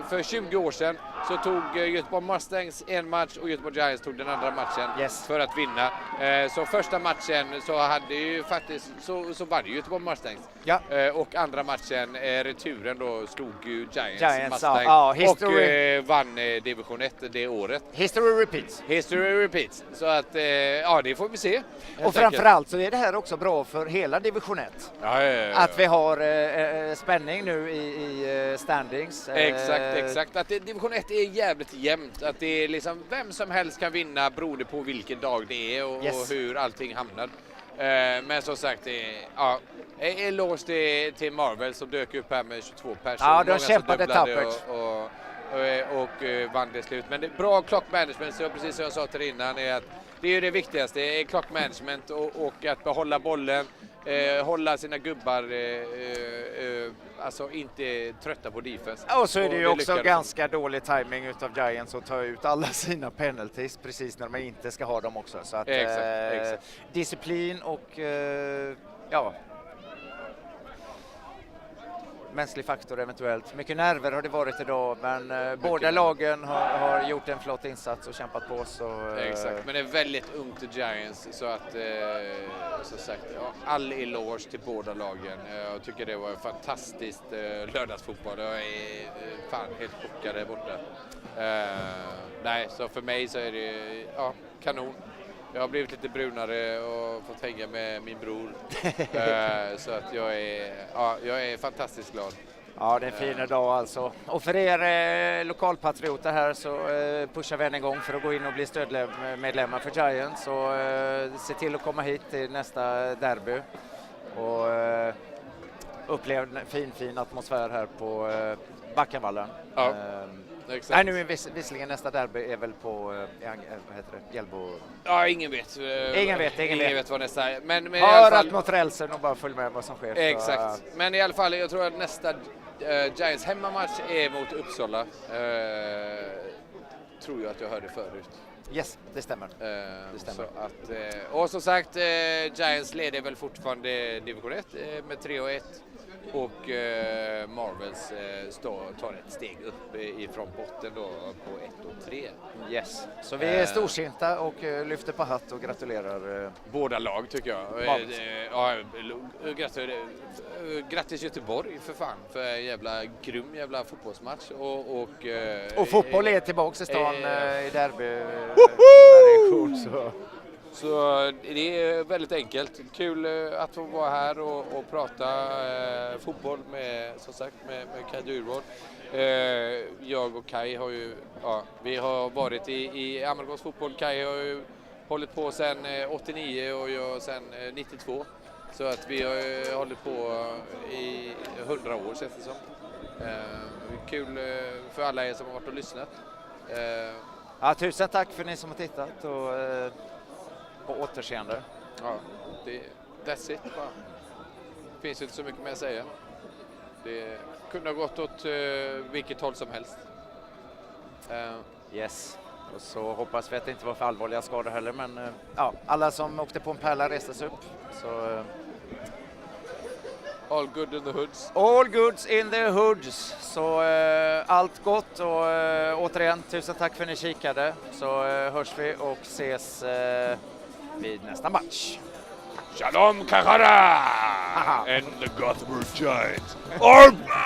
för 20 år sedan så tog Göteborg Mustangs en match och Göteborg Giants tog den andra matchen för att vinna. Så första matchen så hade ju faktiskt så vann Göteborg Mustangs. Ja. Och andra matchen, returen då, slog ju Giants Mustang och vann division 1 det året. History repeats. Så att det får vi se. Och framförallt så är det här också bra för hela division 1. Ja. Att vi har spänning nu i standings. Exakt. Att division 1 är jävligt jämnt. Att det är liksom vem som helst kan vinna beroende på vilken dag det är och hur allting hamnar. Men som sagt, eloge till Marvel som dök upp här med 22 personer. Ja, de kämpade tappert. Och vann det slut. Men det är bra clock management, så precis som jag sa till innan, är att det är det viktigaste, är clock management och att behålla bollen, hålla sina gubbar, alltså inte trötta på defense. Och så är det ju också ganska dålig timing utav Giants att ta ut alla sina penalties precis när man inte ska ha dem också. Så att, exakt. Disciplin och mänsklig faktor eventuellt. Mycket nerver har det varit idag, men båda lagen har gjort en flott insats och kämpat på. Så, Exakt, men det är väldigt ungt i Giants, så att så sagt, all eloge till båda lagen. Jag tycker det var en fantastisk lördagsfotboll. Jag är fan helt chockad där borta. Nej, så för mig så är det kanon. Jag har blivit lite brunare och fått hänga med min bror. Så att jag är fantastiskt glad. Ja, det är en fin dag alltså. Och för er lokalpatrioter här så pushar vi en gång för att gå in och bli stödmedlemmar för Giants. Och se till att komma hit till nästa derby. Och uppleva en fin atmosfär här på Backavallen. Ja. Exakt. Nej, nu är visserligen nästa derby är väl på vad heter det? Hjällbo. Ja, ingen vet. Ingen vet vad nästa är. Men i alla fall mot rälsen och bara följ med vad som sker. Exakt. Så, men i alla fall, jag tror att nästa Giants hemmamatch är mot Uppsala. Tror jag att jag hörde förut. Yes, det stämmer. Det stämmer. Så att, och som sagt, Giants leder väl fortfarande division 1 med 3-1. Och Marvels tar ett steg upp ifrån botten då på 1-3. Yes. Så vi är storsinta och lyfter på hatt och gratulerar båda lag tycker jag. Grattis Göteborg för fan för en grym jävla fotbollsmatch. Och fotboll är tillbaka i stan i derby. Så det är väldigt enkelt. Kul att få vara här och prata fotboll med, som sagt, med Kaj Dyrvold. Jag och Kaj har ju, vi har varit i amerikansk fotboll. Kaj har ju hållit på sedan 89 och jag sedan 92. Så att vi har hållit på i 100 år känns det som. Kul för alla er som har varit och lyssnat. Tusen tack för ni som har tittat och på återseende. Ja, that's it bara. Finns inte så mycket mer att säga. Det kunde ha gått åt vilket håll som helst. Yes. Och så hoppas vi att det inte var för allvarliga skador heller, men alla som åkte på en pärla restes upp. Så all good in the hoods. All goods in the hoods. Så allt gott och återigen tusen tack för att ni kikade. Så hörs vi och ses vid nästa match. Shalom Kahara and the Gothenburg Giants are back!